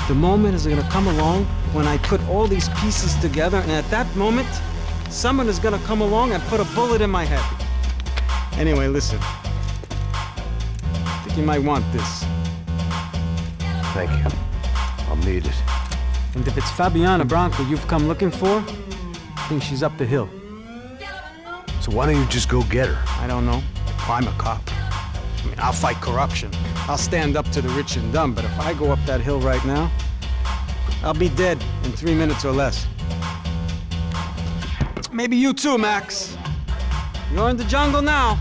The moment is gonna come along when I put all these pieces together, and at that moment, someone is gonna come along and put a bullet in my head. Anyway, listen. I think you might want this. Thank you. I'll need it. And if it's Fabiana Branco you've come looking for, I think she's up the hill. So why don't you just go get her? I don't know. I'm a cop. I mean, I'll fight corruption. I'll stand up to the rich and dumb, but if I go up that hill right now, I'll be dead in 3 minutes or less. Maybe you too, Max. You're in the jungle now.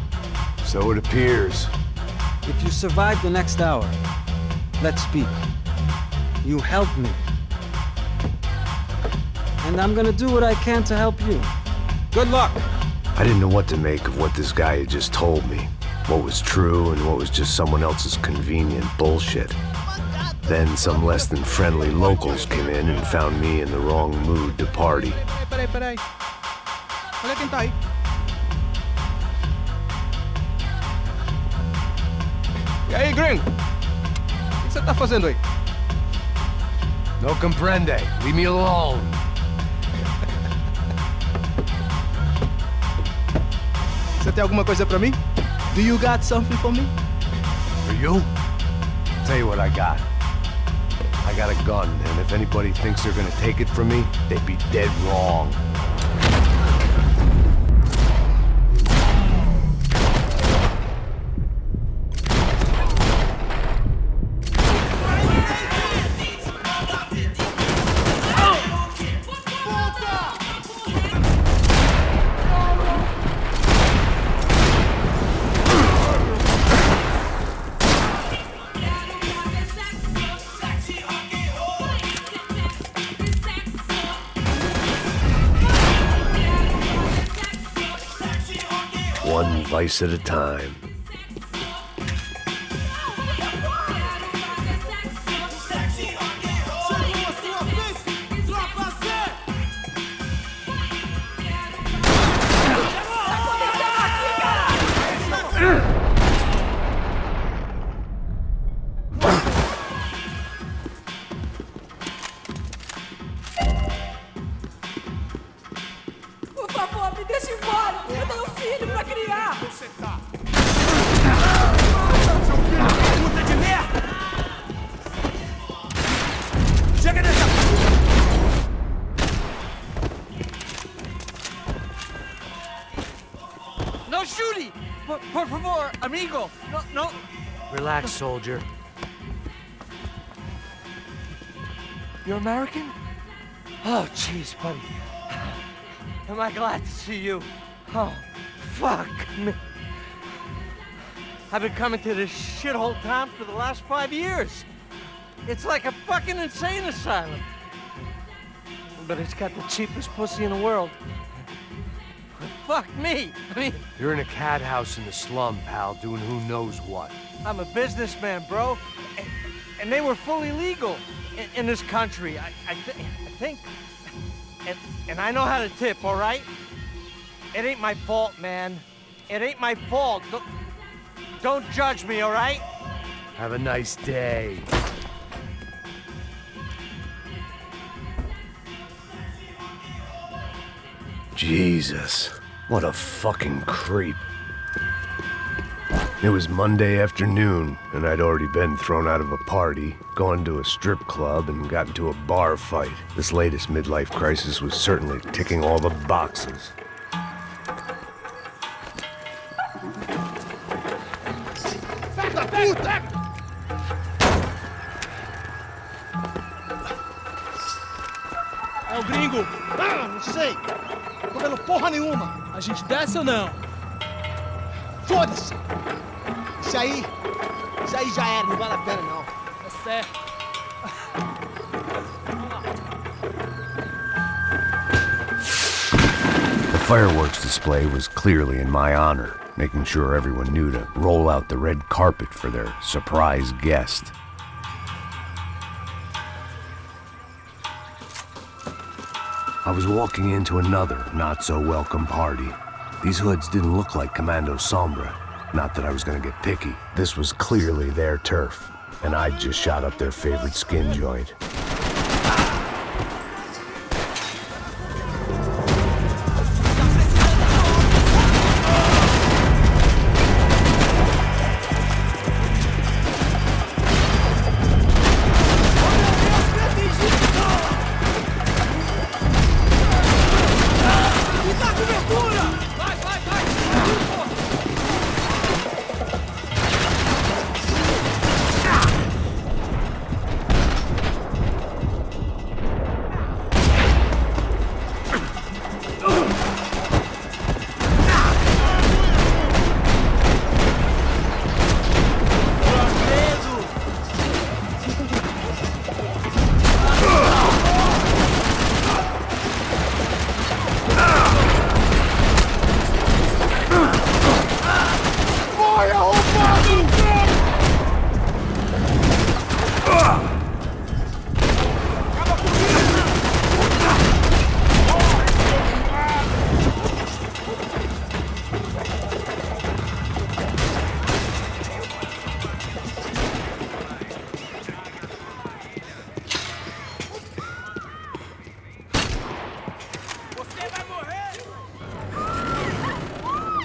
So it appears. If you survive the next hour, let's speak. You helped me. And I'm gonna do what I can to help you. Good luck! I didn't know what to make of what this guy had just told me. What was true and what was just someone else's convenient bullshit. Then some less than friendly locals came in and found me in the wrong mood to party. Peraí. Olha quem tá aí. E aí, gringo? O que você tá fazendo aí? No comprende. Leave me alone. Você tem alguma coisa pra mim? Do you got something for me? For you? Tell you what I got. I got a gun, and if anybody thinks they're gonna take it from me, they'd be dead wrong. One vice at a time. favor, me deixa embora. Eu tenho um filho pra criar. Você tá. Puta de merda! Chega dessa... No shooting! Por favor, amigo! No... Relax, soldier. You're American? Oh, jeez, buddy. Am I glad to see you? Oh, fuck me. I've been coming to this shithole town for the last 5 years. It's like a fucking insane asylum. But it's got the cheapest pussy in the world. Fuck me. I mean... You're in a cat house in the slum, pal, doing who knows what. I'm a businessman, bro. And they were fully legal in this country. I think... And I know how to tip, all right? It ain't my fault, man. It ain't my fault. Don't judge me, all right? Have a nice day. Jesus, what a fucking creep. It was Monday afternoon, and I'd already been thrown out of a party, gone to a strip club, and got into a bar fight. This latest midlife crisis was certainly ticking all the boxes. É o gringo. Ah, não sei. Tô vendo porra nenhuma. A gente desce ou não? Foda-se. Isso aí já era, não vale a pena não. Tá certo. The fireworks display was clearly in my honor, making sure everyone knew to roll out the red carpet for their surprise guest. I was walking into another not-so-welcome party. These hoods didn't look like Commando Sombra. Not that I was gonna get picky. This was clearly their turf, and I'd just shot up their favorite skin joint.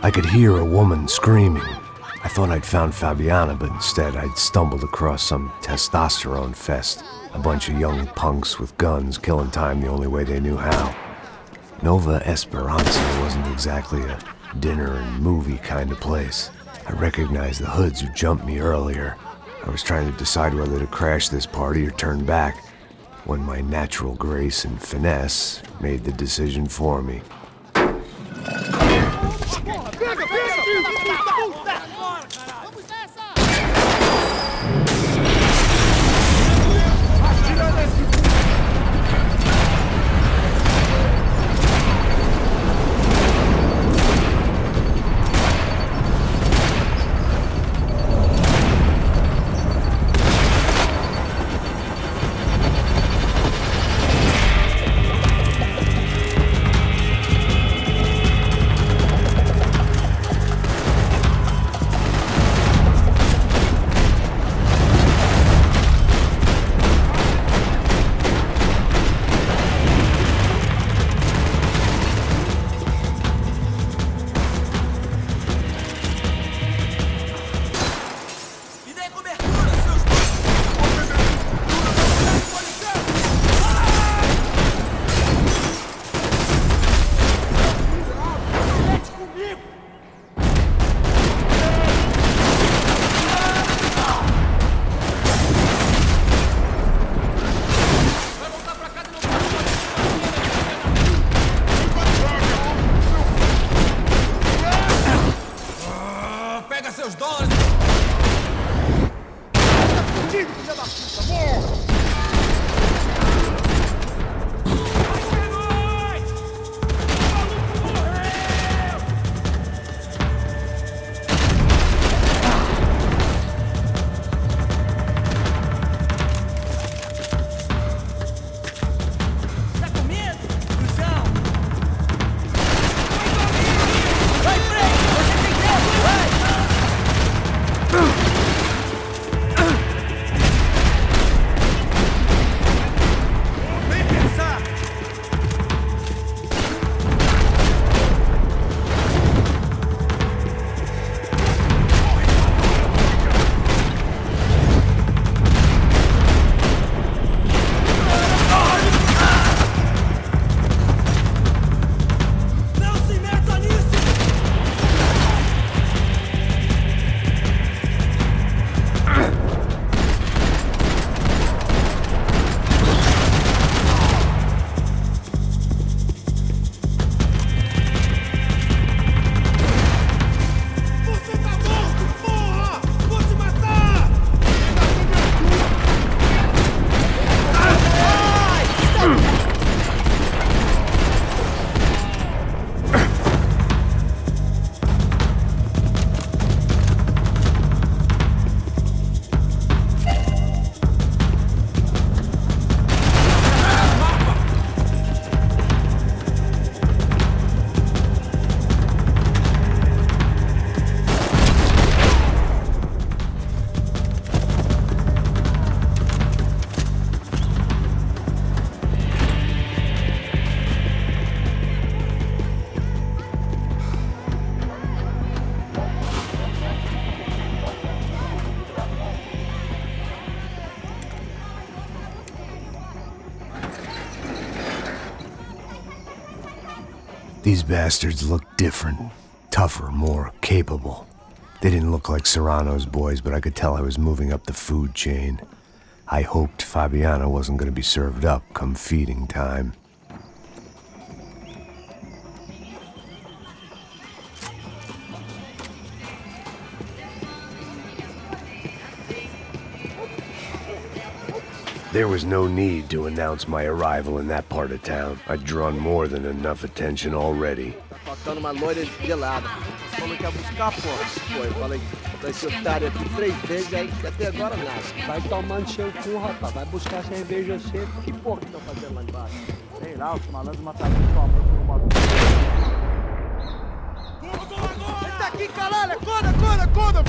I could hear a woman screaming. I thought I'd found Fabiana, but instead I'd stumbled across some testosterone fest. A bunch of young punks with guns killing time the only way they knew how. Nova Esperanza wasn't exactly a dinner and movie kind of place. I recognized the hoods who jumped me earlier. I was trying to decide whether to crash this party or turn back, when my natural grace and finesse made the decision for me. These bastards looked different. Tougher, more capable. They didn't look like Serrano's boys, but I could tell I was moving up the food chain. I hoped Fabiana wasn't going to be served up come feeding time. There was no need to announce my arrival in that part of town. I'd drawn more than enough attention already. Faltando uma loira gelada. Falou que ia buscar porra. Foi, falei pra esse otário aqui 3 vezes, aí até agora nada. Vai tomando seu cu, rapaz. Vai buscar cerveja cedo. Que porra que estão fazendo lá embaixo? Sei lá, os malandros mataram sua mãe por uma... Ele tá aqui, caralho! Acorda, acorda, acorda!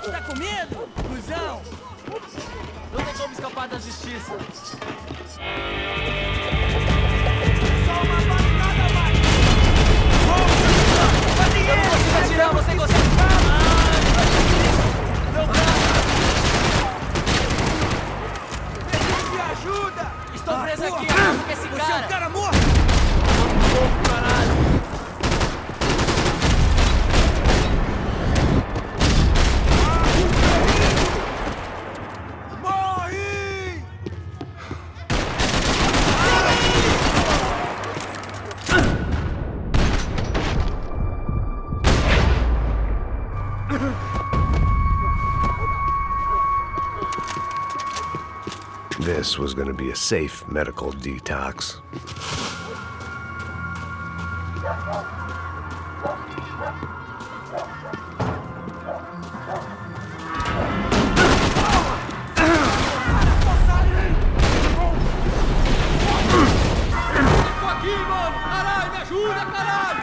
Tá com medo, cuzão? Não tem como escapar da justiça. Só uma barricada mais! Eu não consigo atirar, você consegue? Meu braço! Me ajuda! Estou preso aqui, acabo com esse cara! Você é um cara morto! Caralho! This was going to be a safe medical detox. Aqui, mano! Caralho, me ajuda, caralho!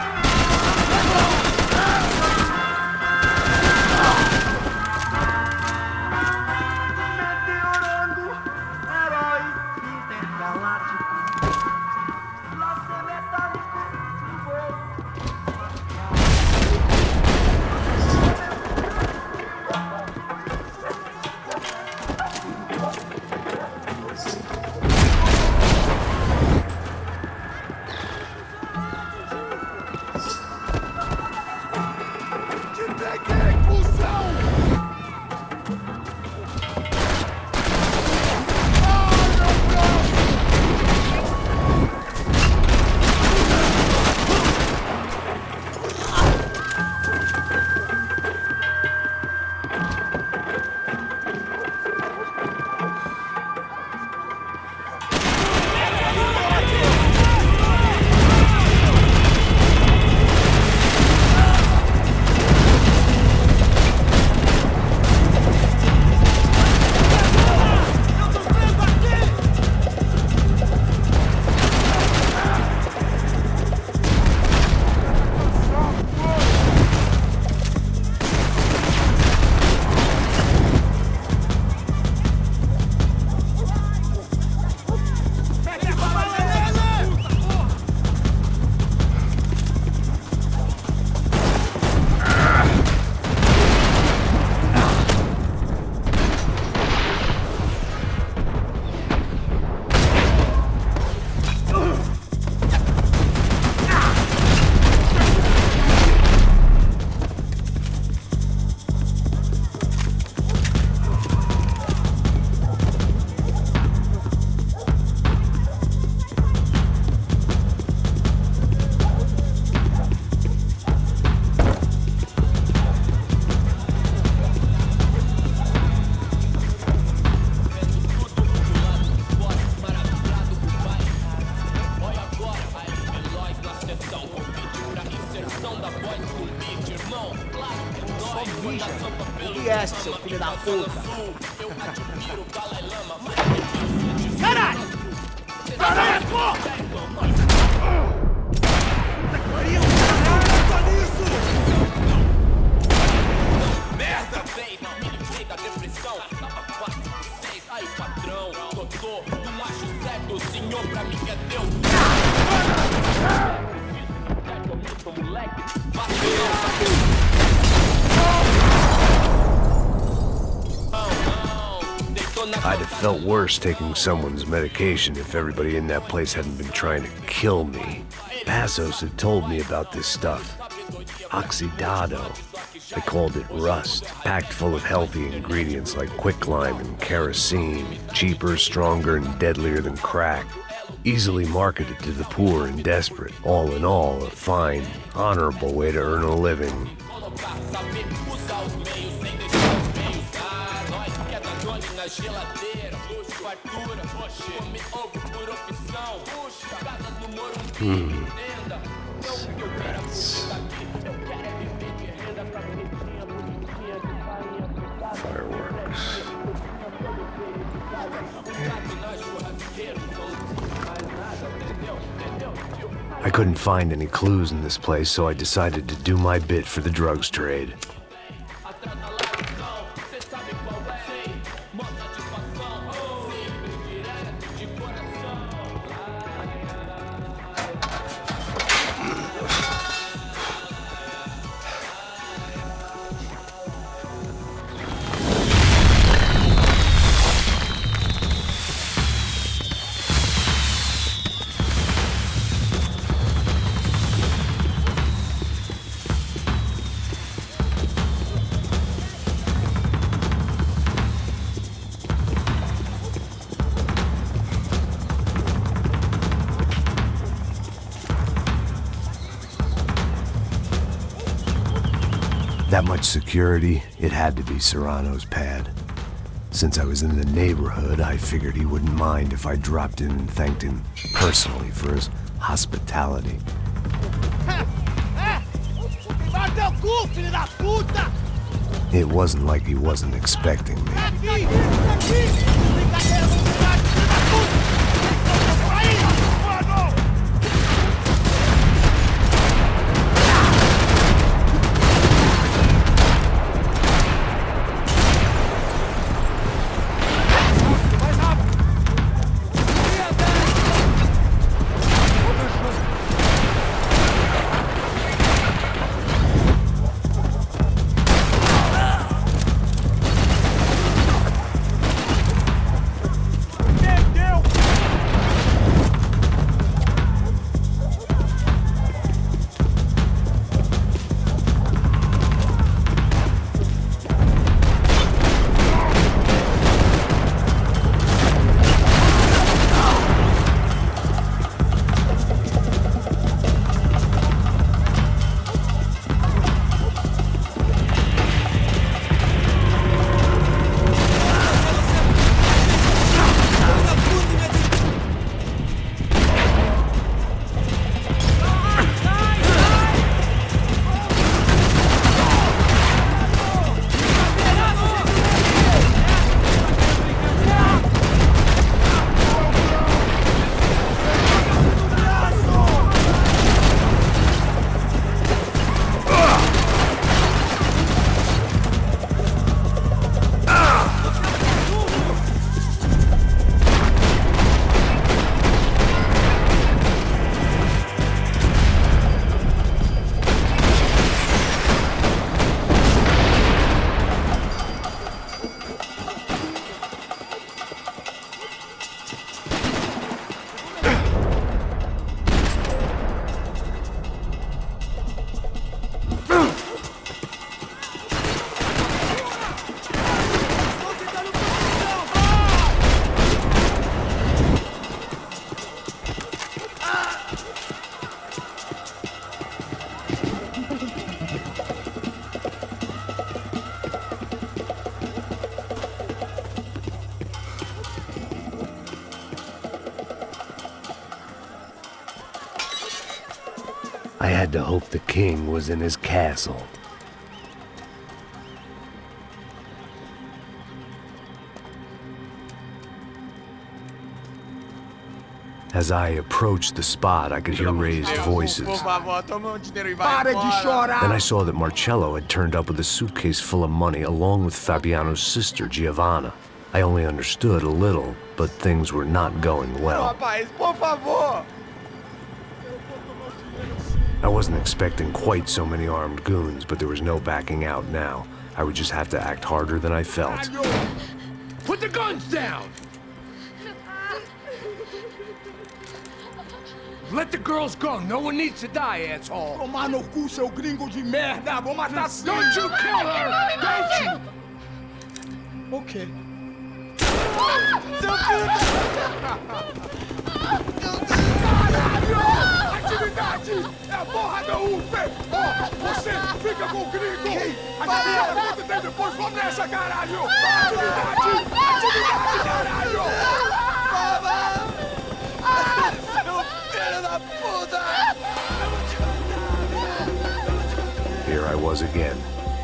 Seu filho da puta! Caralho! Caralho, porra! Merda! Me livrei da depressão. Tava 4, 6, aí patrão. Doutor, não acho certo, o senhor pra mim é Deus. Moleque, I'd have felt worse taking someone's medication if everybody in that place hadn't been trying to kill me. Passos had told me about this stuff. Oxidado. They called it rust, packed full of healthy ingredients like quicklime and kerosene, cheaper, stronger, and deadlier than crack. Easily marketed to the poor and desperate. All in all, a fine, honorable way to earn a living. Cigarettes. Fireworks. I couldn't find any clues in this place, so I decided to do my bit for the drugs trade. That much security, it had to be Serrano's pad. Since I was in the neighborhood, I figured he wouldn't mind if I dropped in and thanked him personally for his hospitality. It wasn't like he wasn't expecting me. I had to hope the king was in his castle. As I approached the spot, I could hear raised voices. Then I saw that Marcello had turned up with a suitcase full of money along with Fabiano's sister, Giovanna. I only understood a little, but things were not going well. I wasn't expecting quite so many armed goons, but there was no backing out now. I would just have to act harder than I felt. Put the guns down! Let the girls go. No one needs to die, asshole. Tomar no cu, seu gringo de merda! Vou matar sim! Don't you kill her! Don't you! Ok. Caralho! Atividade! É a porra da UP! Ó, você fica com o gringo! A galera conta tem depois, vamos nessa, caralho! Atividade! Atividade, caralho! Seu filho da puta! Here I was again,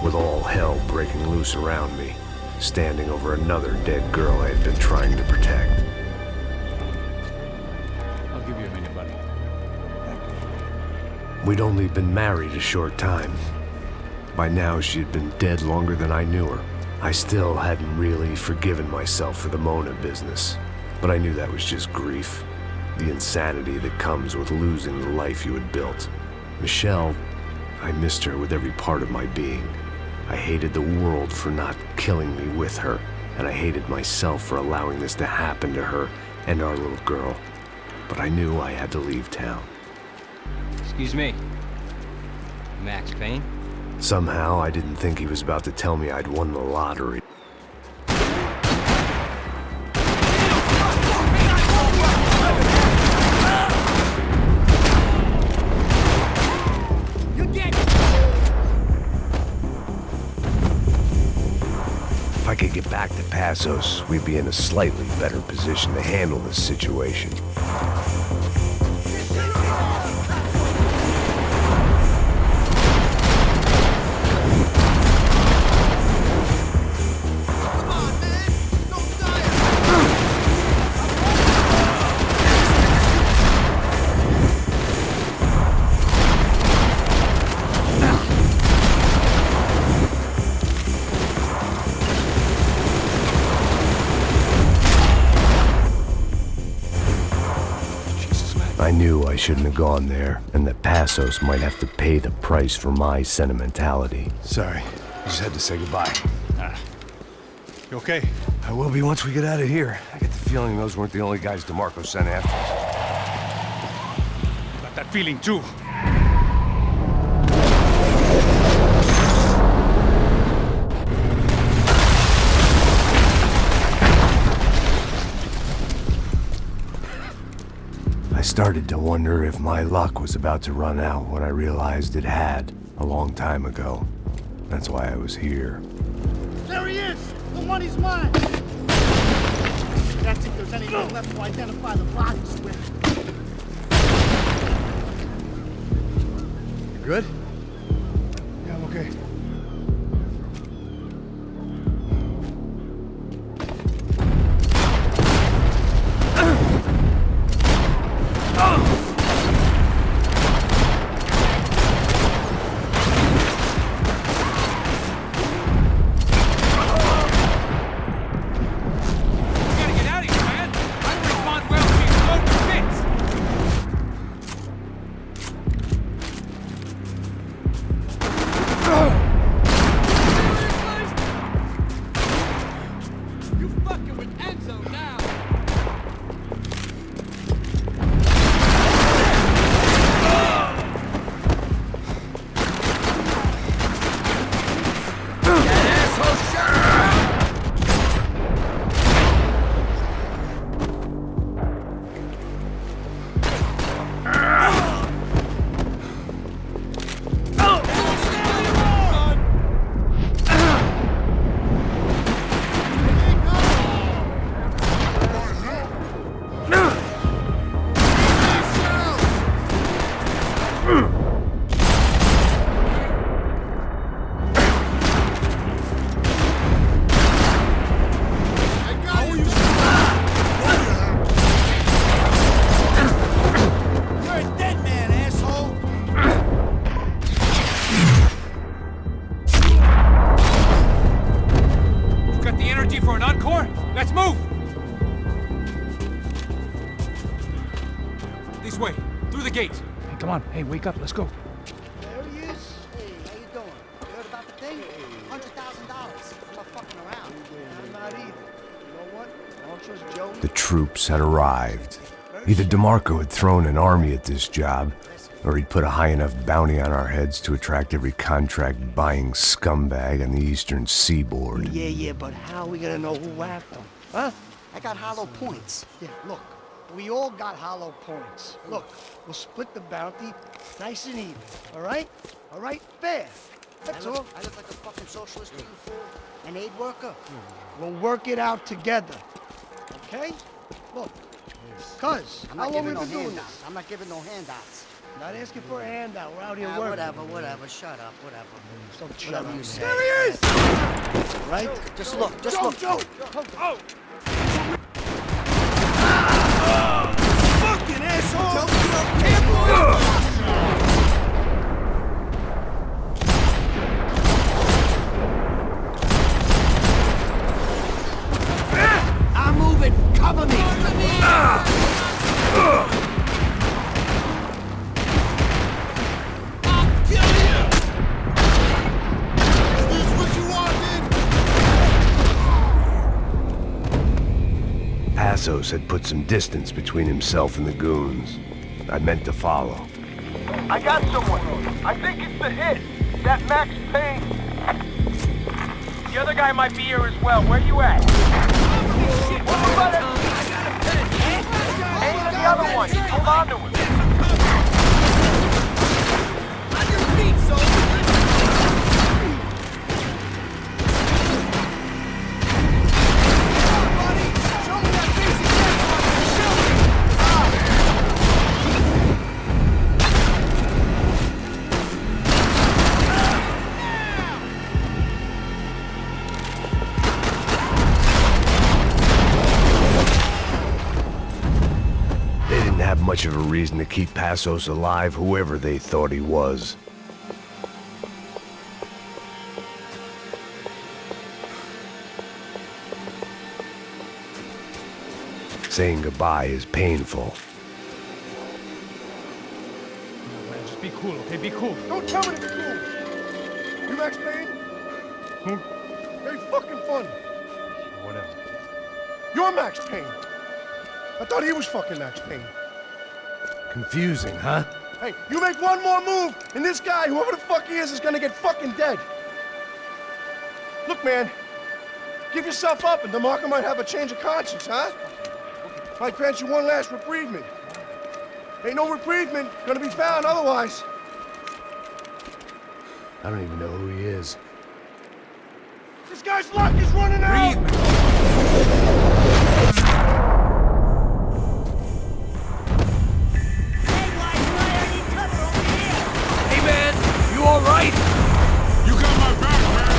with all hell breaking loose around me, standing over another dead girl I had been trying to protect. I'll give you a minute, buddy. We'd only been married a short time. By now, she had been dead longer than I knew her. I still hadn't really forgiven myself for the Mona business, but I knew that was just grief. The insanity that comes with losing the life you had built. Michelle, I missed her with every part of my being. I hated the world for not killing me with her, and I hated myself for allowing this to happen to her and our little girl. But I knew I had to leave town. Excuse me. Max Payne? Somehow, I didn't think he was about to tell me I'd won the lottery. If I could get back to Passos, we'd be in a slightly better position to handle this situation. I knew I shouldn't have gone there, and that Passos might have to pay the price for my sentimentality. Sorry, I just had to say goodbye. You okay? I will be once we get out of here. I get the feeling those weren't the only guys DeMarco sent after us. Got that feeling too. I started to wonder if my luck was about to run out when I realized it had, a long time ago. That's why I was here. There he is! The money's mine! That's if there's anything left to identify the bodies with. You good? Yeah, I'm okay. This way, through the gate. Hey, come on. Hey, wake up. Let's go. There he is. Hey, how you doing? You heard about the thing? $100,000. I'm not fucking around. I'm not either. You know The troops had arrived. Either DeMarco had thrown an army at this job, or he'd put a high enough bounty on our heads to attract every contract-buying scumbag on the eastern seaboard. Yeah, but how are we gonna know who whacked them? Huh? I got hollow points. Yeah, look, we all got hollow points. Look, we'll split the bounty nice and even, all right? All right? Fair. That's all. I look like a fucking socialist to you, fool. An aid worker. We'll work it out together, okay? Look, cuz, how long we been doing this? I'm not giving no handouts. Not asking for a handout. We're out here working. Whatever. Shut up. Whatever. Don't shut up. There he is! Right? Just look. Joe! Oh! Fucking asshole! Tell me you don't care. I'm moving. Cover me. Passos had put some distance between himself and the goons. I meant to follow. I got someone. I think it's the hit. That Max Payne. The other guy might be here as well. Where you at? What about it? Aim at the other one. Hold on to him. On your feet, soldier. Much of a reason to keep Passos alive, whoever they thought he was. Saying goodbye is painful. Just be cool, okay? Be cool. Don't tell me to be cool. You Max Payne? Who? Very fucking fun. Whatever. You're Max Payne. I thought he was fucking Max Payne. Confusing, huh? Hey, you make one more move, and this guy, whoever the fuck he is gonna get fucking dead. Look, man, give yourself up, and DeMarco might have a change of conscience, huh? Might grant you one last reprievement. Ain't no reprievement gonna be found otherwise. I don't even know who he is. This guy's luck is running out! All right? You got my back, man.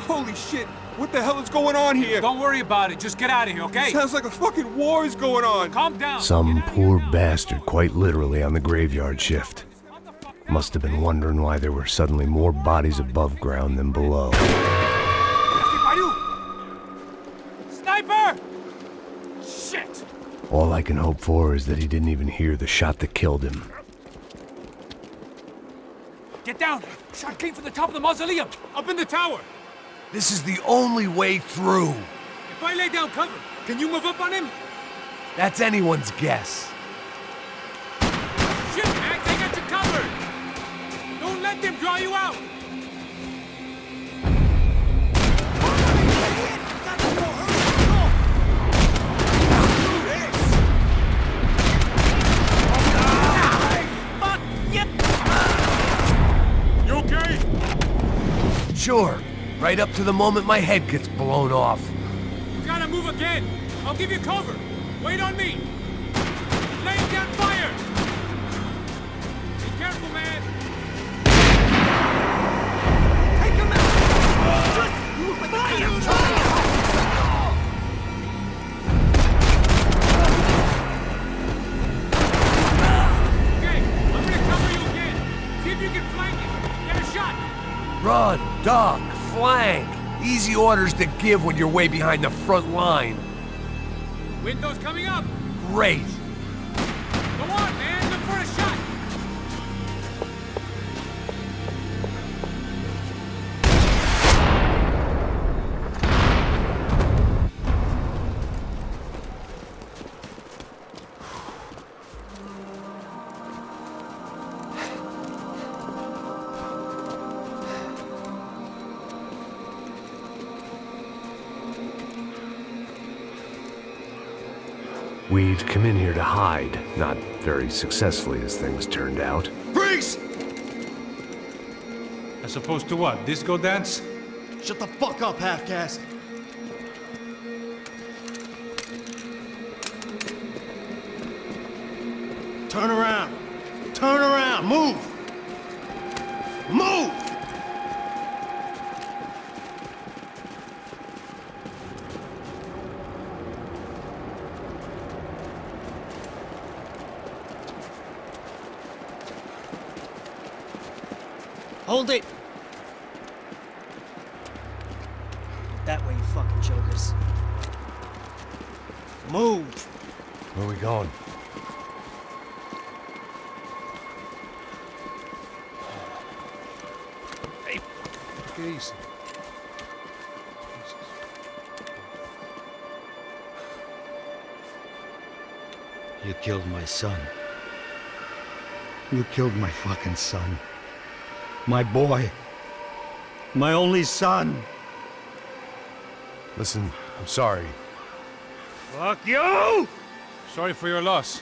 Holy shit! What the hell is going on here? Don't worry about it. Just get out of here, okay? Sounds like a fucking war is going on. Calm down. Some poor bastard, quite literally, on the graveyard shift. Must have been wondering why there were suddenly more bodies above ground than below. Sniper! Shit! All I can hope for is that he didn't even hear the shot that killed him. Get down! Shot came from the top of the mausoleum! Up in the tower! This is the only way through. If I lay down cover, can you move up on him? That's anyone's guess. Shit, Hank, they got you covered! Don't let them draw you out! You okay? Sure. Right up to the moment my head gets blown off. You gotta move again! I'll give you cover! Wait on me! Laying down fire! Be careful, man! Take him out! Fire! Okay, I'm gonna cover you again. See if you can flank it. Get a shot! Run, duck, flank. Easy orders to give when you're way behind the front line. Window's coming up! Great. Go on, man! Look for a shot! We'd come in here to hide, not very successfully as things turned out. Freeze! As opposed to what? Disco dance? Shut the fuck up, half-caste. Turn around. Turn around. Move. Move! Hold it! That way, you fucking jokers. Move! Where are we going? Hey, take it easy. You killed my son. You killed my fucking son. My boy. My only son. Listen, I'm sorry. Fuck you! Sorry for your loss.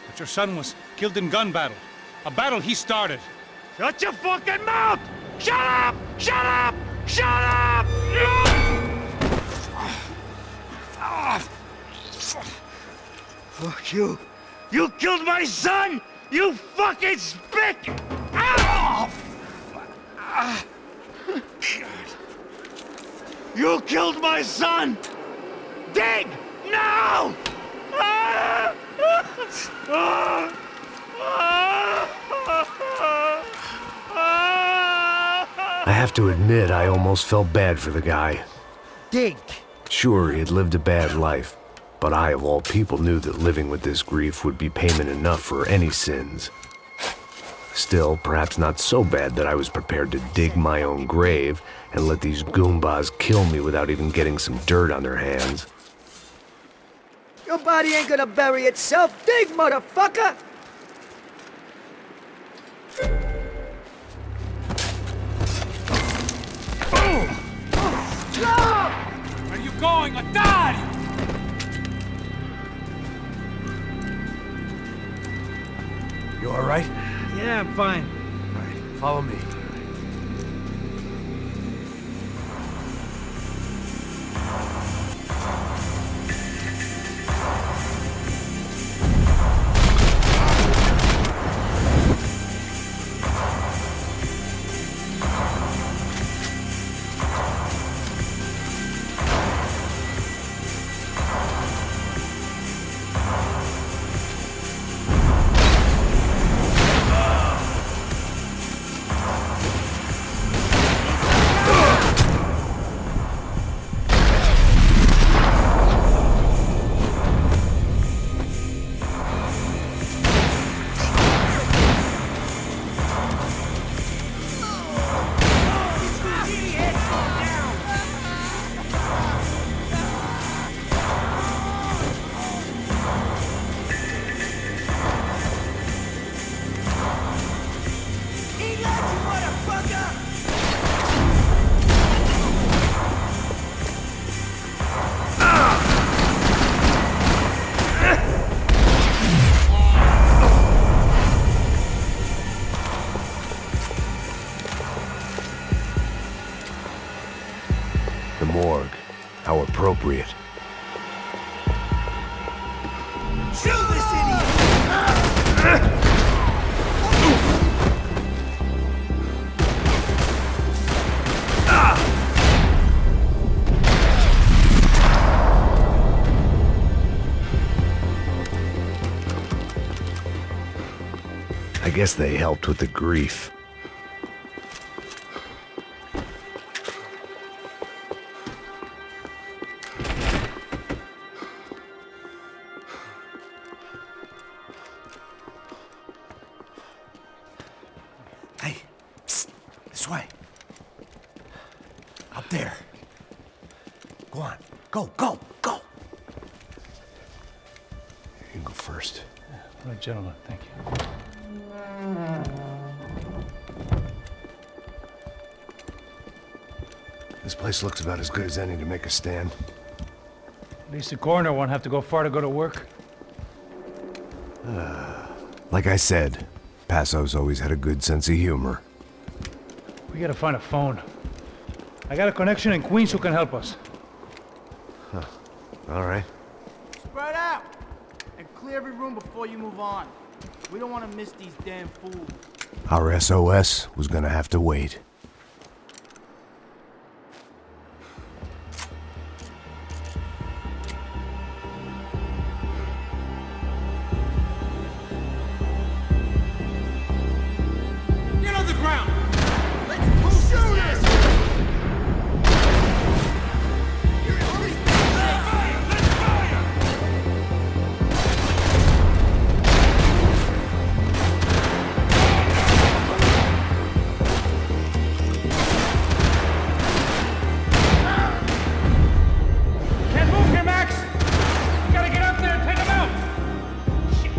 But your son was killed in gun battle. A battle he started. Shut your fucking mouth! Shut up! Shut up! Shut up! Fuck you! You killed my son! You fucking spick! Ow! You killed my son! Dig! Now! I have to admit, I almost felt bad for the guy. Dig! Sure, he had lived a bad life, but I, of all people, knew that living with this grief would be payment enough for any sins. Still, perhaps not so bad that I was prepared to dig my own grave and let these goombas kill me without even getting some dirt on their hands. Your body ain't gonna bury itself. Dig, motherfucker! Where are you going? I died! You all right? Yeah, I'm fine. All right, follow me. appropriate. Shoot this idiot! I guess they helped with the grief. Hey, psst, this way. Up there. Go on, go, go, go! You can go first. All right, gentlemen, thank you. This place looks about as good as any to make a stand. At least the coroner won't have to go far to go to work. Like I said, Passo's always had a good sense of humor. We gotta find a phone. I got a connection in Queens who can help us. Huh. All right. Spread out! And clear every room before you move on. We don't want to miss these damn fools. Our SOS was gonna have to wait. Get on the ground! Let's push shoot it! Can't move here, Max! You gotta get up there and take him out! Shit.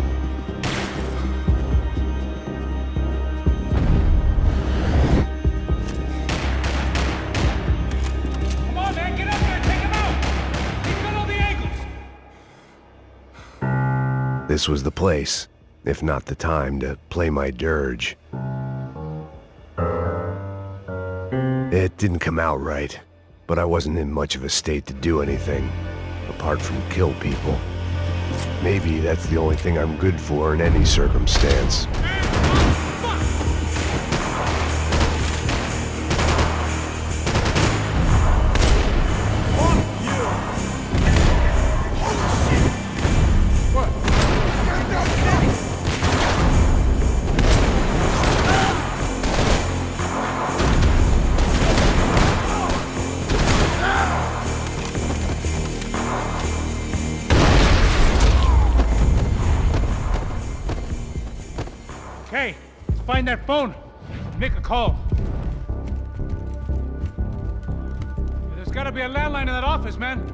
Come on, man, get up there and take him out! He's got all the angles! This was the place, if not the time, to play my dirge. It didn't come out right, but I wasn't in much of a state to do anything, apart from kill people. Maybe that's the only thing I'm good for in any circumstance. Okay, let's find that phone. Make a call. There's gotta be a landline in that office, man.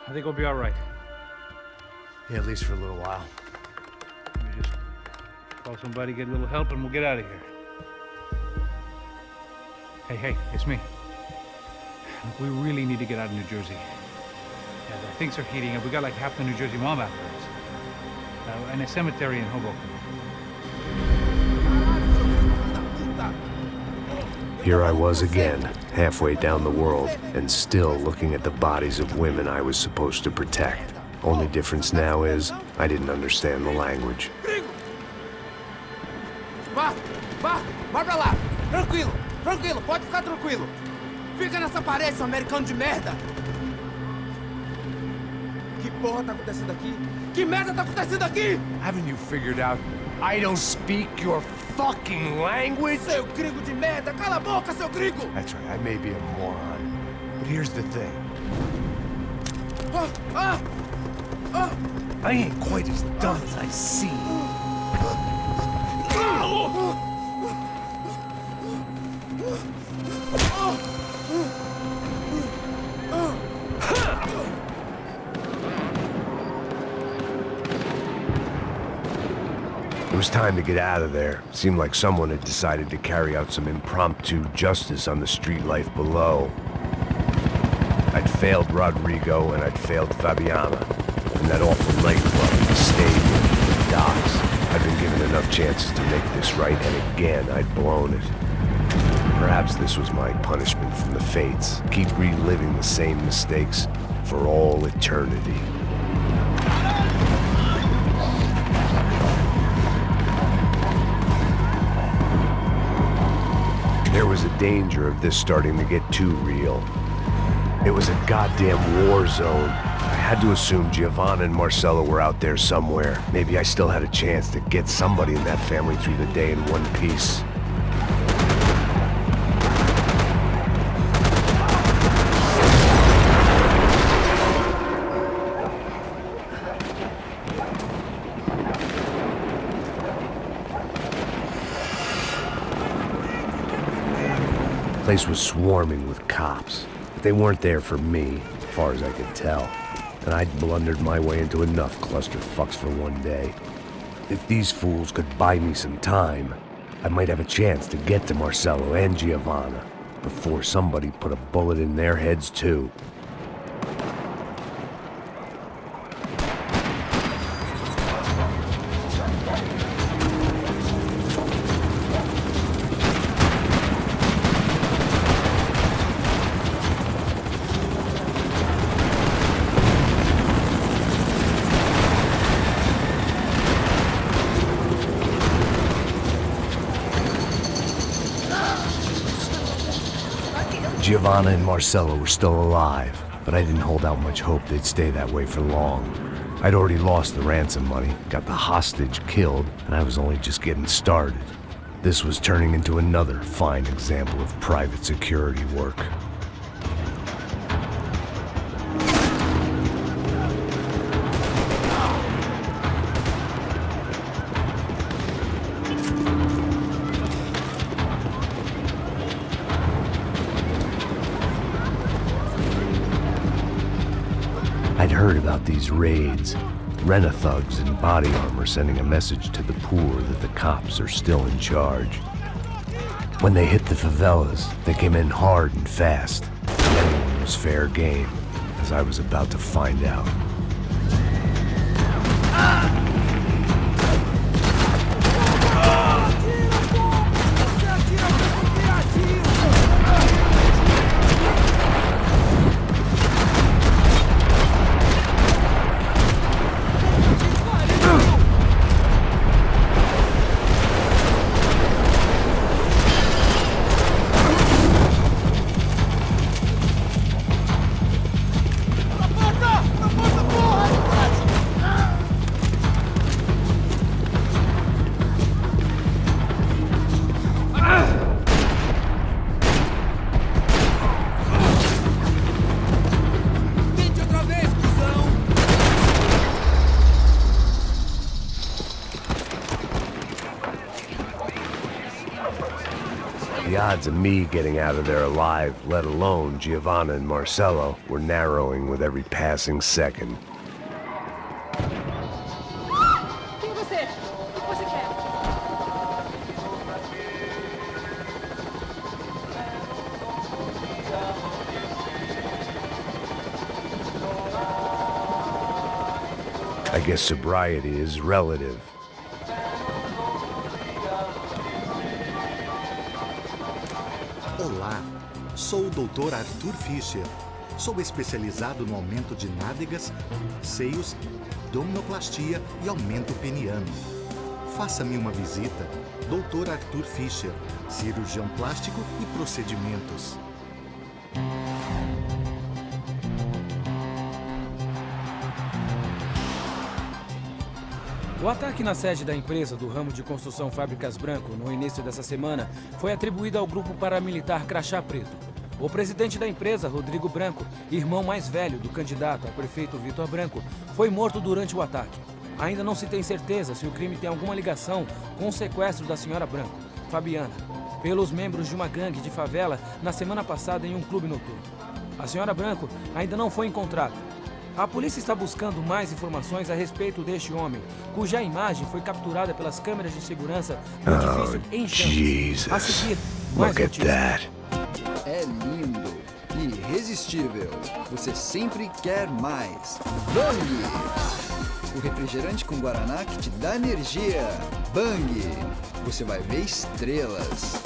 I think we'll be all right. Yeah, at least for a little while. Let me just call somebody, get a little help, and we'll get out of here. Hey, it's me. Look, we really need to get out of New Jersey. Yeah, things are heating up. We got like half the New Jersey mob after us. And a cemetery in Hoboken. Here I was again, halfway down the world, and still looking at the bodies of women I was supposed to protect. Only difference now is, I didn't understand the language. Vai pra lá! Tranquilo, pode ficar tranquilo! Fica nessa parede, seu americano de merda! Que porra tá acontecendo aqui? Que merda tá acontecendo aqui? Haven't you figured out I don't speak your fucking language? Seu gringo de merda! Cala a boca, seu gringo! That's right, I may be a moron, but here's the thing. I ain't quite as dumb as I seem. It was time to get out of there. Seemed like someone had decided to carry out some impromptu justice on the street life below. failed Rodrigo and I'd failed Fabiana. And that awful nightclub, the stadium, the docks. I'd been given enough chances to make this right, and again, I'd blown it. Perhaps this was my punishment from the fates. Keep reliving the same mistakes for all eternity. There was a danger of this starting to get too real. It was a goddamn war zone. I had to assume Giovanna and Marcello were out there somewhere. Maybe I still had a chance to get somebody in that family through the day in one piece. The place was swarming with cops, but they weren't there for me, as far as I could tell. And I'd blundered my way into enough clusterfucks for one day. If these fools could buy me some time, I might have a chance to get to Marcello and Giovanna before somebody put a bullet in their heads too. Giovanna and Marcello were still alive, but I didn't hold out much hope they'd stay that way for long. I'd already lost the ransom money, got the hostage killed, and I was only just getting started. This was turning into another fine example of private security work. I'd heard about these raids, rent-a-thugs in body armor sending a message to the poor that the cops are still in charge. When they hit the favelas, they came in hard and fast. Anyone was fair game, as I was about to find out. The odds of me getting out of there alive, let alone Giovanna and Marcello, were narrowing with every passing second. Quem é você? O que você quer? I guess sobriety is relative. Olá, sou o Dr. Arthur Fischer. Sou especializado no aumento de nádegas, seios, abdominoplastia e aumento peniano. Faça-me uma visita. Dr. Arthur Fischer, cirurgião plástico e procedimentos. O ataque na sede da empresa do ramo de construção Fábricas Branco no início dessa semana foi atribuído ao grupo paramilitar Crachá Preto. O presidente da empresa, Rodrigo Branco, irmão mais velho do candidato a prefeito Vitor Branco, foi morto durante o ataque. Ainda não se tem certeza se o crime tem alguma ligação com o sequestro da senhora Branco, Fabiana, pelos membros de uma gangue de favela na semana passada em um clube noturno. A senhora Branco ainda não foi encontrada. A polícia está buscando mais informações a respeito deste homem, cuja imagem foi capturada pelas câmeras de segurança do edifício em chamas. A seguir, mais Look at that. É lindo e irresistível. Você sempre quer mais. Bang! O refrigerante com guaraná que te dá energia. Bang! Você vai ver estrelas.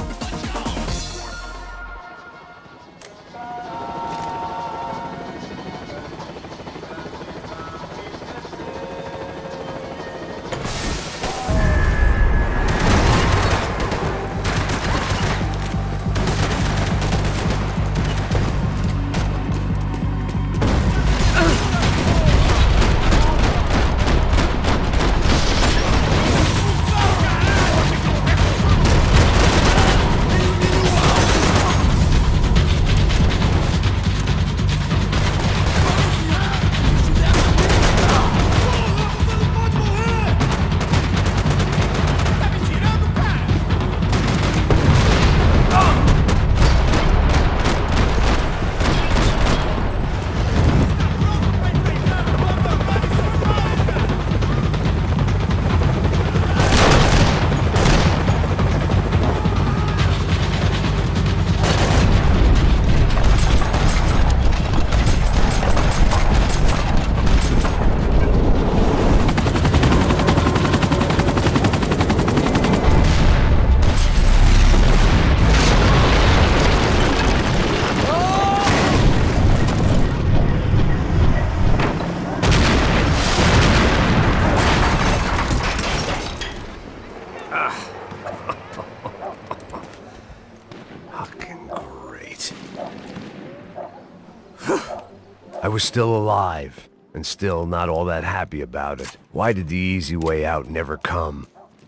I was still alive, and still not all that happy about it. Why did the easy way out never come?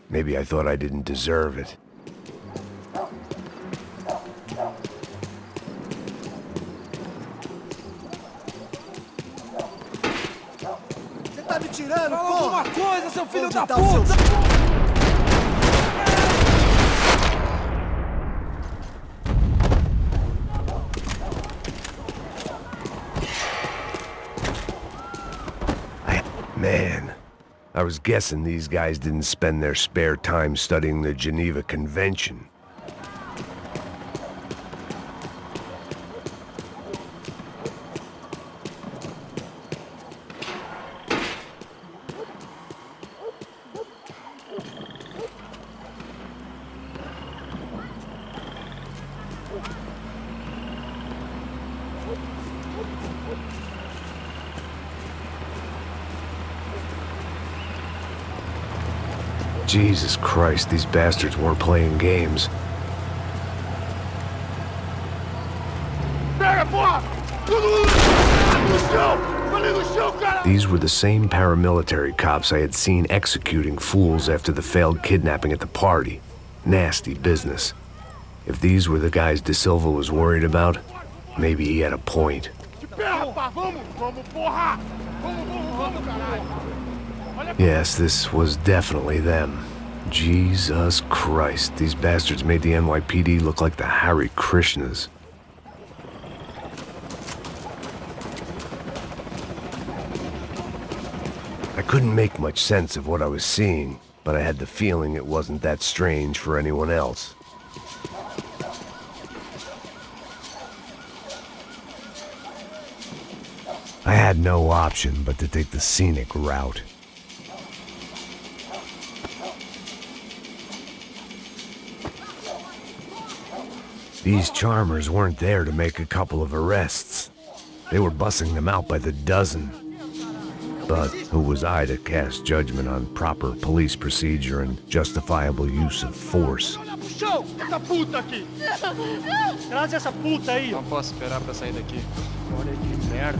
Maybe I thought I didn't deserve it. Você tá me tirando, porra? Fala alguma coisa, seu filho da puta! Man, I was guessing these guys didn't spend their spare time studying the Geneva Convention. Jesus Christ, these bastards weren't playing games. These were the same paramilitary cops I had seen executing fools after the failed kidnapping at the party. Nasty business. If these were the guys De Silva was worried about, maybe he had a point. Yes, this was definitely them. Jesus Christ, these bastards made the NYPD look like the Hare Krishnas. I couldn't make much sense of what I was seeing, but I had the feeling it wasn't that strange for anyone else. I had no option but to take the scenic route. These charmers weren't there to make a couple of arrests. They were bussing them out by the dozen. But who was I to cast judgment on proper police procedure and justifiable use of force? Essa puta aqui! Traz essa puta aí! Não posso esperar pra sair daqui. Olha de merda.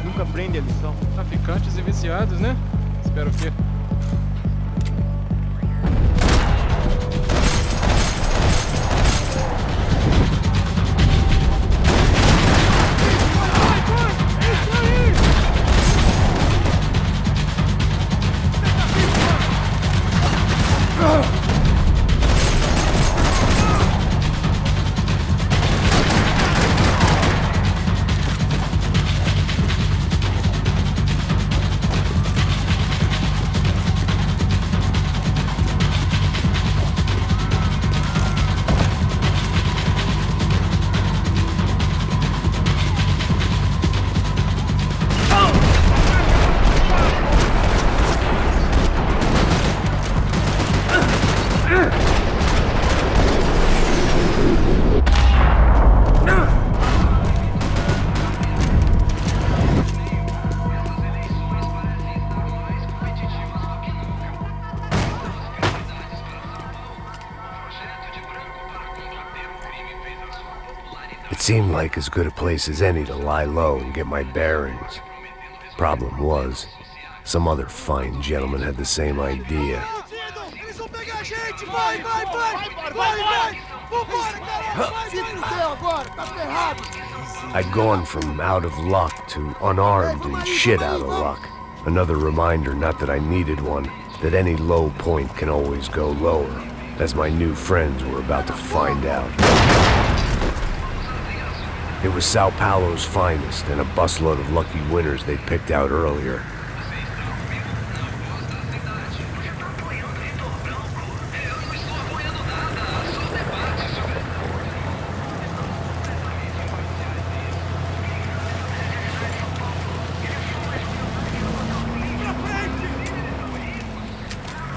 Nunca aprende a lição. Traficantes e viciados, né? Espero o quê? seemed like as good a place as any to lie low and get my bearings. Problem was, some other fine gentleman had the same idea. I'd gone from out of luck to unarmed and shit out of luck. Another reminder, not that I needed one, that any low point can always go lower, as my new friends were about to find out. It was Sao Paulo's finest, and a busload of lucky winners they'd picked out earlier.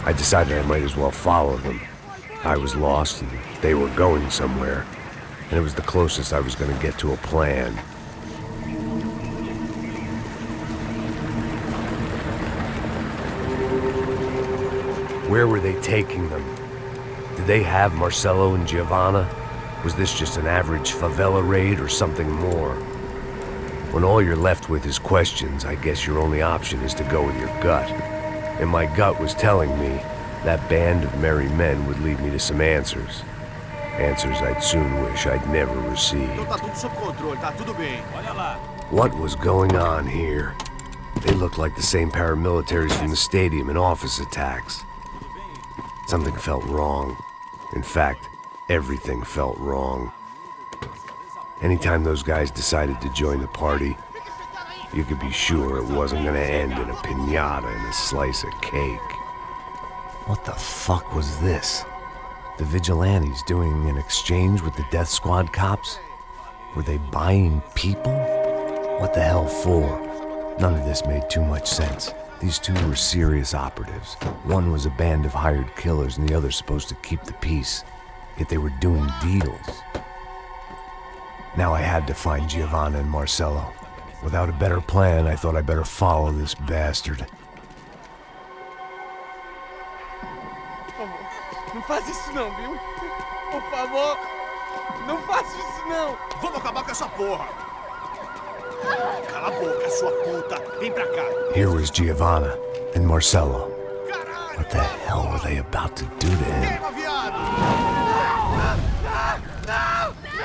I decided I might as well follow them. I was lost, and they were going somewhere, and it was the closest I was going to get to a plan. Where were they taking them? Did they have Marcelo and Giovanna? Was this just an average favela raid or something more? When all you're left with is questions, I guess your only option is to go with your gut. And my gut was telling me that band of merry men would lead me to some answers. Answers I'd soon wish I'd never received. What was going on here? They looked like the same paramilitaries from the stadium in office attacks. Something felt wrong. In fact, everything felt wrong. Anytime those guys decided to join the party, you could be sure it wasn't gonna end in a piñata and a slice of cake. What the fuck was this? The vigilantes doing an exchange with the death squad cops? Were they buying people? What the hell for? None of this made too much sense. These two were serious operatives. One was a band of hired killers and the other supposed to keep the peace. Yet they were doing deals. Now I had to find Giovanna and Marcelo. Without a better plan, I thought I'd better follow this bastard. Não faz isso não, viu? Por favor, não faça isso não. Vamos acabar com essa porra. Cala a boca, sua puta. Vem pra cá. Here was Giovanna and Marcelo. What the hell were they about to do to him?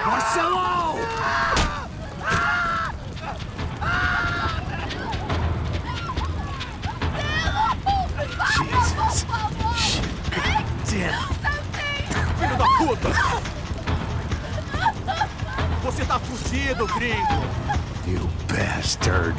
Marcelo! Jesus. Damn. Filho da puta! Você tá fudido, gringo! You bastard.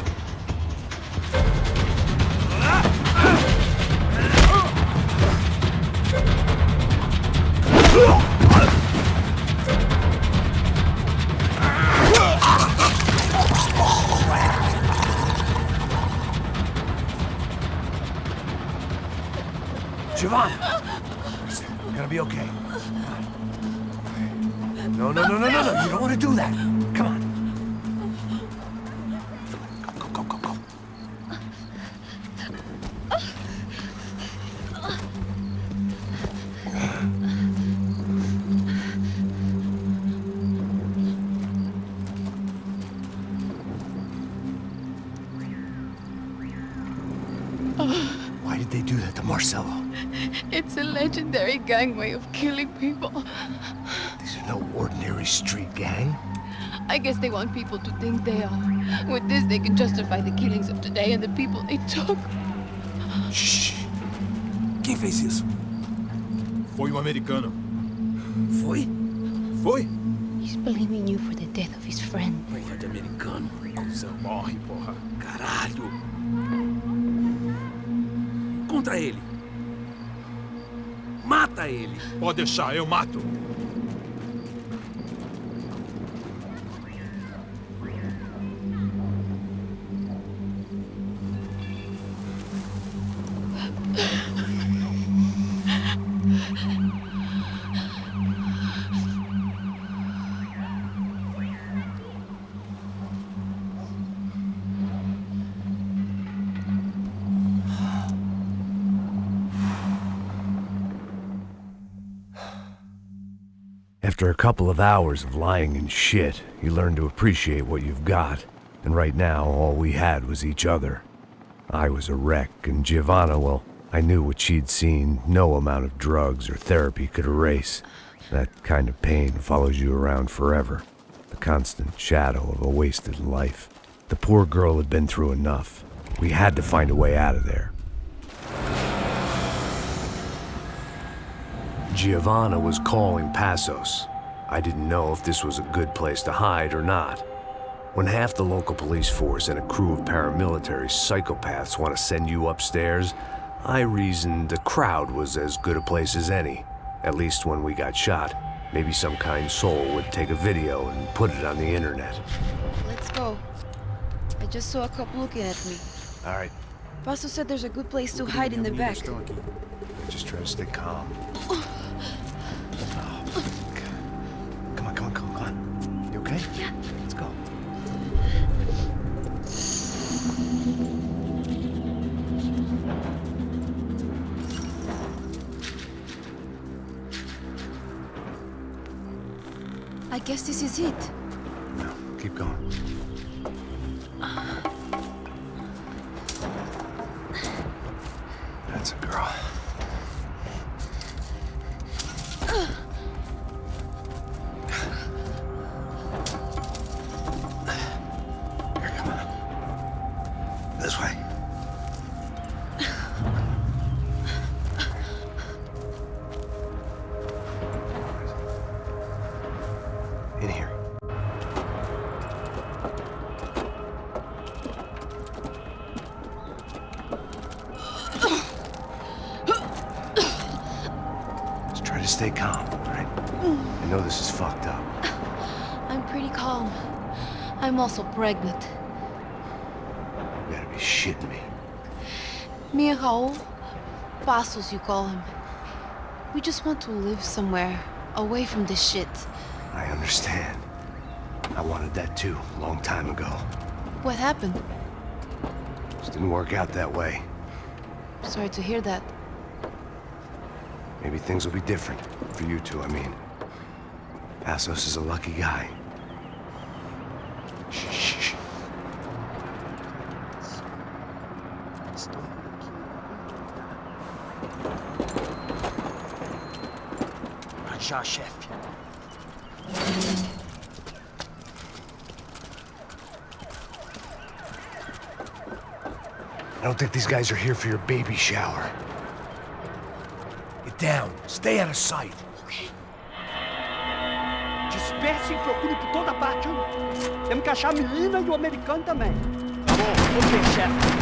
Giovanna! You're gonna be okay. No, no, no, no, no, no! You don't want to do that! Come on! Go, go, go, go! Why did they do that to Marcelo? It's a legendary gang way of killing people. These are no ordinary street gang. I guess they want people to think they are. With this, they can justify the killings of today and the people they took. Shh! Quem fez isso? Foi americano. Foi? Foi? He's blaming you for the death of his friend. Porra de americano. Cusão, morre, porra. Caralho! Contra ele. Mata ele! Pode deixar, eu mato! After a couple of hours of lying in shit, you learn to appreciate what you've got. And right now, all we had was each other. I was a wreck, and Giovanna, well, I knew what she'd seen no amount of drugs or therapy could erase. That kind of pain follows you around forever. The constant shadow of a wasted life. The poor girl had been through enough. We had to find a way out of there. Giovanna was calling Passos. I didn't know if this was a good place to hide or not. When half the local police force and a crew of paramilitary psychopaths want to send you upstairs, I reasoned the crowd was as good a place as any. At least when we got shot. Maybe some kind soul would take a video and put it on the internet. Let's go. I just saw a cop looking at me. All right. Passos said there's a good place to hide in the back. Just try to stay calm. Come on. You okay? Yeah. Let's go. I guess this is it. No, keep going. That's a girl. Here, come on. This way. In here. Just try to stay calm, all right? I know this is fucked up. I'm pretty calm. I'm also pregnant. You gotta be shitting me. Me and Raul, Passos you call him. We just want to live somewhere, away from this shit. I understand. I wanted that too, a long time ago. What happened? Just didn't work out that way. Sorry to hear that. Maybe things will be different. For you two, I mean. Passos is a lucky guy. Shh. Já, chefe. I don't think these guys are here for your baby shower. Get down. Stay out of sight. Disperse e procure por toda parte. Temos que achar a menina e o americano também. Tá bom. Ok, chefe.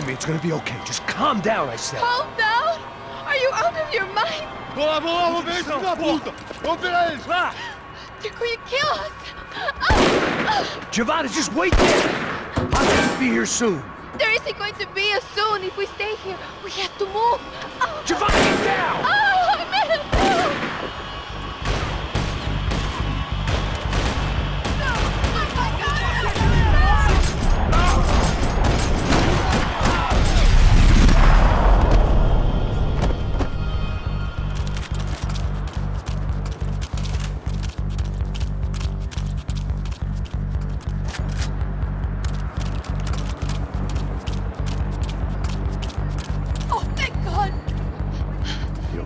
It's gonna be okay. Just calm down, I said. Calm down? Are you out of your mind? Vamos ver esse filho da puta! Vamos virar eles, lá! They're going to kill us! Giovanna, just wait there! Passos will be here soon. There isn't going to be a soon if we stay here. We have to move. Giovanna, get down! I made it!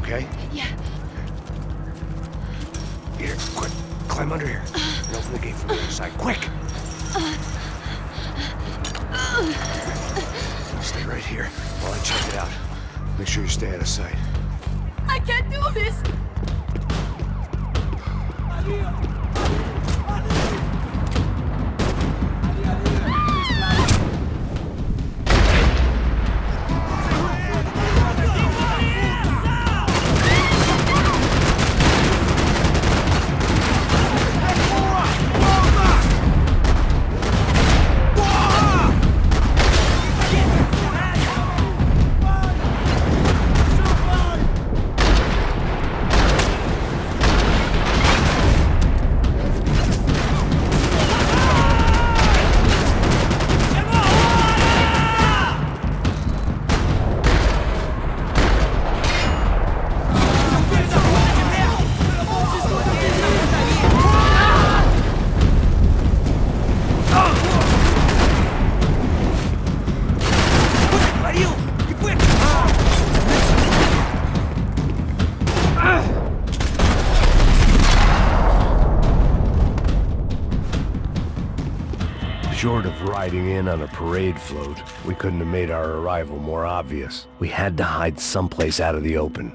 Okay? Yeah. Here, quick. Climb under here. And open the gate from the other side. Quick! Stay right here while I check it out. Make sure you stay out of sight. I can't do this. Short of riding in on a parade float, we couldn't have made our arrival more obvious. We had to hide someplace out of the open.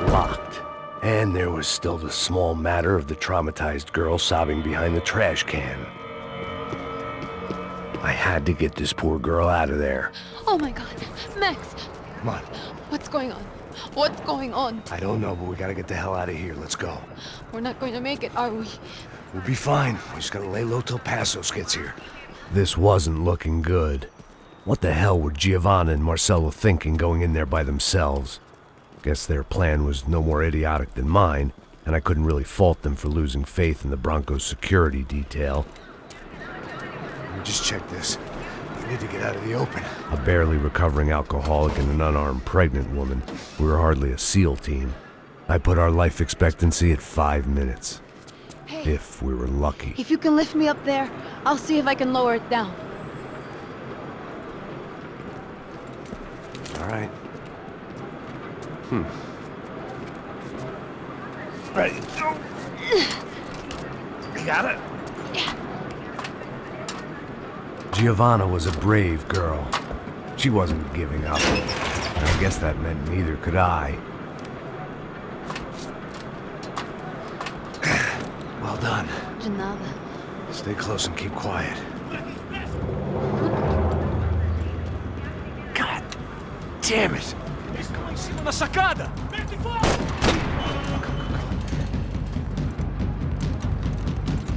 Locked. And there was still the small matter of the traumatized girl sobbing behind the trash can. I had to get this poor girl out of there. Oh my god. Max! Come on. What's going on? What's going on? I don't know, but we gotta get the hell out of here. Let's go. We're not going to make it, are we? We'll be fine. We just gotta lay low till Passos gets here. This wasn't looking good. What the hell were Giovanna and Marcello thinking going in there by themselves? Guess their plan was no more idiotic than mine, and I couldn't really fault them for losing faith in the Broncos security detail. Just check this. We need to get out of the open. A barely recovering alcoholic and an unarmed pregnant woman. We were hardly a SEAL team. I put our life expectancy at 5 minutes. Hey, if we were lucky. if you can lift me up there, I'll see if I can lower it down. All right. Ready, go. You got it? Yeah. Giovanna was a brave girl. She wasn't giving up. And I guess that meant neither could I. Well done. De nada. Stay close and keep quiet. God damn it! Em cima da sacada!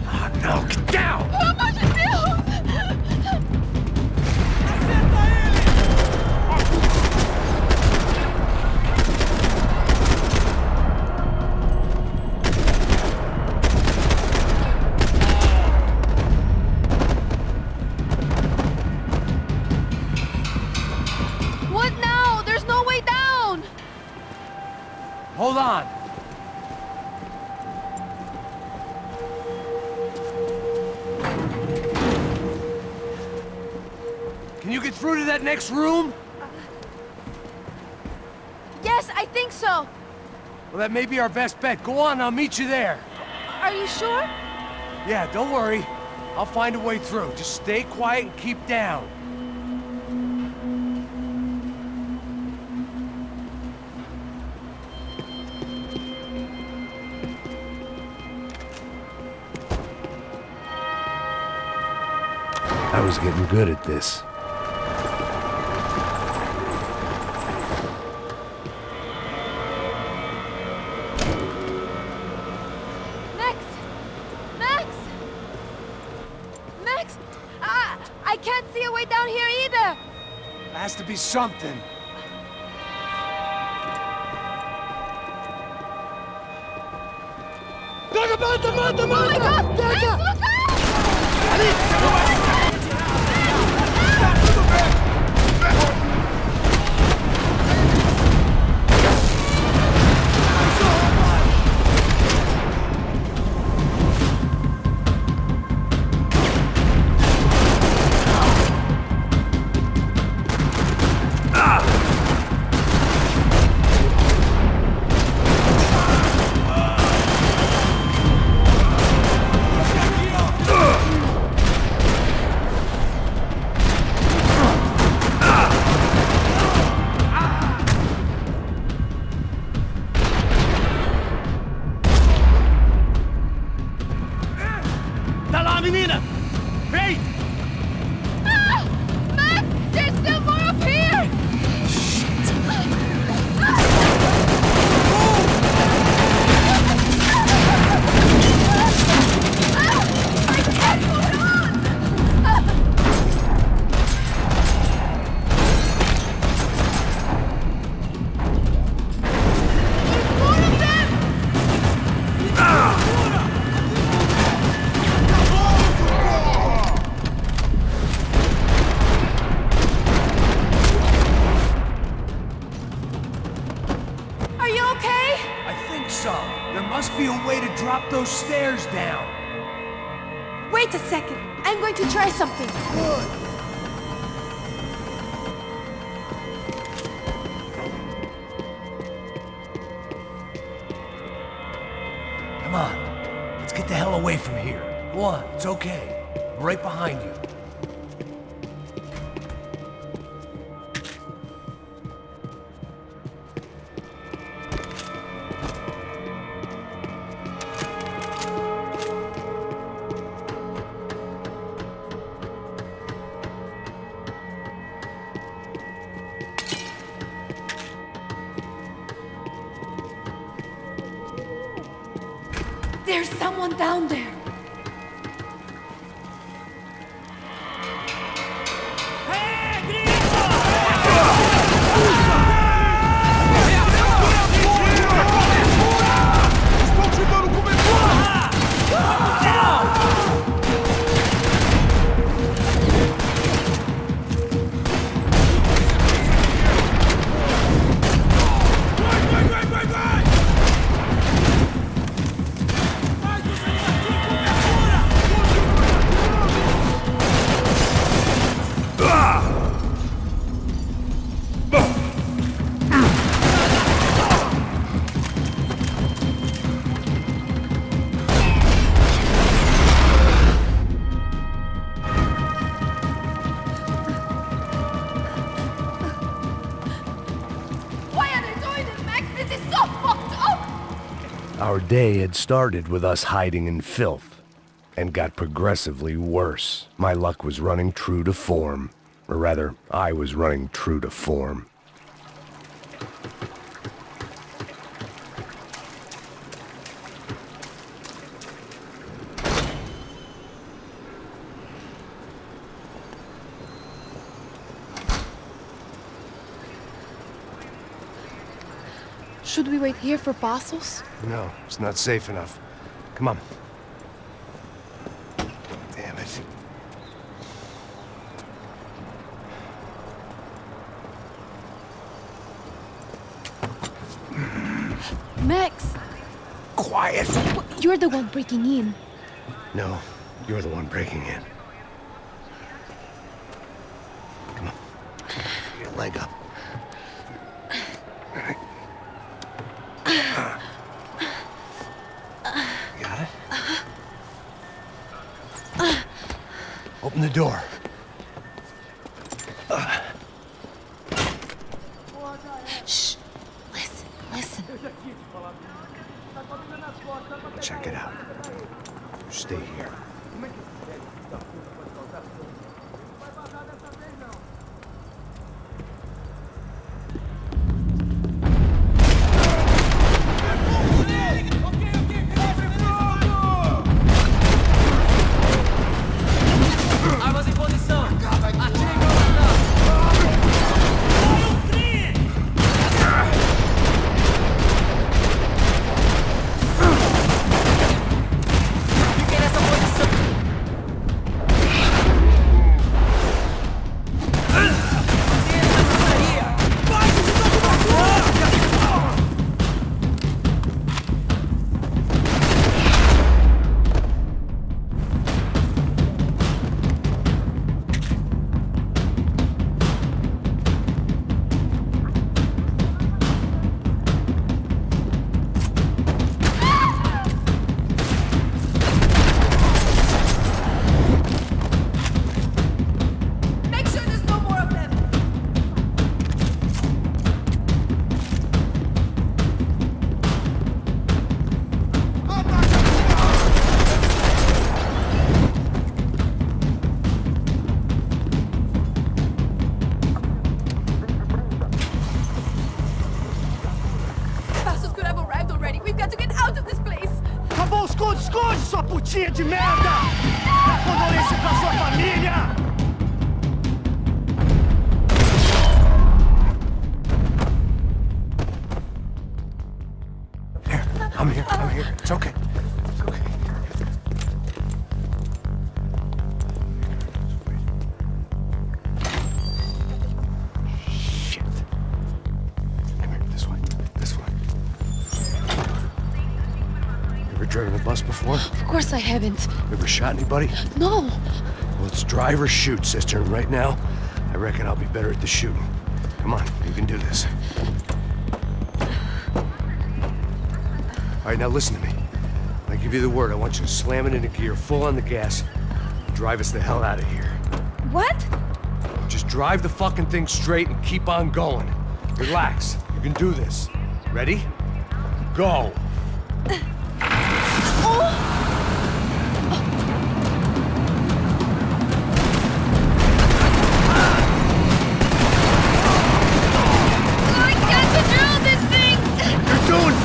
Oh, no, get down! Pelo amor de Deus! What now? There's no way down! Hold on. Can you get through to that next room? Yes, I think so. Well, that may be our best bet. Go on, I'll meet you there. Are you sure? Yeah, don't worry. I'll find a way through. Just stay quiet and keep down. I was getting good at this. Max! Max! Max! I can't see a way down here either! There has to be something. Pega, mata, mata, Oh my God! mata! Max, Pega! look out! some. There must be a way to drop those stairs down. Wait a second. I'm going to try something. Good. Come on. Let's get the hell away from here. Go on, it's okay. I'm right behind you. There's someone down there. Our day had started with us hiding in filth, and got progressively worse. My luck was running true to form. Or rather, I was running true to form. Should we wait here for parcels? No, it's not safe enough. Come on. Damn it. Max! Quiet! You're the one breaking in. No, you're the one breaking in. Come on. Get your leg up. Got it? Open the door. Shh. Listen, listen. Check it out. You stay here. Armas em posição. Atire em granada. Fiquem nessa posição. Make sure there's no more of them. Passos could have arrived already. We've got to get out of this place. Tá bom, esconde, esconde, sua putinha de merda! Dá condolência pra sua família! I'm here. I'm here. It's okay. It's okay. Shit. Come here. This way. This way. driven a bus before? Of course I haven't. Ever shot anybody? No. Well, it's drive or shoot, sister. And right now, I reckon I'll be better at the shooting. Come on, you can do this. All right, now listen to me. I give you the word. I want you to slam it into gear, full on the gas. Drive us the hell out of here. What? Just drive the fucking thing straight and keep on going. Relax. You can do this. Ready? Go.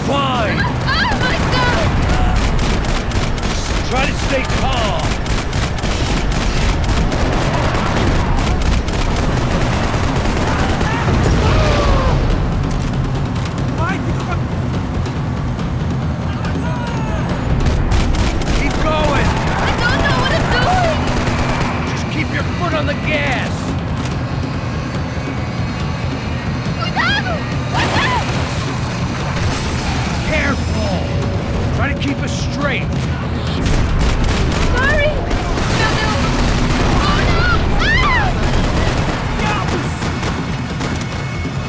Fine! Oh my God! Try to stay calm! Keep going! I don't know what I'm doing! Just keep your foot on the gas! Cuidado! Cuidado! Careful! Try to keep us straight! Sorry! Oh no!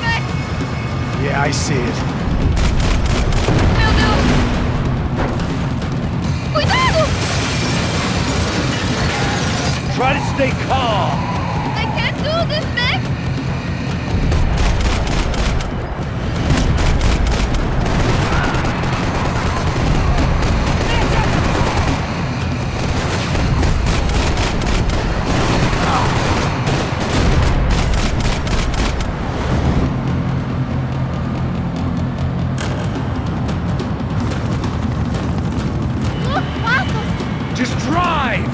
Ah! Yeah, I see it. Cuidado! Try to stay calm! I can't do this, Max! Just drive!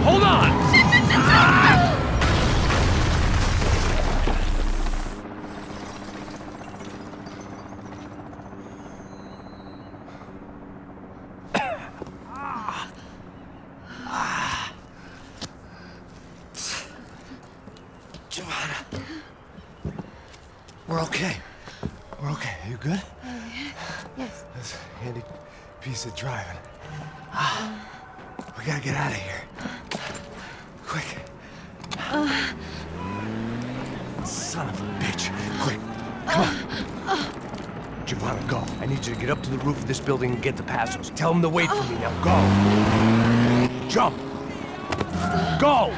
Hold on! Giovanna. We're okay. We're okay. You good? Yes. That's a handy piece of driving. We gotta get out of here. Quick. Son of a bitch. Quick. Come on. Giovanna, go. I need you to get up to the roof of this building and get the Passos. Tell them to wait for me now. Go. Jump. Go!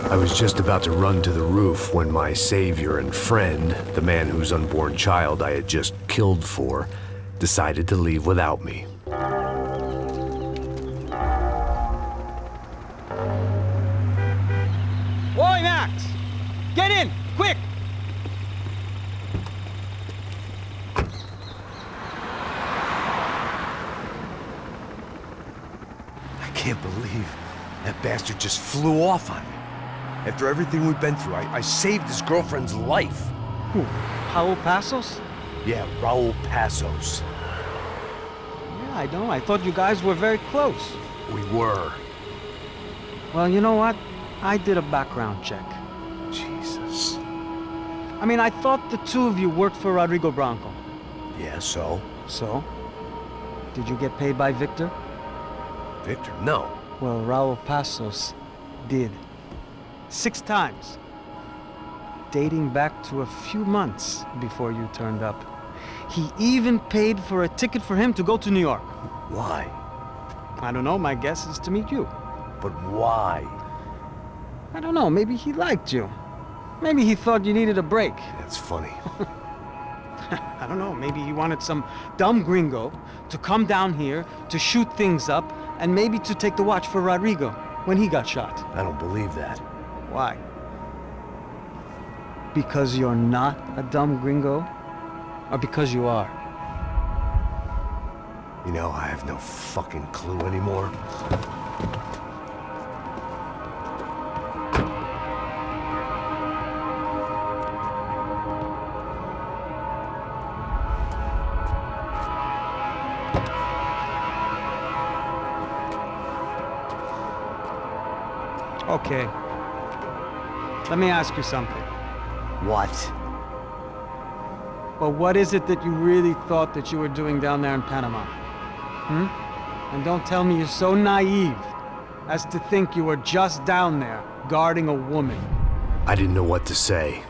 I was just about to run to the roof when my savior and friend, the man whose unborn child I had just killed for, decided to leave without me. Oi, Max! Get in! Quick! I can't believe that bastard just flew off on me. After everything we've been through, I saved his girlfriend's life. Who? Raul Passos? Yeah, Raul Passos. Yeah, I know. I thought you guys were very close. We were. Well, you know what? I did a background check. Jesus. I mean, I thought the two of you worked for Rodrigo Branco. Yeah, so? So? Did you get paid by Victor? Victor? No. Well, Raul Passos did. 6 times. Dating back to a few months before you turned up. He even paid for a ticket for him to go to New York. Why? I don't know, my guess is to meet you. But why? I don't know, maybe he liked you. Maybe he thought you needed a break. That's funny. I don't know, maybe he wanted some dumb gringo to come down here to shoot things up and maybe to take the watch for Rodrigo when he got shot. I don't believe that. Why? Because you're not a dumb gringo? Or because you are? You know, I have no fucking clue anymore. Okay. Let me ask you something. What? Well, what is it that you really thought that you were doing down there in Panama? And don't tell me you're so naive as to think you were just down there guarding a woman. I didn't know what to say.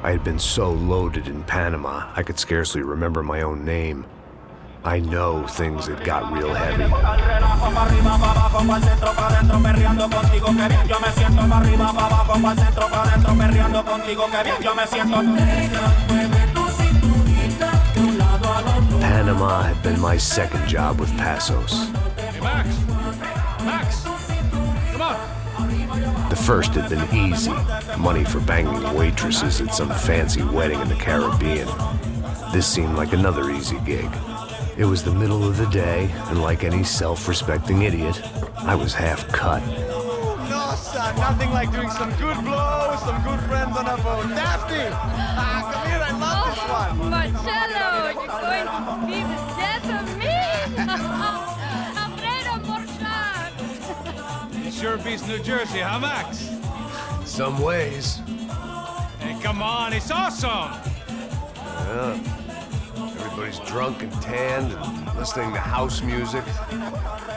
I had been so loaded in Panama, I could scarcely remember my own name. I know things had got real heavy. Panama had been my second job with Passos. Hey, Max! Max! Come on! The first had been easy. Money for banging waitresses at some fancy wedding in the Caribbean. This seemed like another easy gig. It was the middle of the day, and like any self-respecting idiot, I was half cut. No, son, nothing like doing some good blows, some good friends on a boat. Daphne! Come here, I love this one. Marcello, you're going to be the death of me? Alfredo Morchan! It sure beats New Jersey, huh, Max? Some ways. Hey, come on, it's awesome! Yeah. Everybody's drunk and tanned and listening to house music.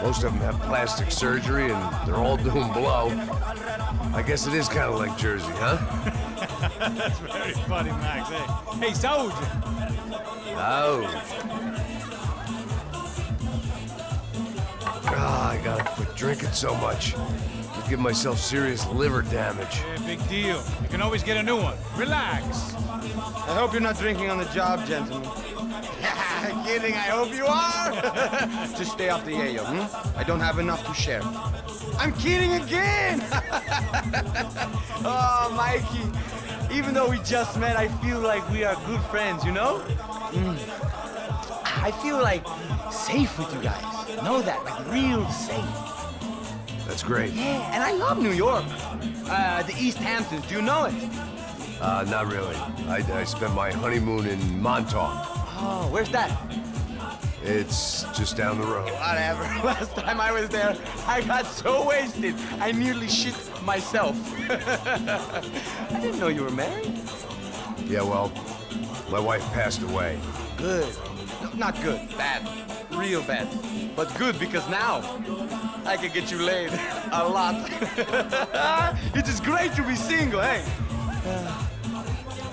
Most of them have plastic surgery and they're all doing blow. I guess it is kind of like Jersey, huh? That's very funny, Max. Hey, Saúde! I gotta quit drinking so much. Could give myself serious liver damage. Yeah, big deal. You can always get a new one. Relax. I hope you're not drinking on the job, gentlemen. Kidding, I hope you are. Just stay off the yayo, I don't have enough to share. I'm kidding again! Oh, Mikey, even though we just met, I feel like we are good friends, you know? I feel like safe with you guys. Know that, like real safe. That's great. Yeah, and I love New York. The East Hamptons, do you know it? Not really. I spent my honeymoon in Montauk. Oh, where's that? It's just down the road. Whatever. Last time I was there, I got so wasted, I nearly shit myself. I didn't know you were married. Yeah, well, my wife passed away. Good. No, not good. Bad. Real bad. But good because now I can get you laid a lot. It is great to be single, hey?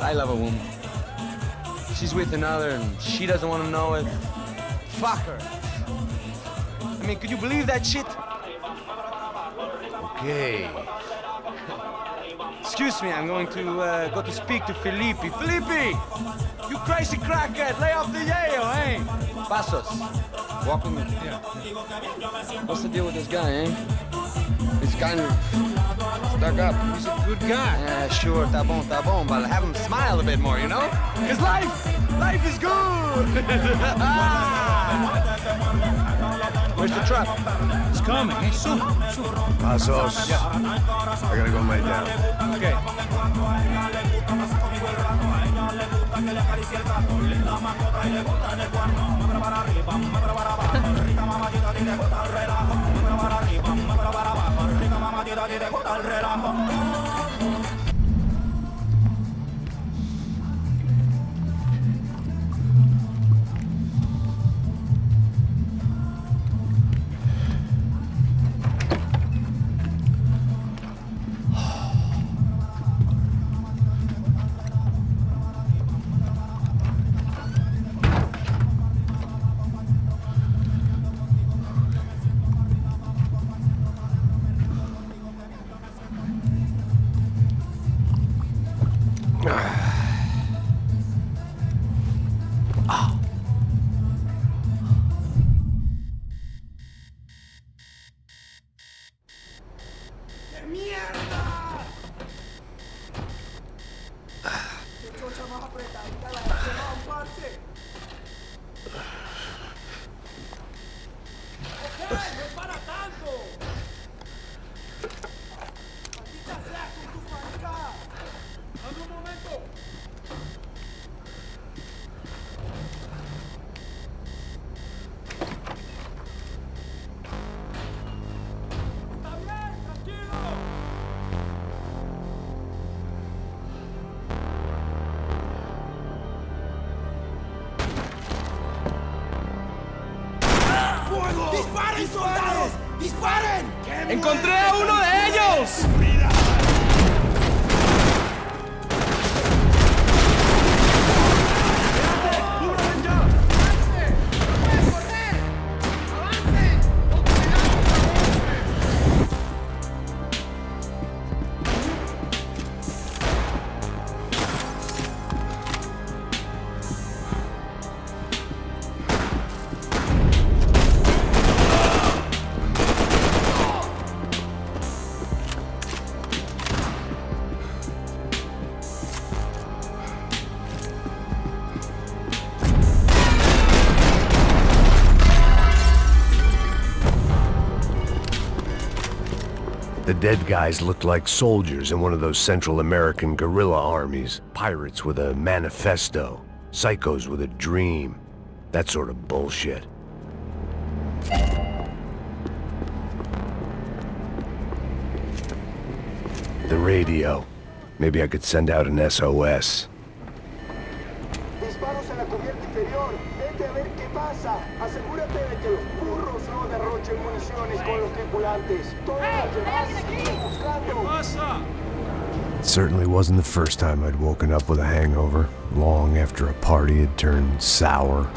I love a woman. She's with another and she doesn't want to know it. Fuck her. I mean, could you believe that shit? Okay. Excuse me, I'm going to go to speak to Felipe. Felipe! You crazy crackhead, lay off the yayo, eh? Passos, walk with me. Yeah. What's the deal with this guy, eh? He's kind of stuck up. He's a good guy. Yeah, sure, tá bom, but have him smile a bit more, you know? Because life is good! Where's the truck? It's coming. Hey, soon. Passos. Yeah. I gotta go lay down. Okay. ¡Disparen, soldados! ¡Disparen! ¡Encontré a uno de ellos! The dead guys looked like soldiers in one of those Central American guerrilla armies. Pirates with a manifesto. Psychos with a dream. That sort of bullshit. The radio. Maybe I could send out an SOS. Disparos en la cubierta inferior. Vete a ver qué pasa. Asegúrate de que los burros no derrochen municiones con los tripulantes. Todas las demás siguen buscando. It certainly wasn't the first time I'd woken up with a hangover, long after a party had turned sour.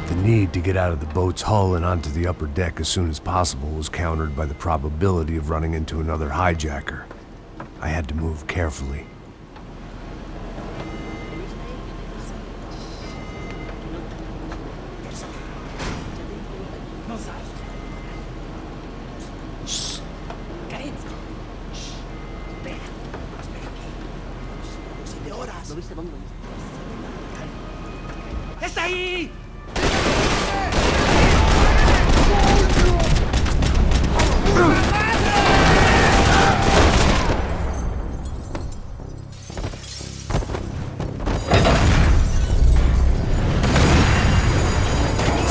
The need to get out of the boat's hull and onto the upper deck as soon as possible was countered by the probability of running into another hijacker. I had to move carefully. ¡Está ahí!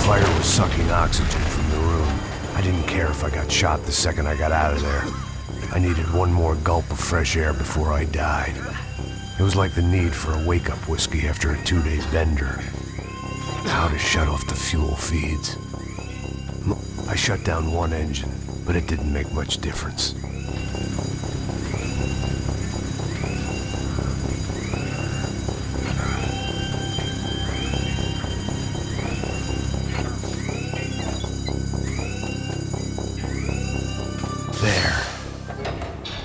Fire was sucking oxygen from the room. I didn't care if I got shot the second I got out of there. I needed one more gulp of fresh air before I died. It was like the need for a wake-up whiskey after a 2-day bender. How to shut off the fuel feeds. I shut down one engine, but it didn't make much difference. There.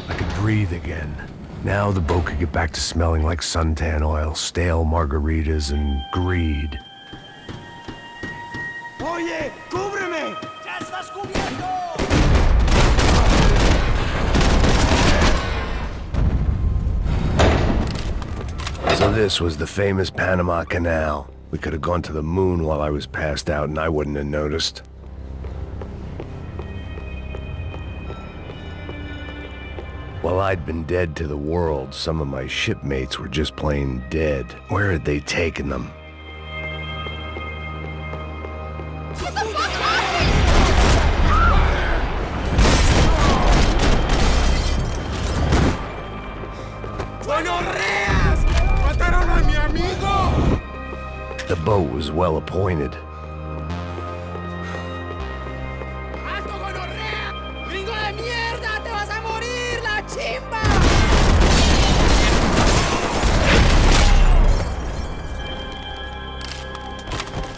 I could breathe again. Now the boat could get back to smelling like suntan oil, stale margaritas, and greed. ¡Oye! ¡Cúbreme! ¡Ya estás cubierto! So this was the famous Panama Canal. We could have gone to the moon while I was passed out and I wouldn't have noticed. While I'd been dead to the world, some of my shipmates were just plain dead. Where had they taken them? The boat was well appointed.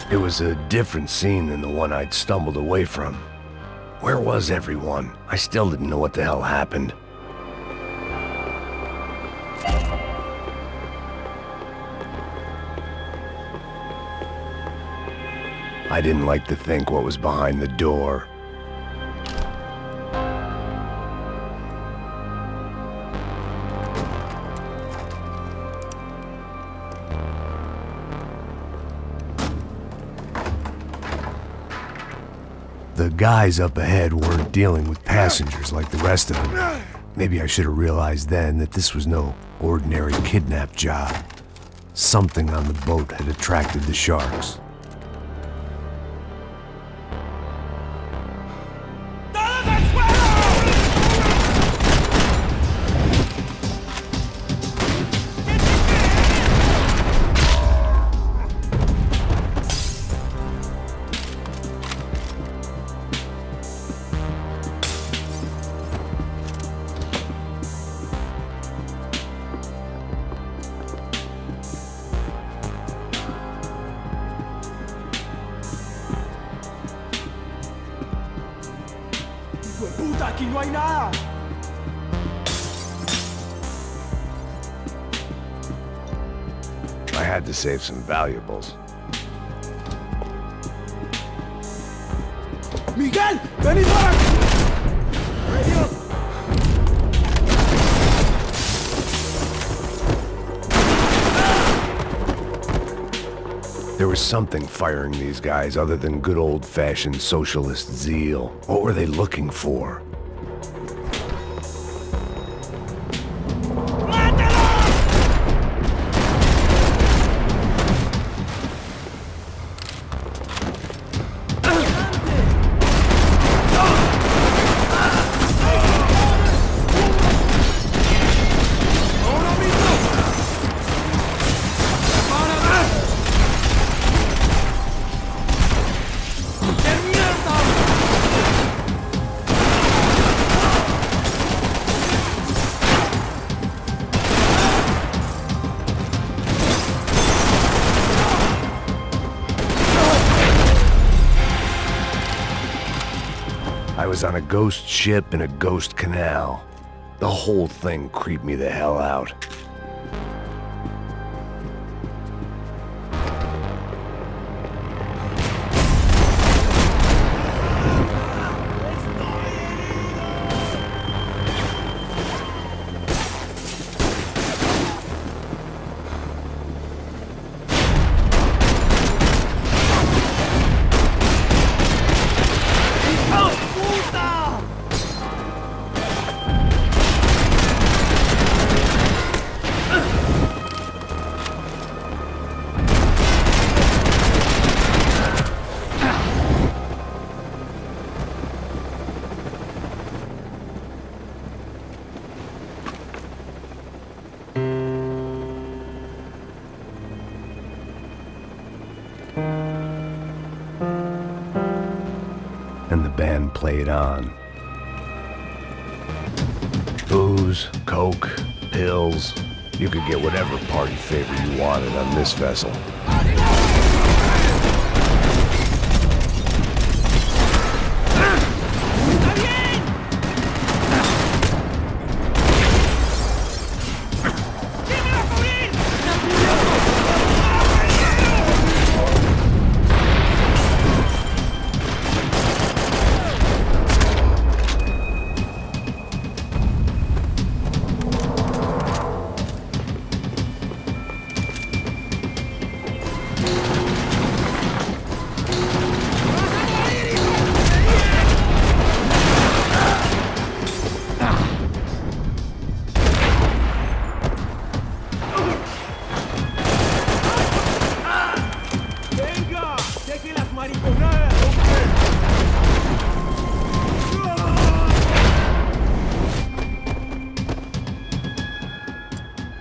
It was a different scene than the one I'd stumbled away from. Where was everyone? I still didn't know what the hell happened. I didn't like to think what was behind the door. The guys up ahead weren't dealing with passengers like the rest of them. Maybe I should have realized then that this was no ordinary kidnap job. Something on the boat had attracted the sharks. Aquí no hay nada. I had to save some valuables. Miguel, ven y para aquí. There was something firing these guys other than good old-fashioned socialist zeal. What were they looking for? I was on a ghost ship in a ghost canal. The whole thing creeped me the hell out. And the band played on. Booze, coke, pills. You could get whatever party favor you wanted on this vessel.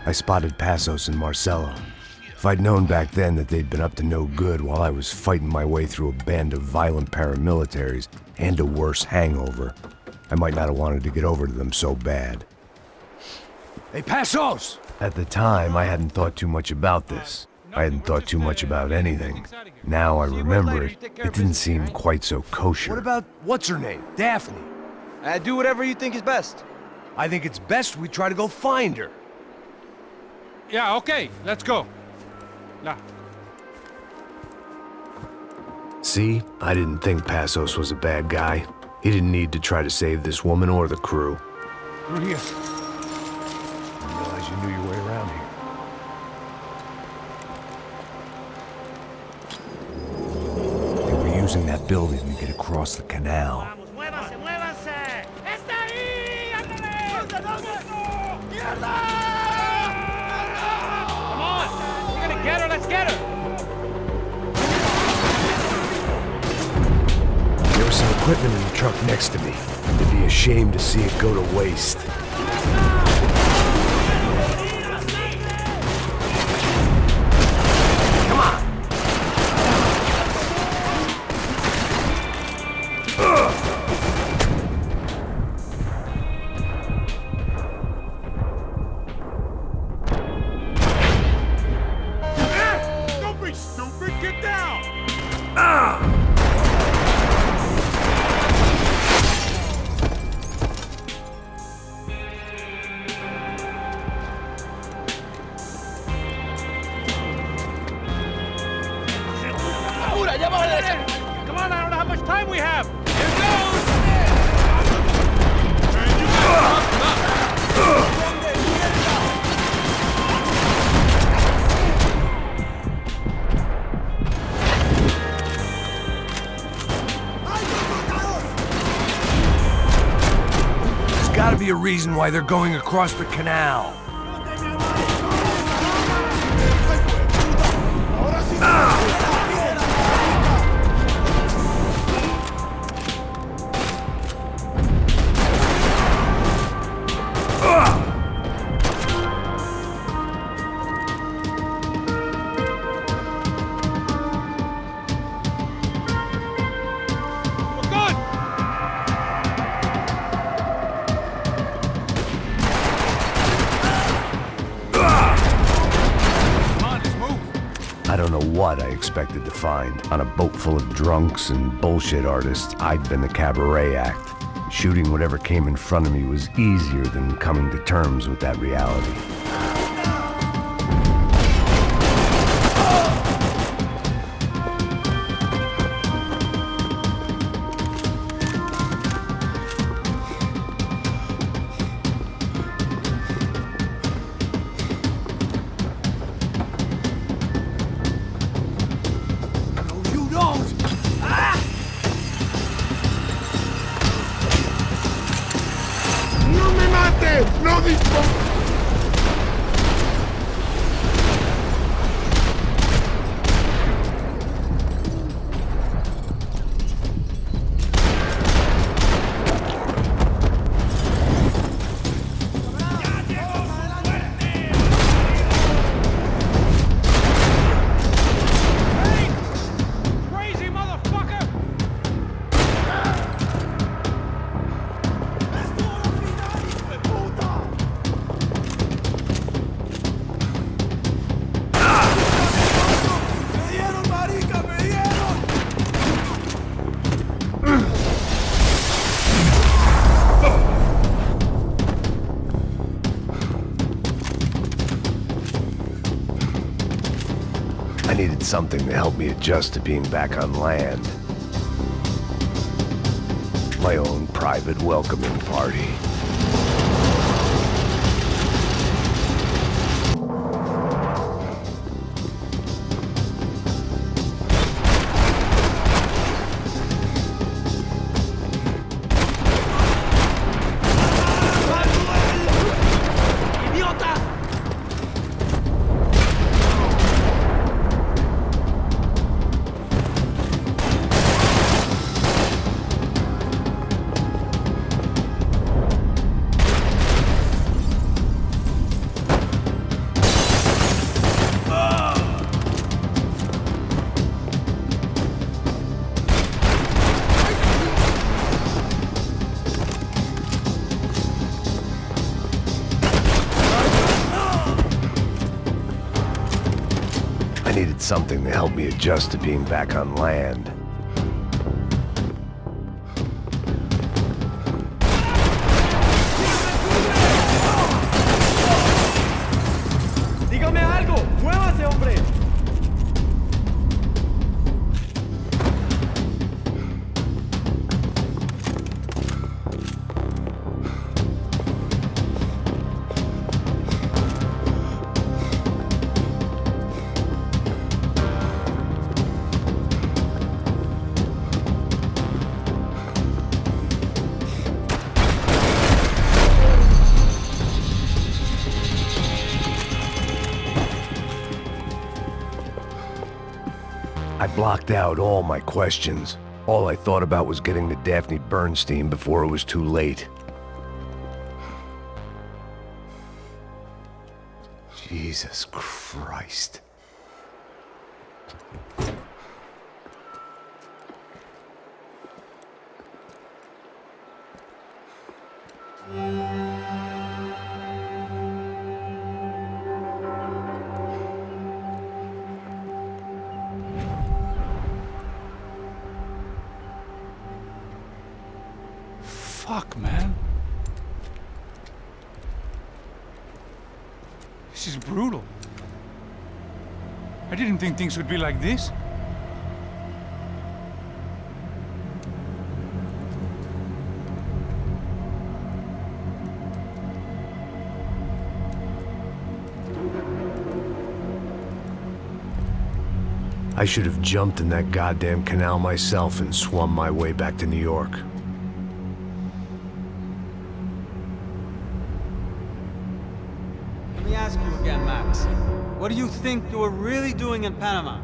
I spotted Passos and Marcelo. If I'd known back then that they'd been up to no good while I was fighting my way through a band of violent paramilitaries and a worse hangover, I might not have wanted to get over to them so bad. Hey, Passos! At the time, I hadn't thought too much about this. I hadn't thought too much about anything. Now I remember it, it didn't seem quite so kosher. What about what's-her-name? Daphne? Do whatever you think is best. I think it's best we try to go find her. Yeah, okay, let's go. Nah. See, I didn't think Passos was a bad guy. He didn't need to try to save this woman or the crew. Through here. I didn't realize you knew your way around here. They were using that building to get across the canal. Get her, let's get her! There was some equipment in the truck next to me. It'd be a shame to see it go to waste. Come on! Come on, I don't know how much time we have! Here There's gotta be a reason why they're going across the canal. I don't know what I expected to find. On a boat full of drunks and bullshit artists, I'd been the cabaret act. Shooting whatever came in front of me was easier than coming to terms with that reality. ¡No dispongo! I needed something to help me adjust to being back on land. My own private welcoming party. something to help me adjust to being back on land. Dígame algo, muévase, hombre. I blocked out all my questions. All I thought about was getting to Daphne Bernstein before it was too late. Jesus Christ. Fuck, man. This is brutal. I didn't think things would be like this. I should have jumped in that goddamn canal myself and swum my way back to New York. Let me ask you again, Max. What do you think you were really doing in Panama?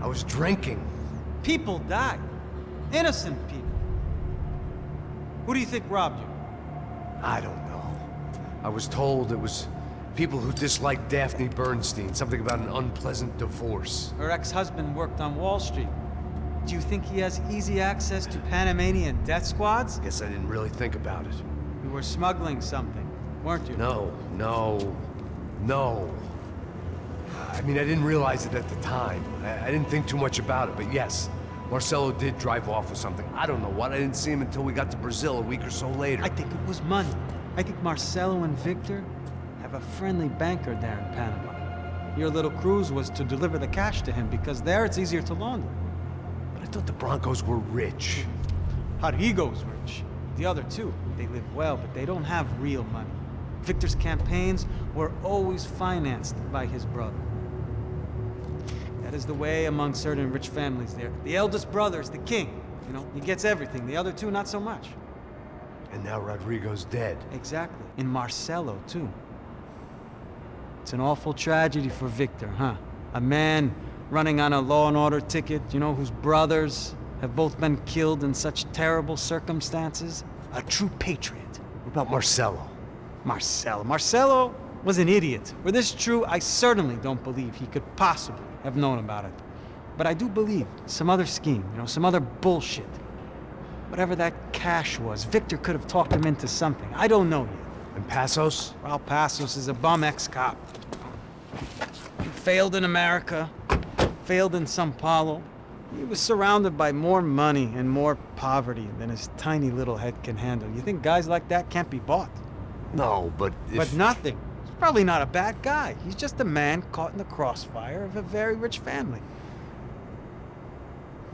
I was drinking. People died. Innocent people. Who do you think robbed you? I don't know. I was told it was people who disliked Daphne Bernstein, something about an unpleasant divorce. Her ex-husband worked on Wall Street. Do you think he has easy access to Panamanian death squads? Guess I didn't really think about it. You were smuggling something, weren't you? No. I mean, I didn't realize it at the time. I didn't think too much about it, but yes, Marcelo did drive off with something. I don't know what. I didn't see him until we got to Brazil a week or so later. I think it was money. I think Marcelo and Victor have a friendly banker there in Panama. Your little cruise was to deliver the cash to him because there it's easier to launder. But I thought the Broncos were rich. Rodrigo's rich. The other two, they live well, but they don't have real money. Victor's campaigns were always financed by his brother. That is the way among certain rich families there. The eldest brother is the king. You know, he gets everything. The other two, not so much. And now Rodrigo's dead. Exactly. And Marcelo, too. It's an awful tragedy for Victor, huh? A man running on a law and order ticket, you know, whose brothers have both been killed in such terrible circumstances. A true patriot. What about Marcelo? Marcelo was an idiot. Were this true, I certainly don't believe he could possibly have known about it. But I do believe some other scheme, you know, some other bullshit. Whatever that cash was, Victor could have talked him into something. I don't know yet. And Passos? Well, Passos is a bum ex-cop. He failed in America, failed in São Paulo. He was surrounded by more money and more poverty than his tiny little head can handle. You think guys like that can't be bought? No, but if... But nothing. He's probably not a bad guy. He's just a man caught in the crossfire of a very rich family.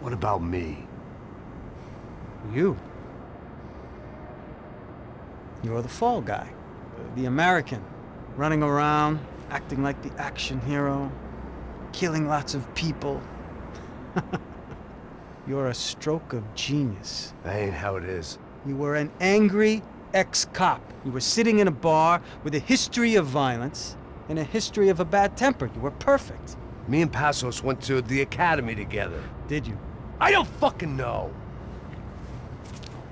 What about me? You. You're the fall guy. The American. Running around, acting like the action hero. Killing lots of people. You're a stroke of genius. That ain't how it is. You were an angry ex-cop. You were sitting in a bar with a history of violence and a history of a bad temper. You were perfect. Me and Passos went to the academy together. Did you? I don't fucking know.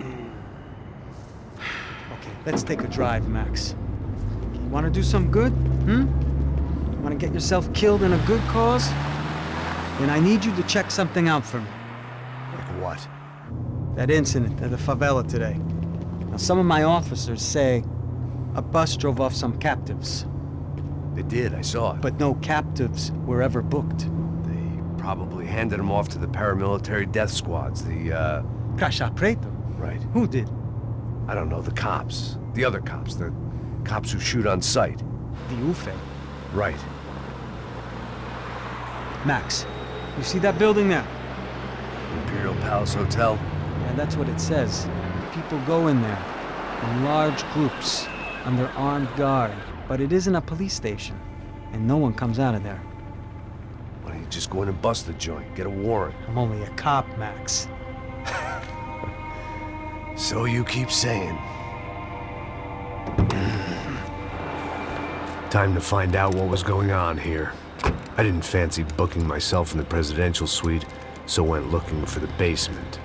Okay, let's take a drive, Max. You want to do some good? You want to get yourself killed in a good cause? Then I need you to check something out for me. Like what? That incident at the favela today. Now, some of my officers say a bus drove off some captives. They did, I saw it. But no captives were ever booked. They probably handed them off to the paramilitary death squads, the, Caixa Preto? Right. Who did? I don't know, the cops. The other cops, the cops who shoot on sight. The UFE? Right. Max, you see that building there? Imperial Palace Hotel? Yeah, that's what it says. People go in there, in large groups, under armed guard. But it isn't a police station, and no one comes out of there. Why don't you just go in and bust the joint, get a warrant? I'm only a cop, Max. So you keep saying. Time to find out what was going on here. I didn't fancy booking myself in the presidential suite, so went looking for the basement.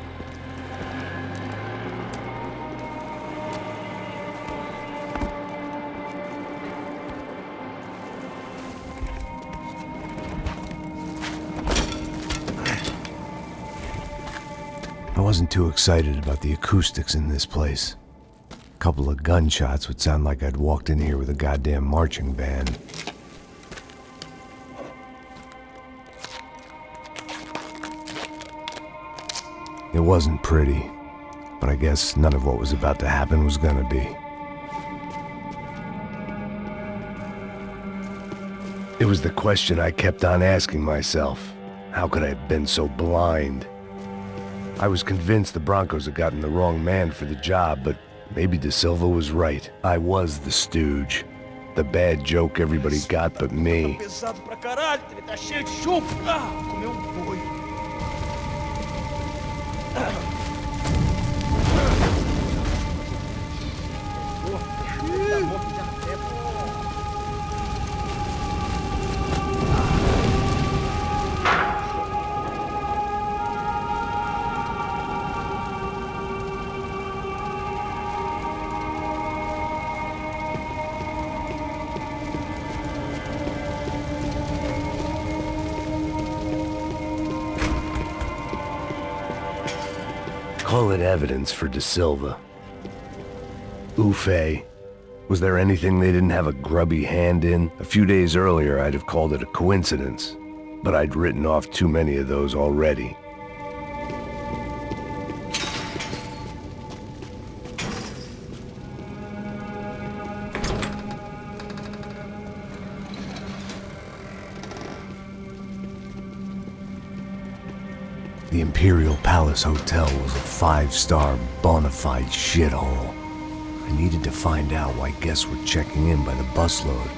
I wasn't too excited about the acoustics in this place. A couple of gunshots would sound like I'd walked in here with a goddamn marching band. It wasn't pretty, but I guess none of what was about to happen was gonna be. It was the question I kept on asking myself. How could I have been so blind? I was convinced the Broncos had gotten the wrong man for the job, but maybe De Silva was right. I was the stooge. The bad joke everybody got but me. Pesado pra caralho, ele tá cheio de chumbo. Comeu boi. Call it evidence for De Silva. Ufe. Was there anything they didn't have a grubby hand in? A few days earlier, I'd have called it a coincidence, but I'd written off too many of those already. The Imperial Palace Hotel was a 5-star bona fide shithole. I needed to find out why guests were checking in by the busload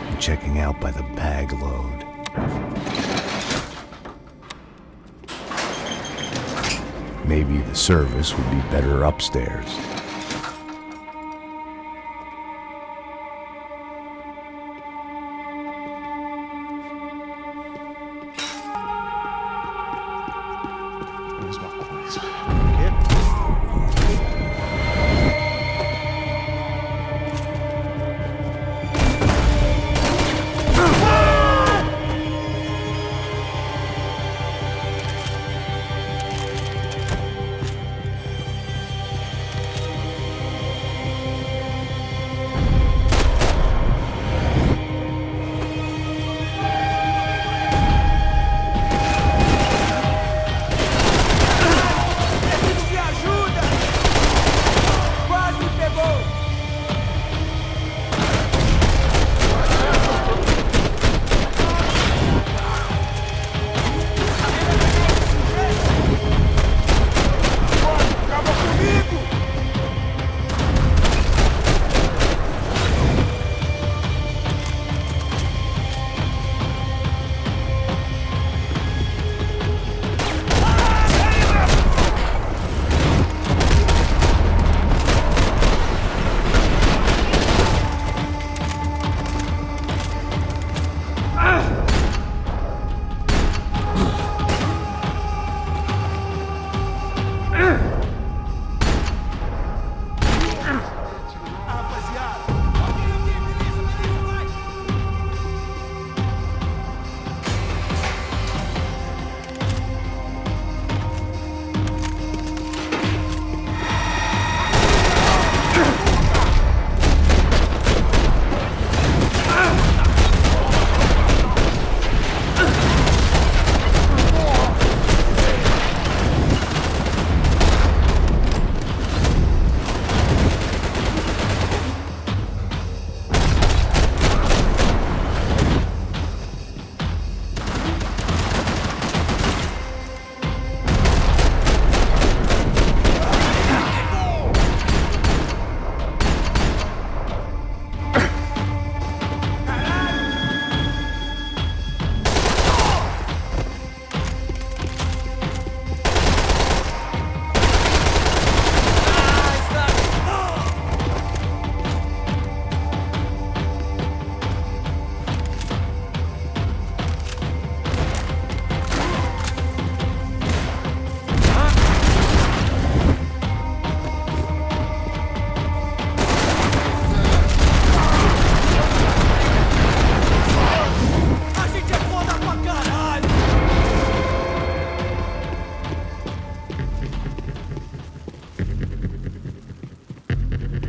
and checking out by the bag load. Maybe the service would be better upstairs.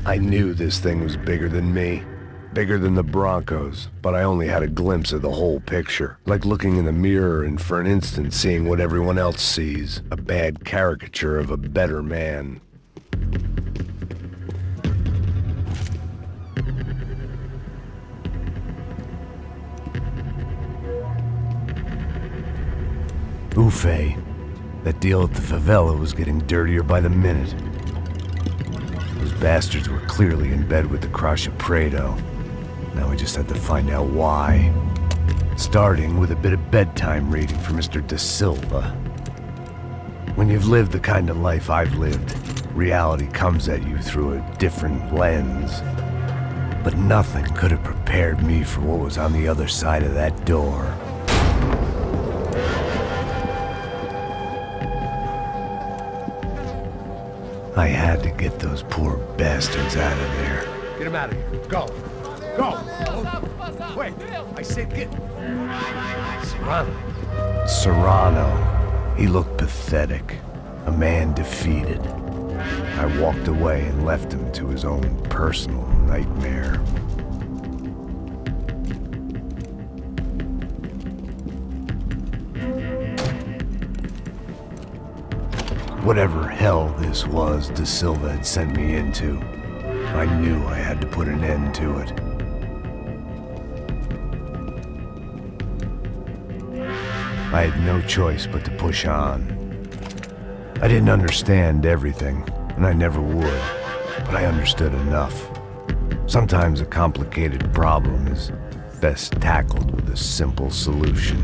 I knew this thing was bigger than me. Bigger than the Broncos, but I only had a glimpse of the whole picture. Like looking in the mirror and for an instant seeing what everyone else sees. A bad caricature of a better man. Ufe. That deal at the favela was getting dirtier by the minute. Those bastards were clearly in bed with the Crusher Prado. Now we just had to find out why. Starting with a bit of bedtime reading for Mr. Da Silva. When you've lived the kind of life I've lived, reality comes at you through a different lens. But nothing could have prepared me for what was on the other side of that door. I had to get those poor bastards out of there. Get him out of here. Go. Go! Wait, I said get... Serrano. Serrano. He looked pathetic. A man defeated. I walked away and left him to his own personal nightmare. Whatever hell this was Da Silva had sent me into, I knew I had to put an end to it. I had no choice but to push on. I didn't understand everything, and I never would, but I understood enough. Sometimes a complicated problem is best tackled with a simple solution.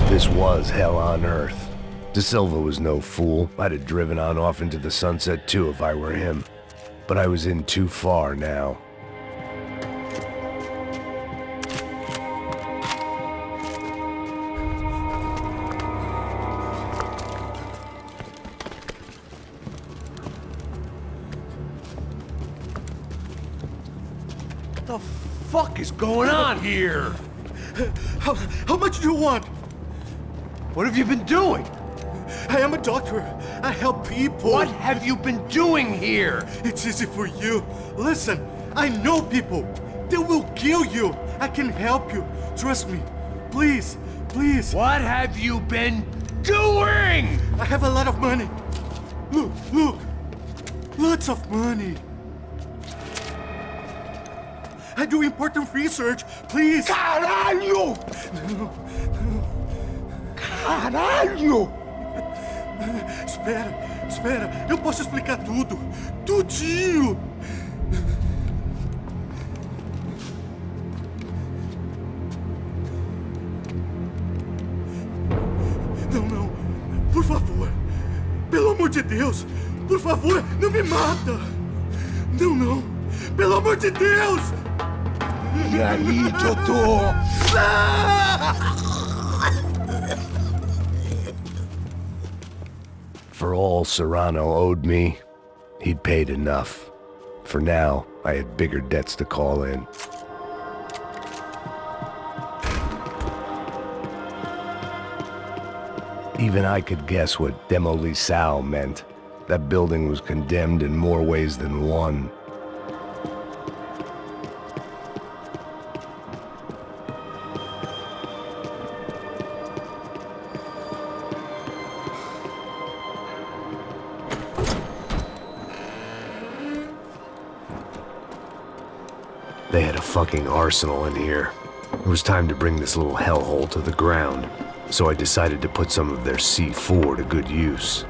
This was hell on earth. Da Silva was no fool. I'd have driven on off into the sunset too if I were him. But I was in too far now. What the fuck is going on here? How much do you want? What have you been doing? I am a doctor. I help people. What have you been doing here? It's easy for you. Listen, I know people. They will kill you. I can help you. Trust me. Please, please. What have you been doing? I have a lot of money. Look, look. Look. Lots of money. I do important research. Please. Caralho! Caralho! Espera. Eu posso explicar tudo. Tudinho. Não. Por favor. Pelo amor de Deus. Por favor, não me mata. Não. Pelo amor de Deus. E aí, Totô? For all Serrano owed me, he'd paid enough. For now, I had bigger debts to call in. Even I could guess what Demolisão meant. That building was condemned in more ways than one. They had a fucking arsenal in here. It was time to bring this little hellhole to the ground, so I decided to put some of their C4 to good use.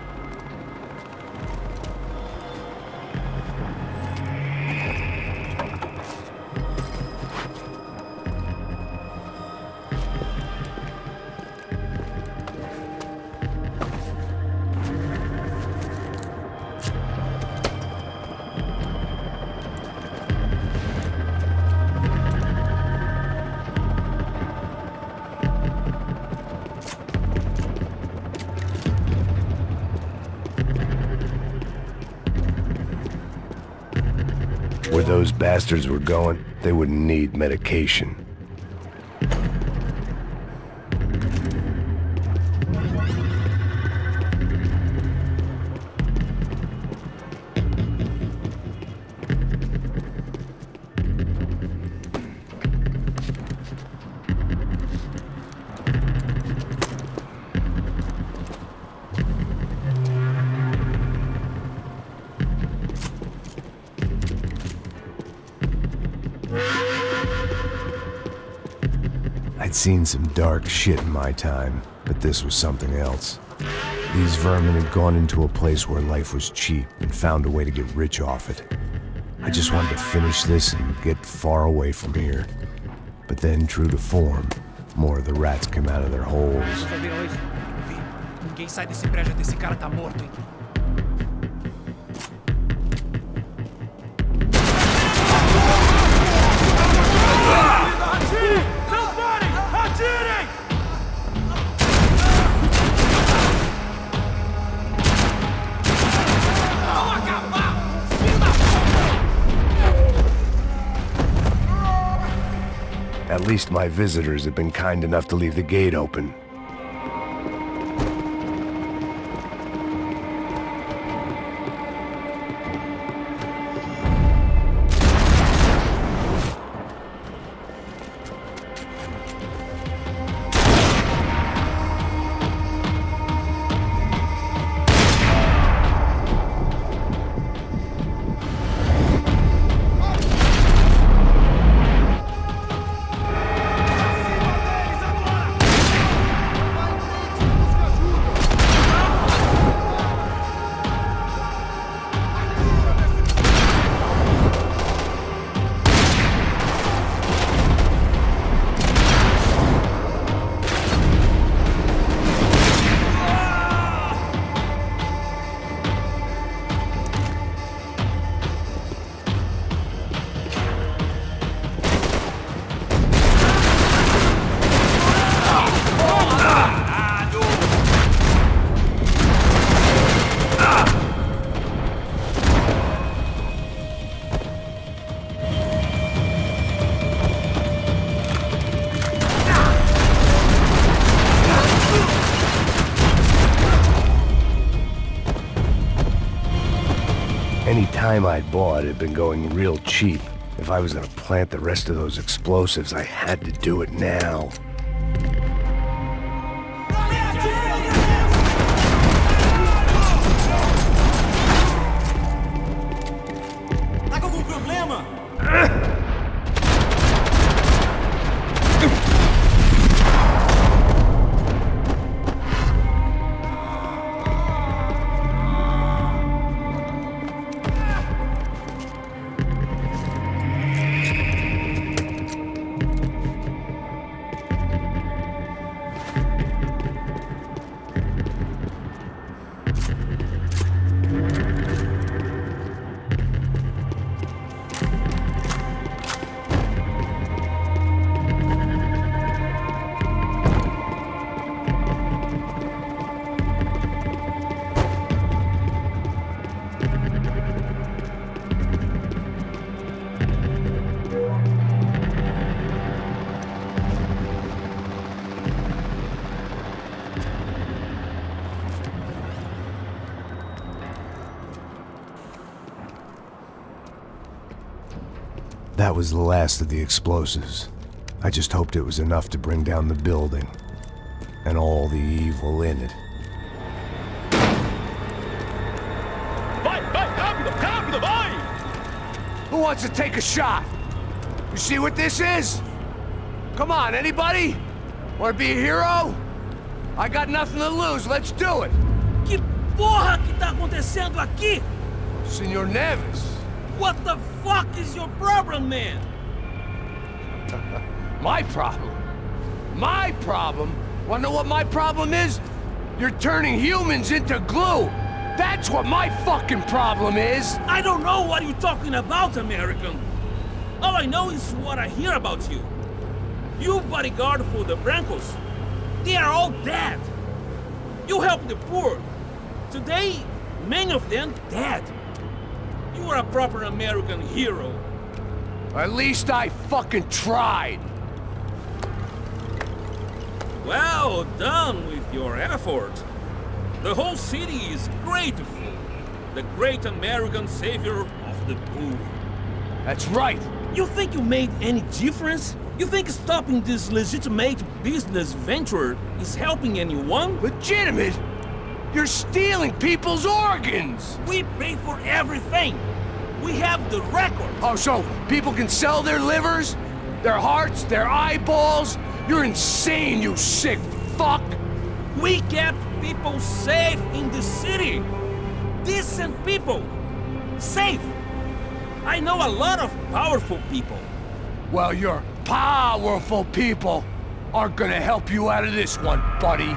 Where those bastards were going, they wouldn't need medication. I'd seen some dark shit in my time, but this was something else. These vermin had gone into a place where life was cheap and found a way to get rich off it. I just wanted to finish this and get far away from here. But then, true to form, more of the rats came out of their holes. Ninguém sai desse prédio até esse cara tá morto, hein? At least my visitors had been kind enough to leave the gate open. Any time I'd bought had been going real cheap. If I was gonna plant the rest of those explosives, I had to do it now. That was the last of the explosives. I just hoped it was enough to bring down the building. And all the evil in it. Vai, rápido, rápido, vai! Who wants to take a shot? You see what this is? Come on, anybody? Want to be a hero? I got nothing to lose, let's do it! Que porra que tá acontecendo aqui? Senor Neves. What the fuck is your problem, man? My problem? My problem? Wanna know what my problem is? You're turning humans into glue! That's what my fucking problem is! I don't know what you're talking about, American. All I know is what I hear about you. You bodyguard for the Brancos. They are all dead. You help the poor. Today, many of them dead. You are a proper American hero. At least I fucking tried! Well done with your effort. The whole city is grateful. The great American savior of the poor. That's right. You think you made any difference? You think stopping this legitimate business venture is helping anyone? Legitimate? You're stealing people's organs! We pay for everything. We have the record. Oh, so people can sell their livers? Their hearts? Their eyeballs? You're insane, you sick fuck! We kept people safe in the city. Decent people. Safe. I know a lot of powerful people. Well, your powerful people aren't gonna help you out of this one, buddy.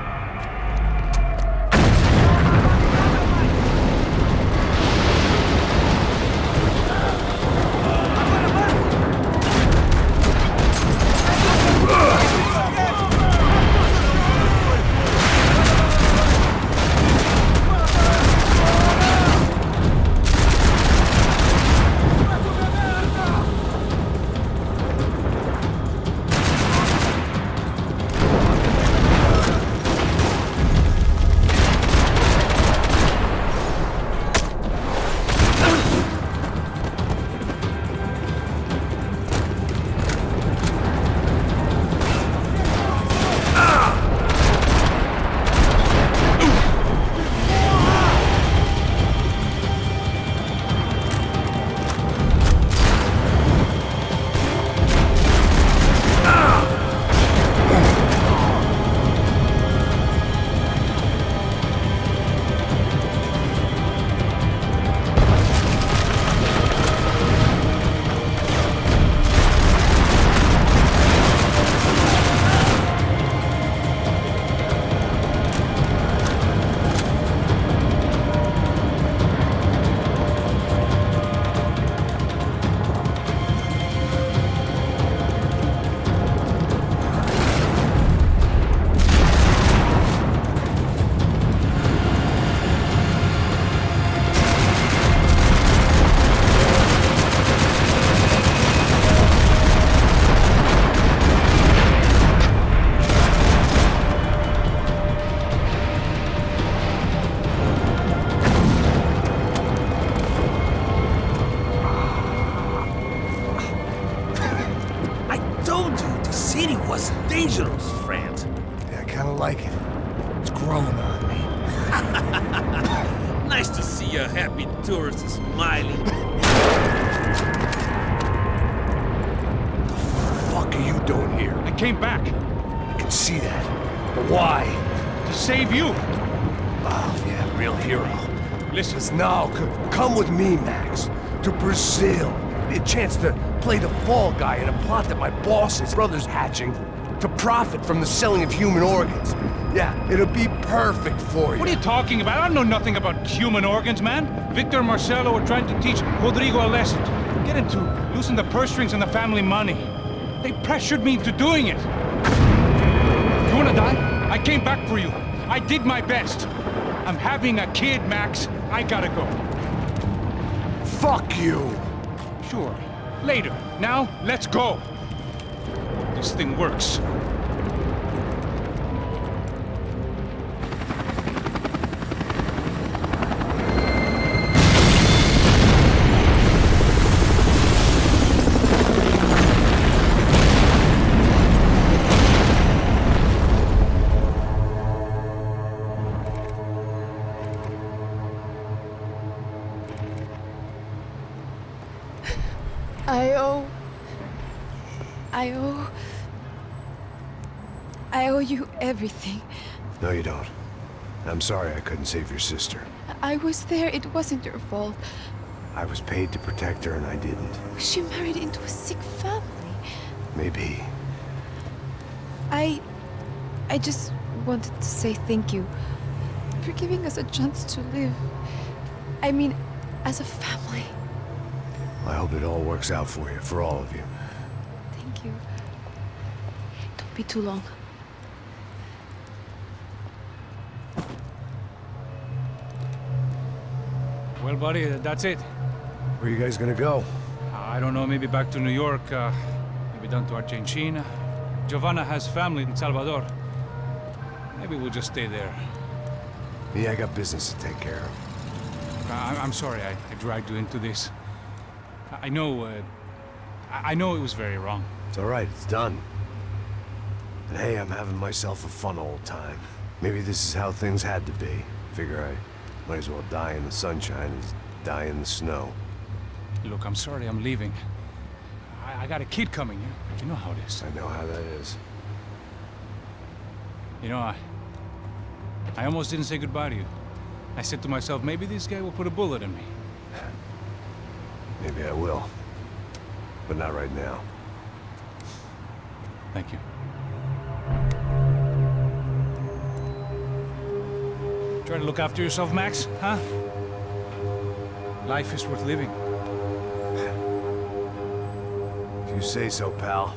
dangerous, friend. Yeah, I kinda like it. It's growing on me. Nice to see a happy tourist smiling. The fuck are you doing here? I came back. I can see that. But why? To save you. Oh, yeah, real hero. Listen. Now, come with me, Max. To Brazil. Be a chance to play the fall guy in a plot that my boss's brother's hatching to profit from the selling of human organs. Yeah, it'll be perfect for you. What are you talking about? I know nothing about human organs, man. Victor and Marcelo are trying to teach Rodrigo a lesson. Get him to loosen the purse strings and the family money. They pressured me into doing it. You wanna die? I came back for you. I did my best. I'm having a kid, Max. I gotta go. Fuck you. Sure. Later. Now, let's go. This thing works. I owe you everything. No, you don't. I'm sorry I couldn't save your sister. I was there. It wasn't your fault. I was paid to protect her and I didn't. She married into a sick family. Maybe. I just wanted to say thank you for giving us a chance to live. I mean, as a family. I hope it all works out for you, for all of you. Thank you. Don't be too long. Well, buddy, that's it. Where are you guys gonna go? I don't know, maybe back to New York, maybe down to Argentina. Giovanna has family in Salvador. Maybe we'll just stay there. Yeah, I got business to take care of. I'm sorry I dragged you into this. I know it was very wrong. It's all right, it's done. And hey, I'm having myself a fun old time. Maybe this is how things had to be. Figure I might as well die in the sunshine as die in the snow. Look, I'm sorry I'm leaving. I got a kid coming, you know how it is. I know how that is. You know, I almost didn't say goodbye to you. I said to myself, maybe this guy will put a bullet in me. Maybe I will. But not right now. Thank you. Try to look after yourself, Max, huh? Life is worth living. If you say so, pal.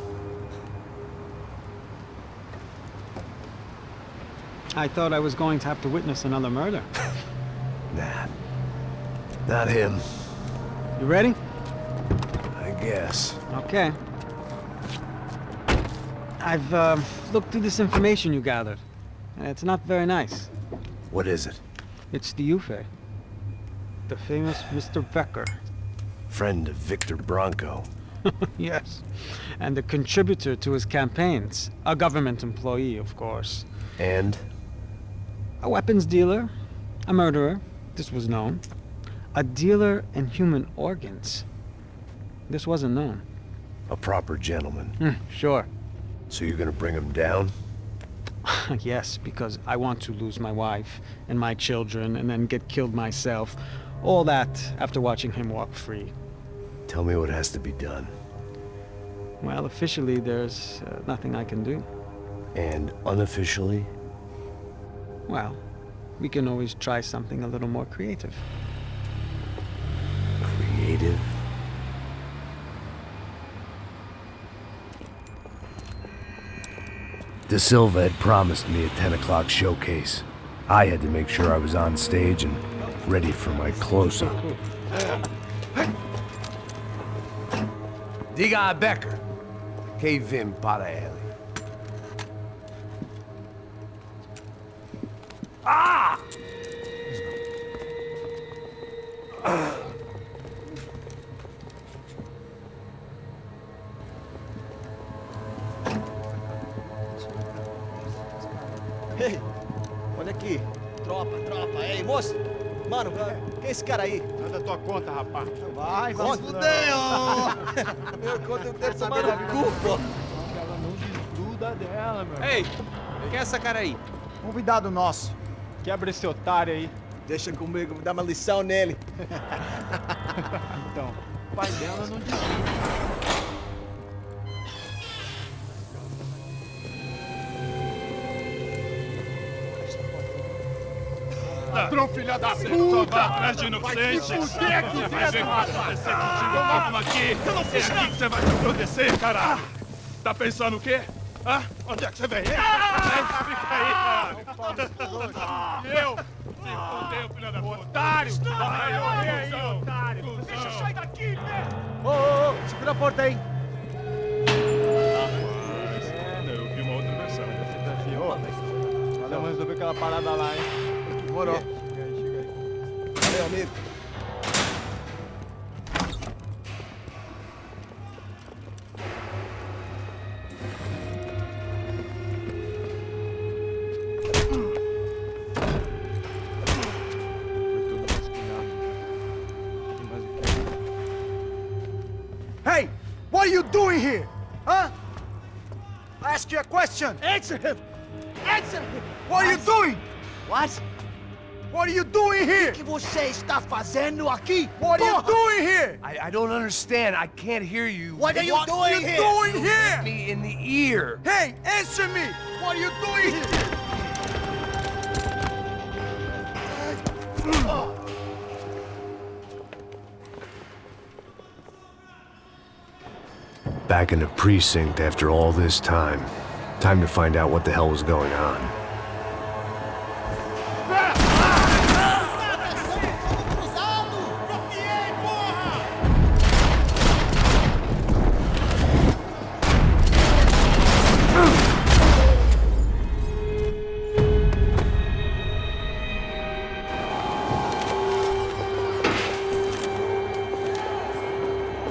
I thought I was going to have to witness another murder. Nah. Not him. You ready? I guess. Okay. I've looked through this information you gathered. And it's not very nice. What is it? It's the Ufe. The famous Mr. Becker. Friend of Victor Bronco. Yes. And a contributor to his campaigns. A government employee, of course. And? A weapons dealer. A murderer. This was known. A dealer in human organs. This wasn't known. A proper gentleman. Sure. So you're gonna bring him down? Yes, because I want to lose my wife and my children and then get killed myself. All that after watching him walk free. Tell me what has to be done. Well, officially there's nothing I can do. And unofficially? Well, we can always try something a little more creative. Creative? De Silva had promised me a 10 o'clock showcase. I had to make sure I was on stage and ready for my close-up. Diga a Becker. Que vim para ele. Ah! Ei, olha aqui. Tropa. Ei, moço. Mano, quem é esse cara aí? Manda tua conta, rapaz. Vai fudeu! Meu conta eu quero tomar no cu, pô. Ela não desgruda dela, meu. Ei, quem é essa cara aí? Convidado nosso. Quebra esse otário aí. Deixa comigo, vou dar uma lição nele. Então, o pai dela não desgruda. Ladrão, filha da puta! Vai atrás de inocente! Vai se fuder aqui dentro! Vai ver o que vai acontecer contigo! Vamos aqui! Eu não fiz nada! É aqui que você vai se proteger, caralho! Tá pensando o quê? Hã? Onde é que você vem? Fica aí, cara! E eu? Se fudeu, filha da puta! Otário! Vai, ô, otário! Deixa eu sair daqui, né? Ô, segura a porta aí! Eu vi uma outra versão. Vamos resolver aquela parada lá, hein? Demorou. Chega aí. Valeu, amigo. Hey! What are you doing here? Huh? I ask you a question. Answer him. Answer him. What are you doing? What? What are you doing here? O que você está fazendo aqui? What are you doing here? I don't understand. I can't hear you. What are you doing here? Doing here? Hit me in the ear. Hey, answer me. What are you doing here? Back in the precinct after all this time. Time to find out what the hell was going on.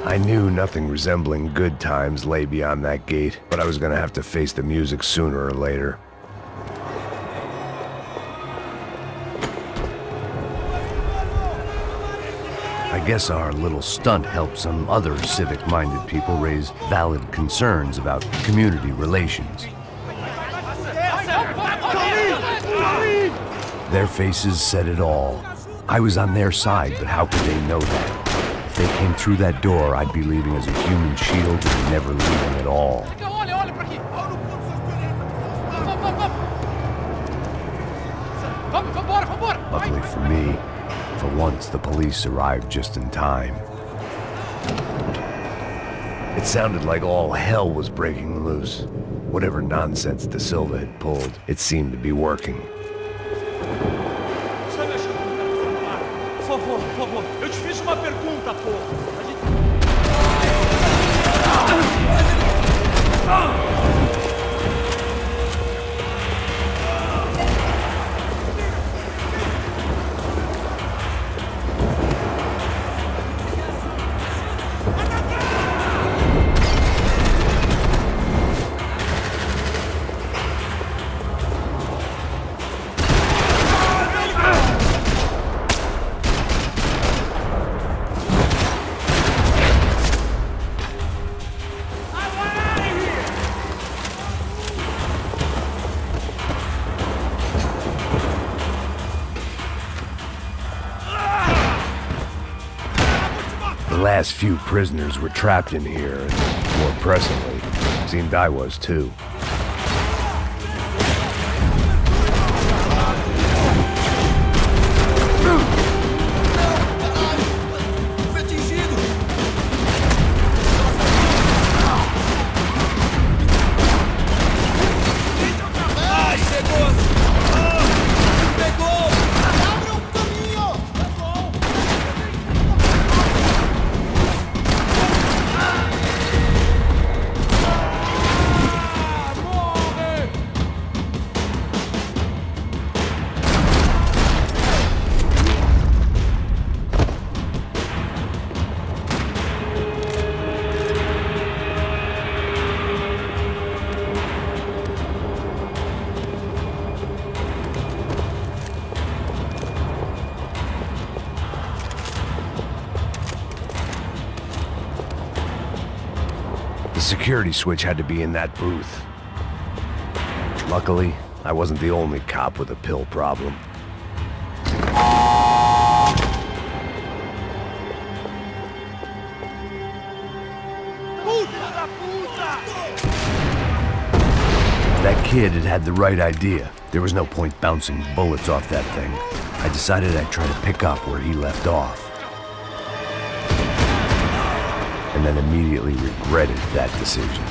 I knew nothing resembling good times lay beyond that gate, but I was gonna have to face the music sooner or later. I guess our little stunt helped some other civic-minded people raise valid concerns about community relations. Their faces said it all. I was on their side, but how could they know that? If they came through that door, I'd be leaving as a human shield and never leaving at all. Luckily for me, for once the police arrived just in time. It sounded like all hell was breaking loose. Whatever nonsense De Silva had pulled, it seemed to be working. Por favor, eu te fiz uma pergunta, porra. The last few prisoners were trapped in here, and more pressingly, seemed I was too. The security switch had to be in that booth. Luckily, I wasn't the only cop with a pill problem. That kid had had the right idea. There was no point bouncing bullets off that thing. I decided I'd try to pick up where he left off. And then immediately regretted that decision.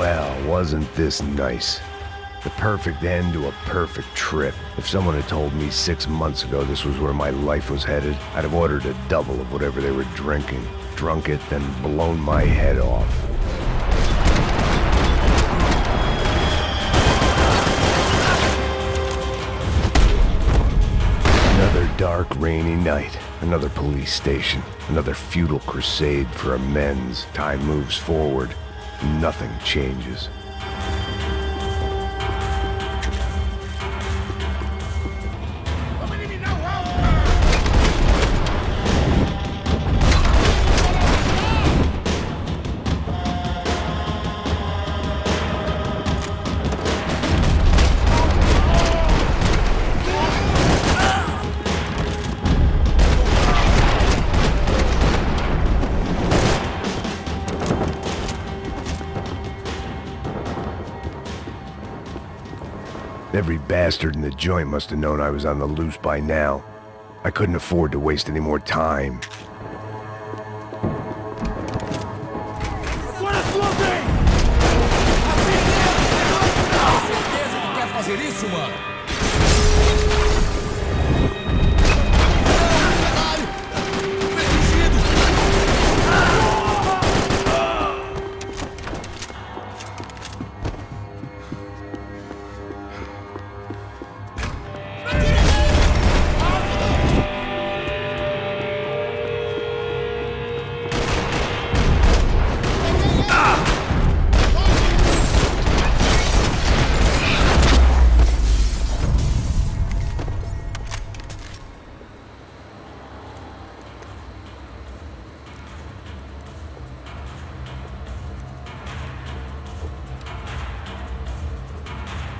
Well, wasn't this nice? The perfect end to a perfect trip. If someone had told me 6 months ago this was where my life was headed, I'd have ordered a double of whatever they were drinking, drunk it, then blown my head off. Another dark, rainy night. Another police station. Another futile crusade for amends. Time moves forward. Nothing changes. Every bastard in the joint must have known I was on the loose by now. I couldn't afford to waste any more time.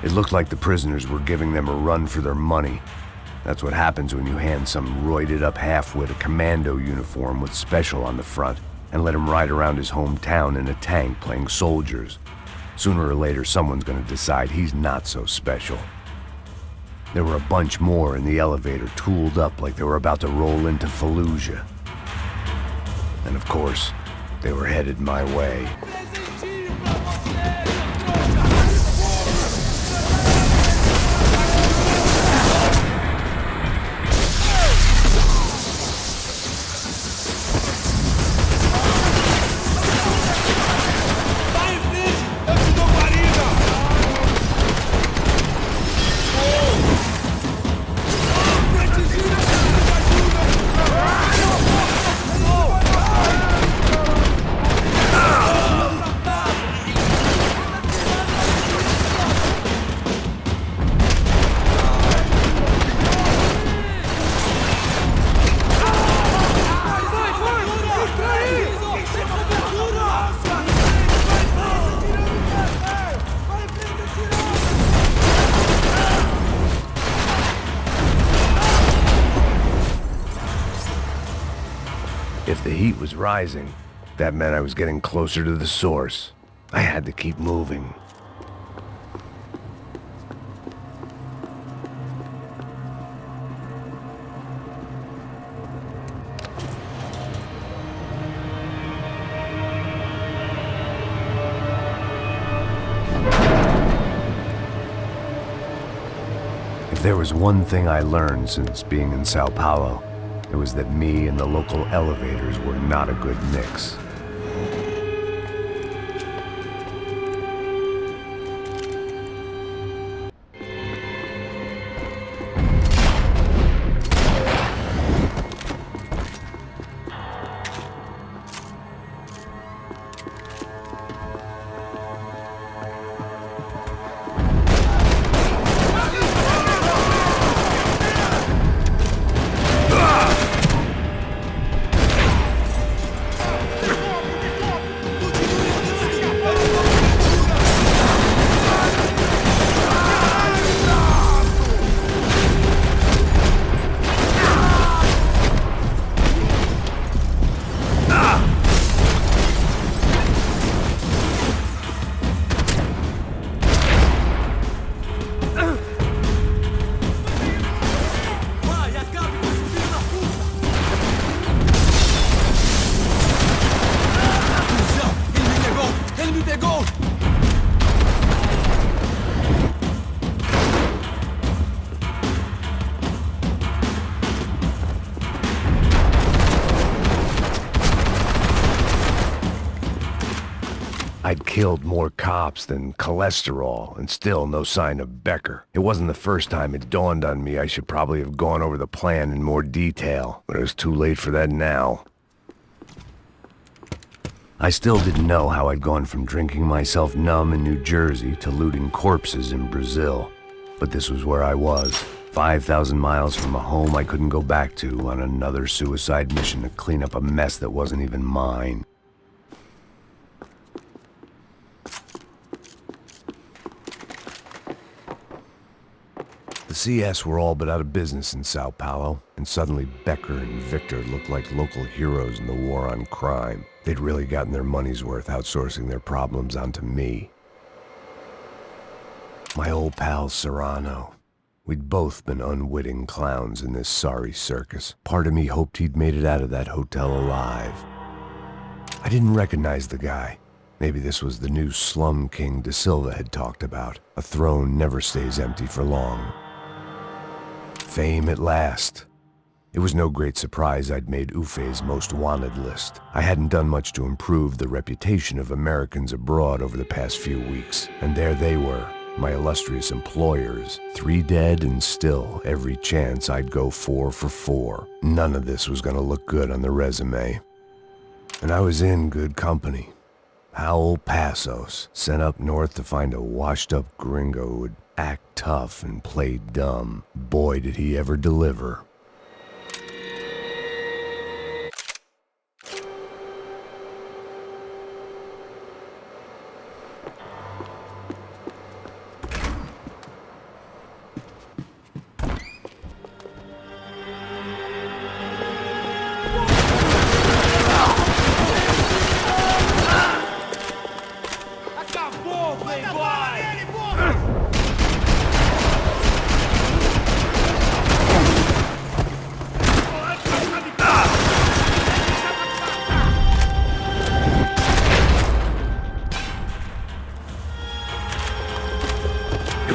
It looked like the prisoners were giving them a run for their money. That's what happens when you hand some roided-up halfwit a commando uniform with special on the front and let him ride around his hometown in a tank playing soldiers. Sooner or later, someone's gonna decide he's not so special. There were a bunch more in the elevator, tooled up like they were about to roll into Fallujah. And of course, they were headed my way. If the heat was rising, that meant I was getting closer to the source. I had to keep moving. If there was one thing I learned since being in São Paulo, it was that me and the local elevators were not a good mix. I'd killed more cops than cholesterol, and still no sign of Becker. It wasn't the first time it dawned on me I should probably have gone over the plan in more detail, but it was too late for that now. I still didn't know how I'd gone from drinking myself numb in New Jersey to looting corpses in Brazil. But this was where I was, 5,000 miles from a home I couldn't go back to, on another suicide mission to clean up a mess that wasn't even mine. The CS were all but out of business in Sao Paulo, and suddenly Becker and Victor looked like local heroes in the war on crime. They'd really gotten their money's worth outsourcing their problems onto me. My old pal Serrano. We'd both been unwitting clowns in this sorry circus. Part of me hoped he'd made it out of that hotel alive. I didn't recognize the guy. Maybe this was the new slum king De Silva had talked about. A throne never stays empty for long. Fame at last. It was no great surprise I'd made Ufe's most wanted list. I hadn't done much to improve the reputation of Americans abroad over the past few weeks, and there they were, my illustrious employers, 3 dead and still every chance I'd go 4 for 4. None of this was gonna look good on the resume. And I was in good company. Howell Passos, sent up north to find a washed-up gringo who would act tough and play dumb. Boy, did he ever deliver.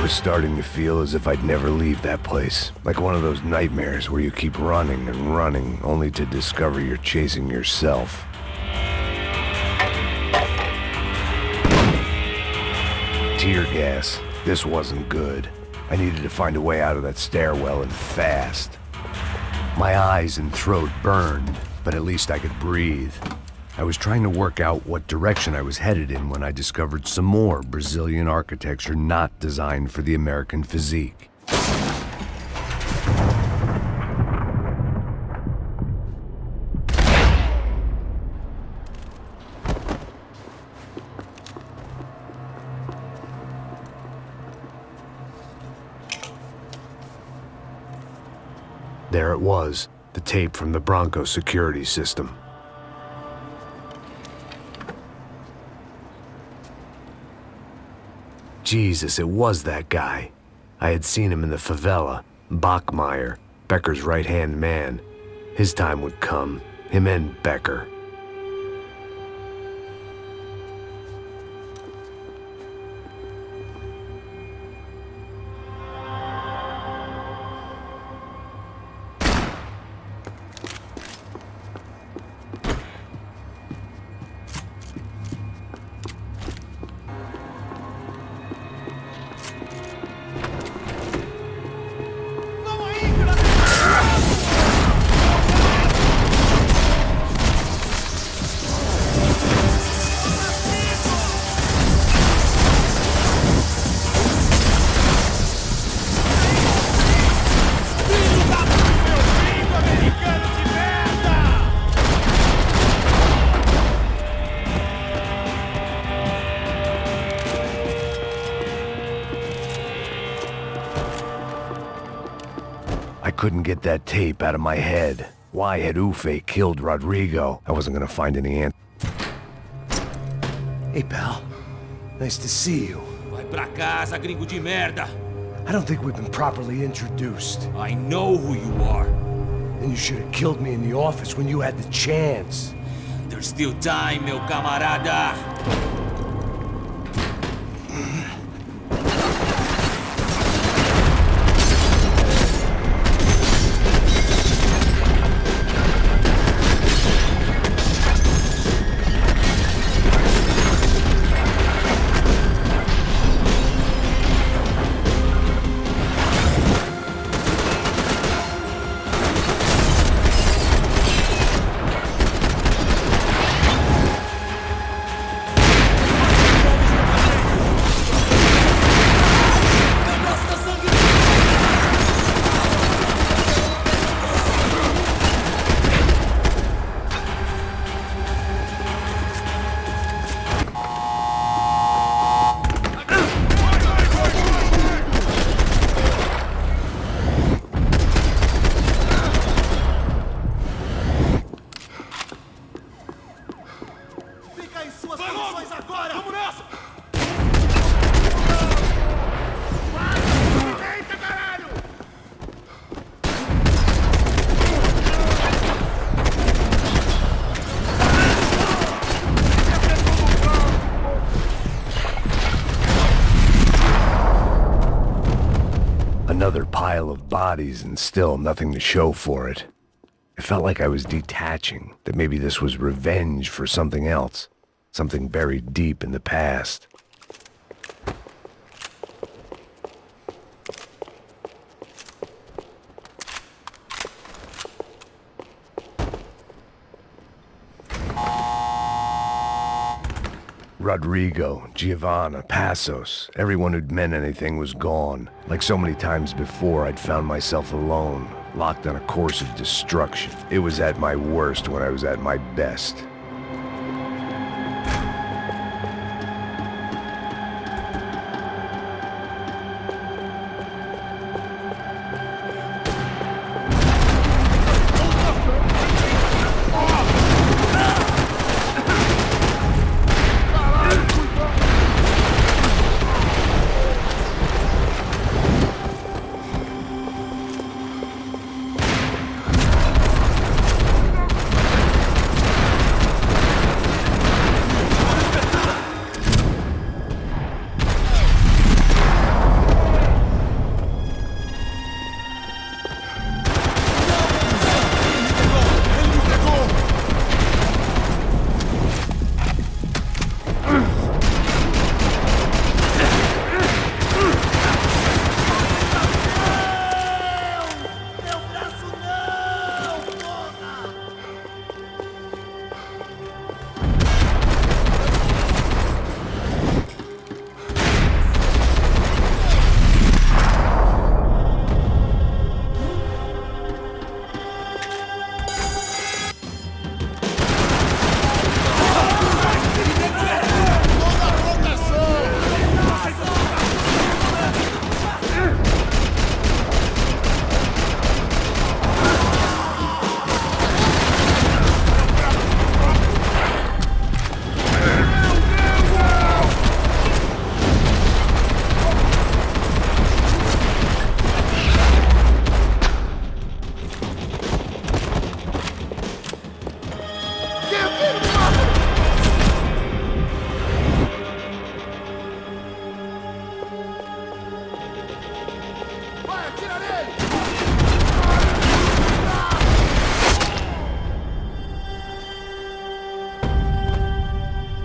Starting to feel as if I'd never leave that place. Like one of those nightmares where you keep running and running, only to discover you're chasing yourself. Tear gas. This wasn't good. I needed to find a way out of that stairwell and fast. My eyes and throat burned, but at least I could breathe. I was trying to work out what direction I was headed in when I discovered some more Brazilian architecture not designed for the American physique. There it was, the tape from the Bronco security system. Jesus, it was that guy. I had seen him in the favela. Bachmeyer, Becker's right-hand man. His time would come. Him and Becker. Couldn't get that tape out of my head. Why had Ufe killed Rodrigo? I wasn't gonna find any answer. Hey, pal. Nice to see you. Vai pra casa, gringo de merda! I don't think we've been properly introduced. I know who you are. Then you should have killed me in the office when you had the chance. There's still time, meu camarada! agora! Vamos nessa! Eita, caralho! Another pile of bodies and still nothing to show for it. It felt like I was detaching, that maybe this was revenge for something else, something buried deep in the past. Rodrigo, Giovanna, Passos, everyone who'd meant anything was gone. Like so many times before, I'd found myself alone, locked on a course of destruction. It was at my worst when I was at my best.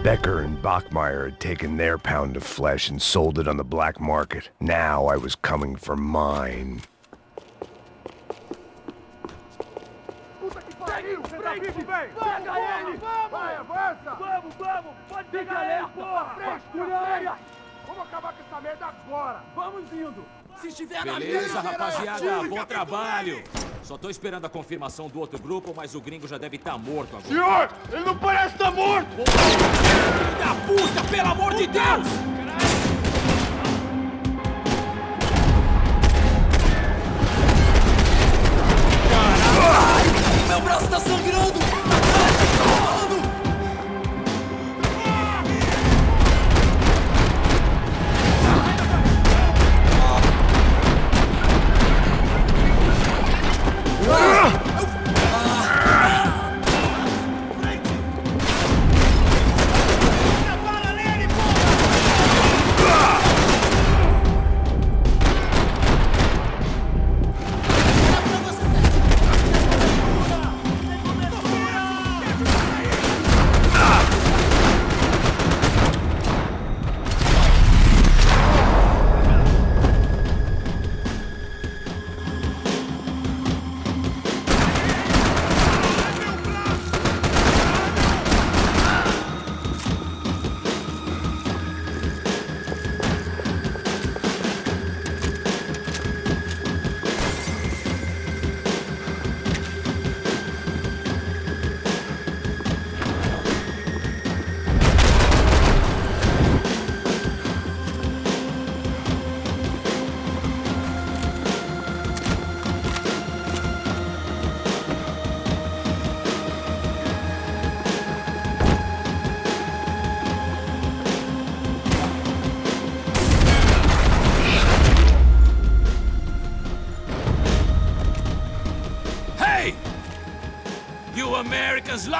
Becker and Bachmeyer had taken their pound of flesh and sold it on the black market. Now I was coming for mine. Puta que pariu! Pega ele! Vai, avança! Vamos! Pode pegar ele, porra! Frente! Vamos acabar com essa merda agora! Vamos indo! Se estiver na beleza, rapaziada, bom trabalho! Só tô esperando a confirmação do outro grupo, mas o gringo já deve estar morto agora. Senhor, ele não parece estar morto! Filho da puta, pelo amor de Deus! Caralho! Meu braço tá sangrando!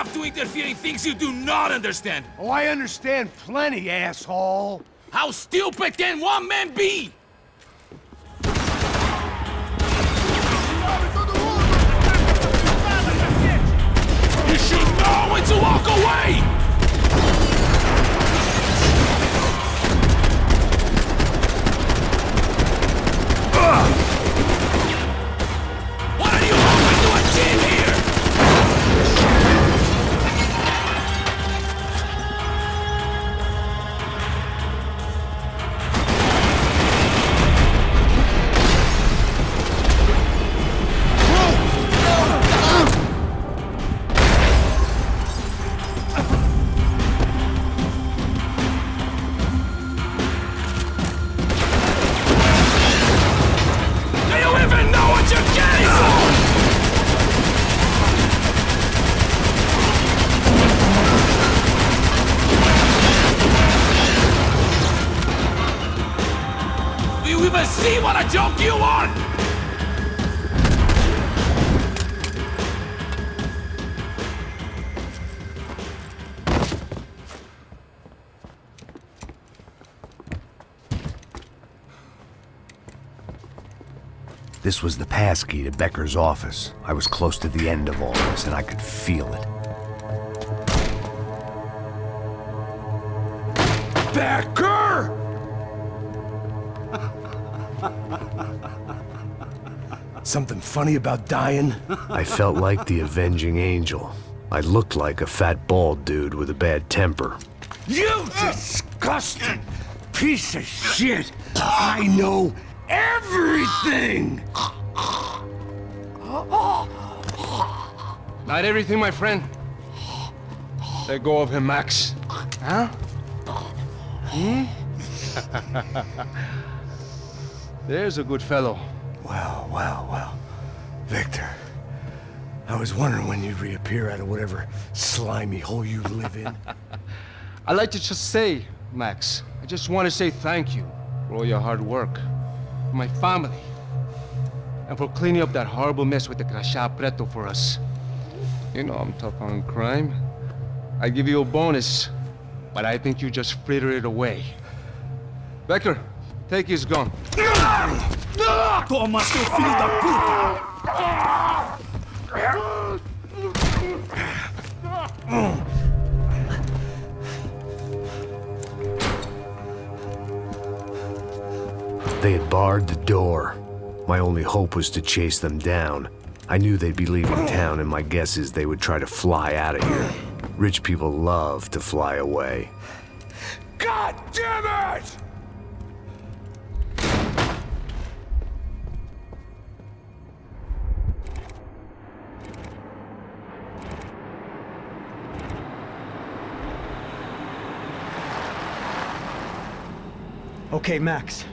have to interfere in things you do not understand! Oh, I understand plenty, asshole! How stupid can one man be? You should know when to walk away! What are you hoping to achieve here? Do you even know what you're getting for? Do you even see what a joke you are? This was the passkey to Becker's office. I was close to the end of all this, and I could feel it. Becker! Something funny about dying? I felt like the avenging angel. I looked like a fat bald dude with a bad temper. You disgusting piece of shit! I know everything! Not everything, my friend. Let go of him, Max. Huh? Hmm? There's a good fellow. Well, well, well. Victor, I was wondering when you'd reappear out of whatever slimy hole you live in. I'd like to just say, Max, I just want to say thank you for all your hard work, for my family, and for cleaning up that horrible mess with the crachá preto for us. You know I'm tough on crime. I give you a bonus, but I think you just fritter it away. Becker, take his gun. Toma, seu filho da They had barred the door. My only hope was to chase them down. I knew they'd be leaving town, and my guess is they would try to fly out of here. Rich people love to fly away. God damn it! Okay, Max.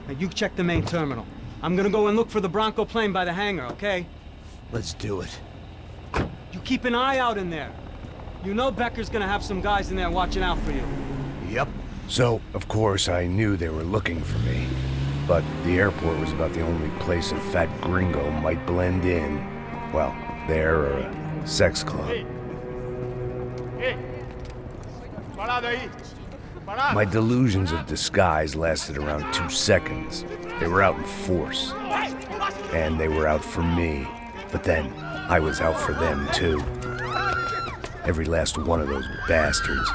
Now you check the main terminal. I'm gonna go and look for the Bronco plane by the hangar, okay? Let's do it. You keep an eye out in there. You know Becker's gonna have some guys in there watching out for you. Yep. So, of course, I knew they were looking for me. But the airport was about the only place a fat gringo might blend in. Well, there or a sex club. My delusions of disguise lasted around 2 seconds. They were out in force. And they were out for me. But then, I was out for them too. Every last one of those bastards.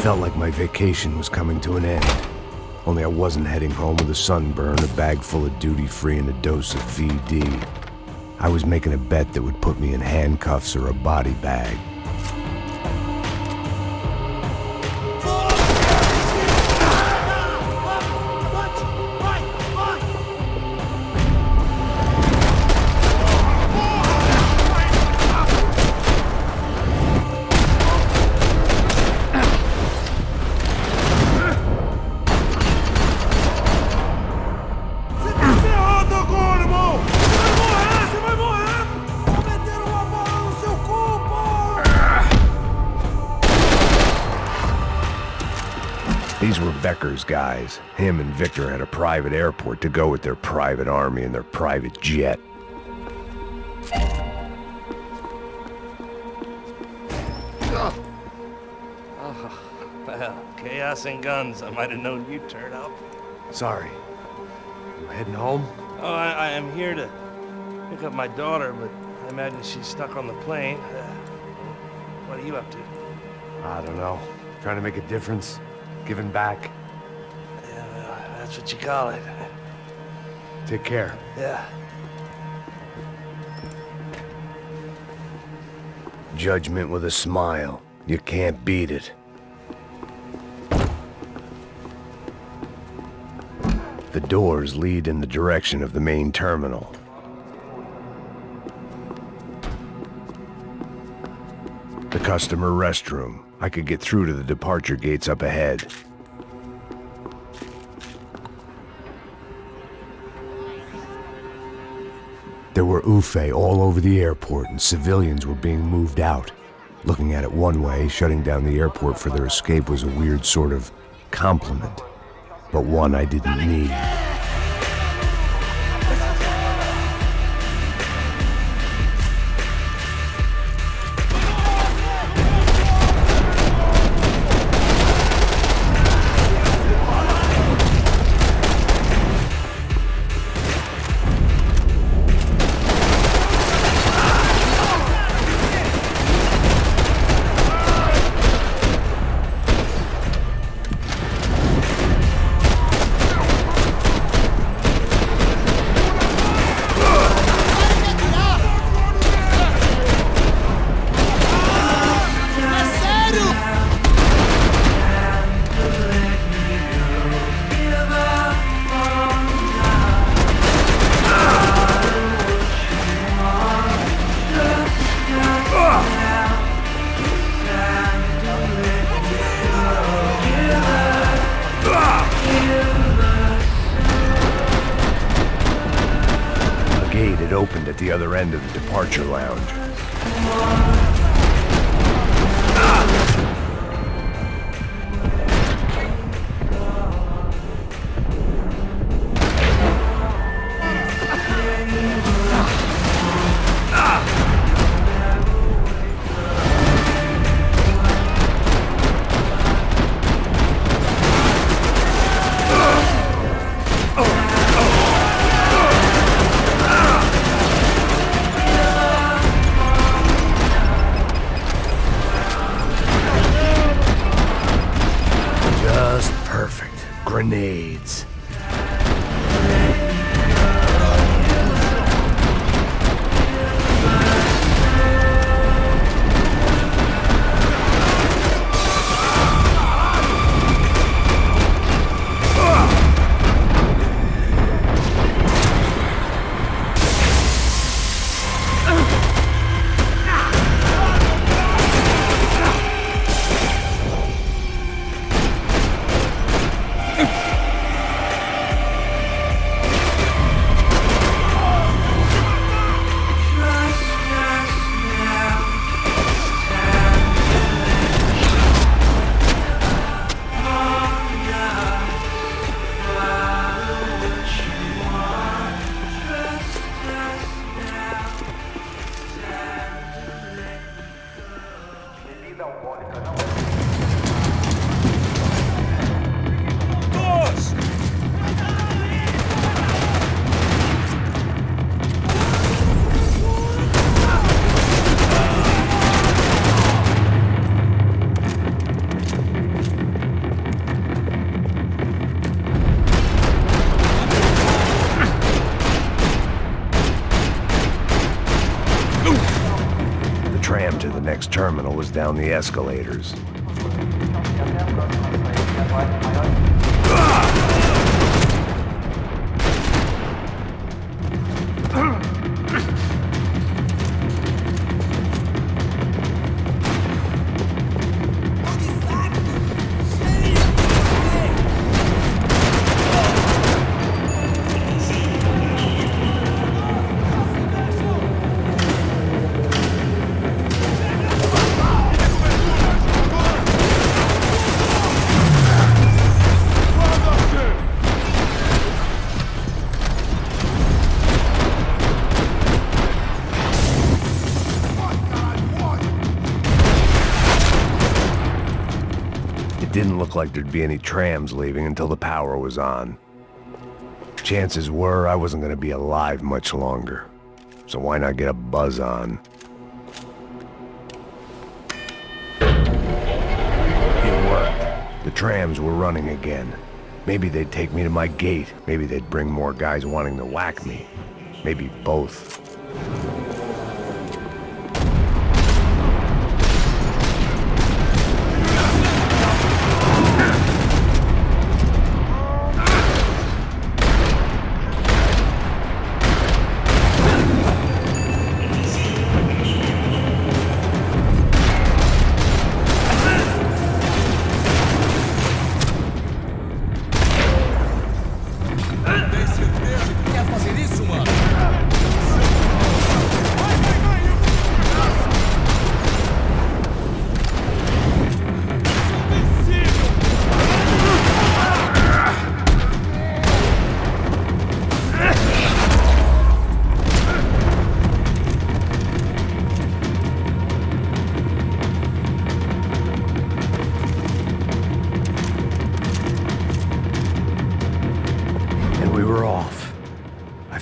felt like my vacation was coming to an end. Only I wasn't heading home with a sunburn, a bag full of duty-free, and a dose of VD. I was making a bet that would put me in handcuffs or a body bag. These were Becker's guys. Him and Victor had a private airport to go with their private army and their private jet. Well, chaos and guns. I might have known you'd turn up. Sorry. You heading home? Oh, I am here to pick up my daughter, but I imagine she's stuck on the plane. What are you up to? I don't know. Trying to make a difference. Giving back. Yeah, that's what you call it. Take care. Yeah. Judgment with a smile. You can't beat it. The doors lead in the direction of the main terminal. The customer restroom. I could get through to the departure gates up ahead. There were UFE all over the airport, and civilians were being moved out. Looking at it one way, shutting down the airport for their escape was a weird sort of compliment, but one I didn't need. Opened at the other end of the departure lounge. Grenades. the next terminal was down the escalators. Didn't look like there'd be any trams leaving until the power was on. Chances were I wasn't gonna be alive much longer, so why not get a buzz on? It worked. The trams were running again. Maybe they'd take me to my gate. Maybe they'd bring more guys wanting to whack me. Maybe both.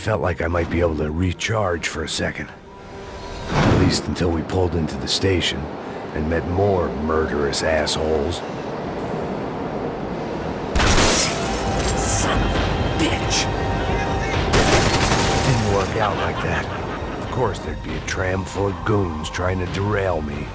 Felt like I might be able to recharge for a second. At least until we pulled into the station and met more murderous assholes. Son of a bitch! Didn't work out like that. Of course there'd be a tram full of goons trying to derail me.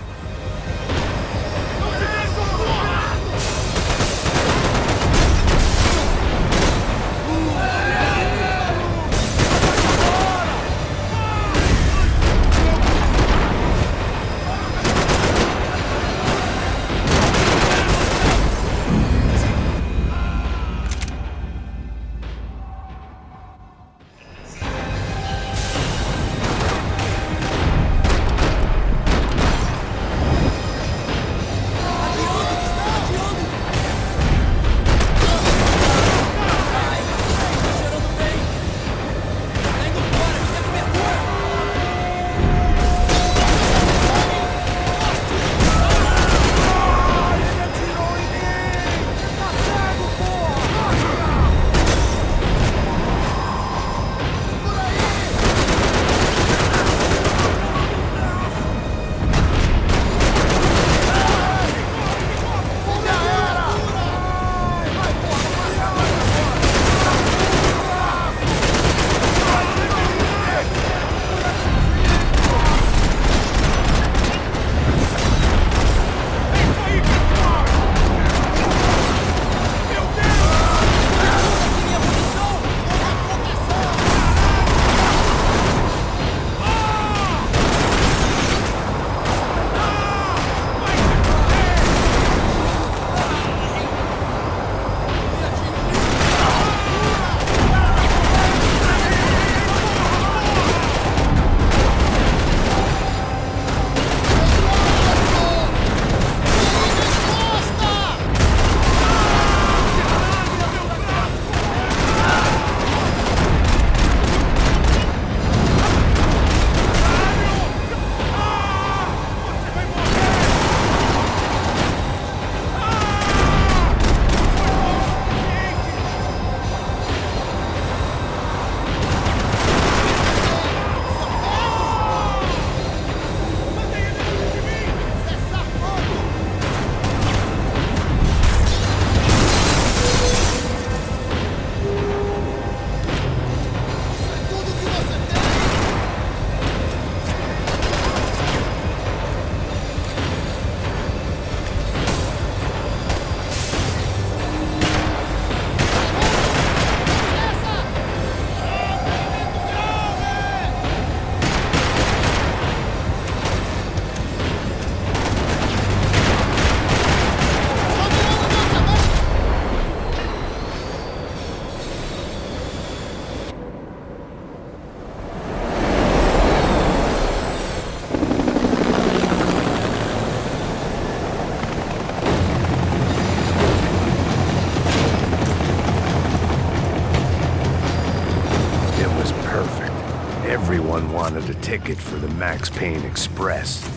Everyone wanted a ticket for the Max Payne Express.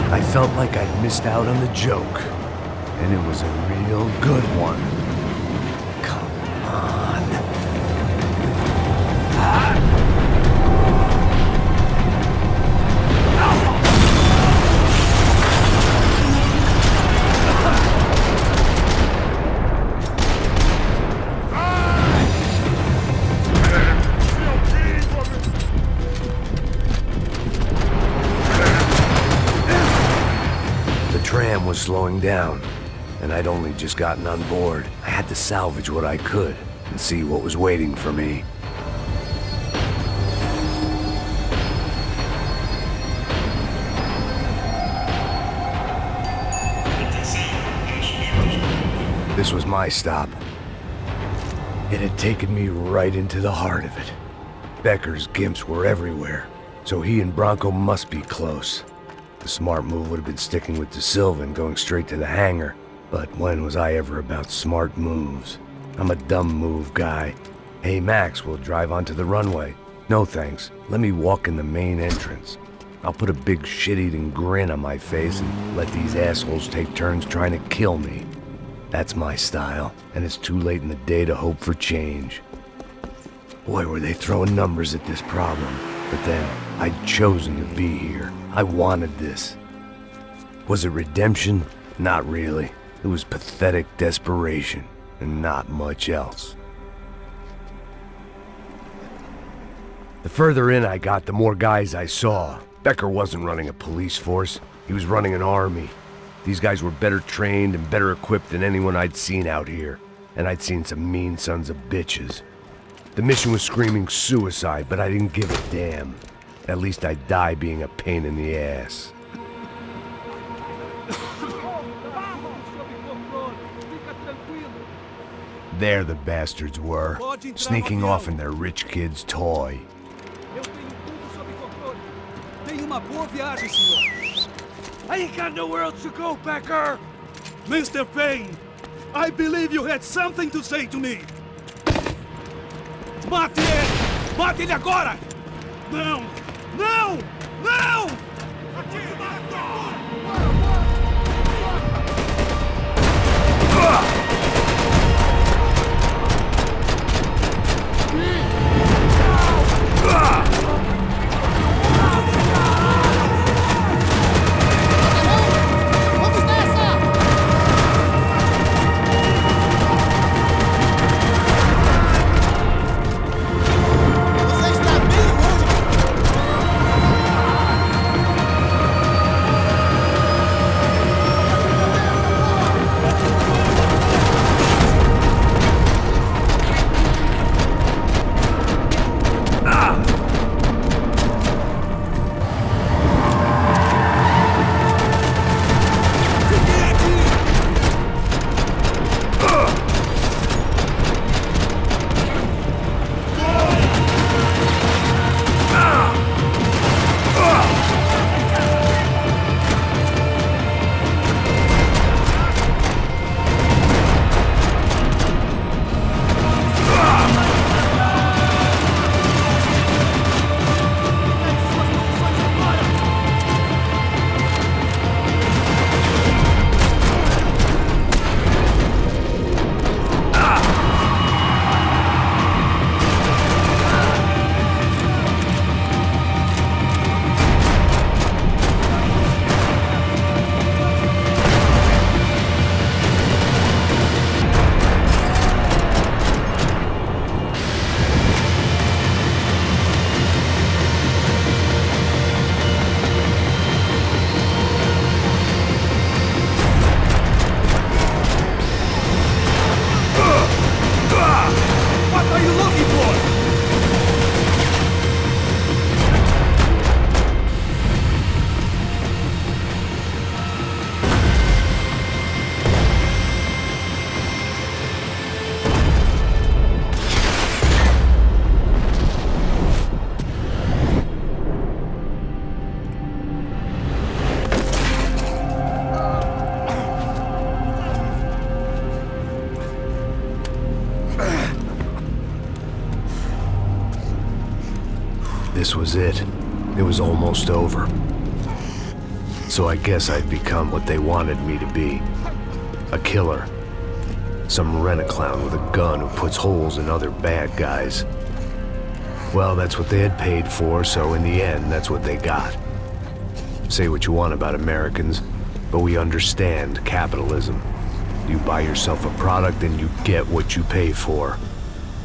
I felt like I'd missed out on the joke, and it was a real good one. Come on. The tram was slowing down, and I'd only just gotten on board. I had to salvage what I could and see what was waiting for me. This was my stop. It had taken me right into the heart of it. Becker's gimps were everywhere, so he and Bronco must be close. The smart move would have been sticking with De Silva and going straight to the hangar, but when was I ever about smart moves? I'm a dumb move guy. Hey Max, we'll drive onto the runway. No thanks, let me walk in the main entrance. I'll put a big shit-eating grin on my face and let these assholes take turns trying to kill me. That's my style, and it's too late in the day to hope for change. Boy, were they throwing numbers at this problem. But then, I'd chosen to be here. I wanted this. Was it redemption? Not really. It was pathetic desperation, and not much else. The further in I got, the more guys I saw. Becker wasn't running a police force. He was running an army. These guys were better trained and better equipped than anyone I'd seen out here. And I'd seen some mean sons of bitches. The mission was screaming suicide, but I didn't give a damn. At least I'd die being a pain in the ass. There the bastards were, sneaking off in their rich kid's toy. Tenha uma boa viagem, senhor. I ain't got nowhere else to go, Becker. Mr. Payne, I believe you had something to say to me. Mate ele! Mate ele agora! Não! Não! Não! this was it. It was almost over. So I guess I'd become what they wanted me to be. A killer. Some rent-a-clown with a gun who puts holes in other bad guys. Well, that's what they had paid for, so in the end, that's what they got. Say what you want about Americans, but we understand capitalism. You buy yourself a product and you get what you pay for.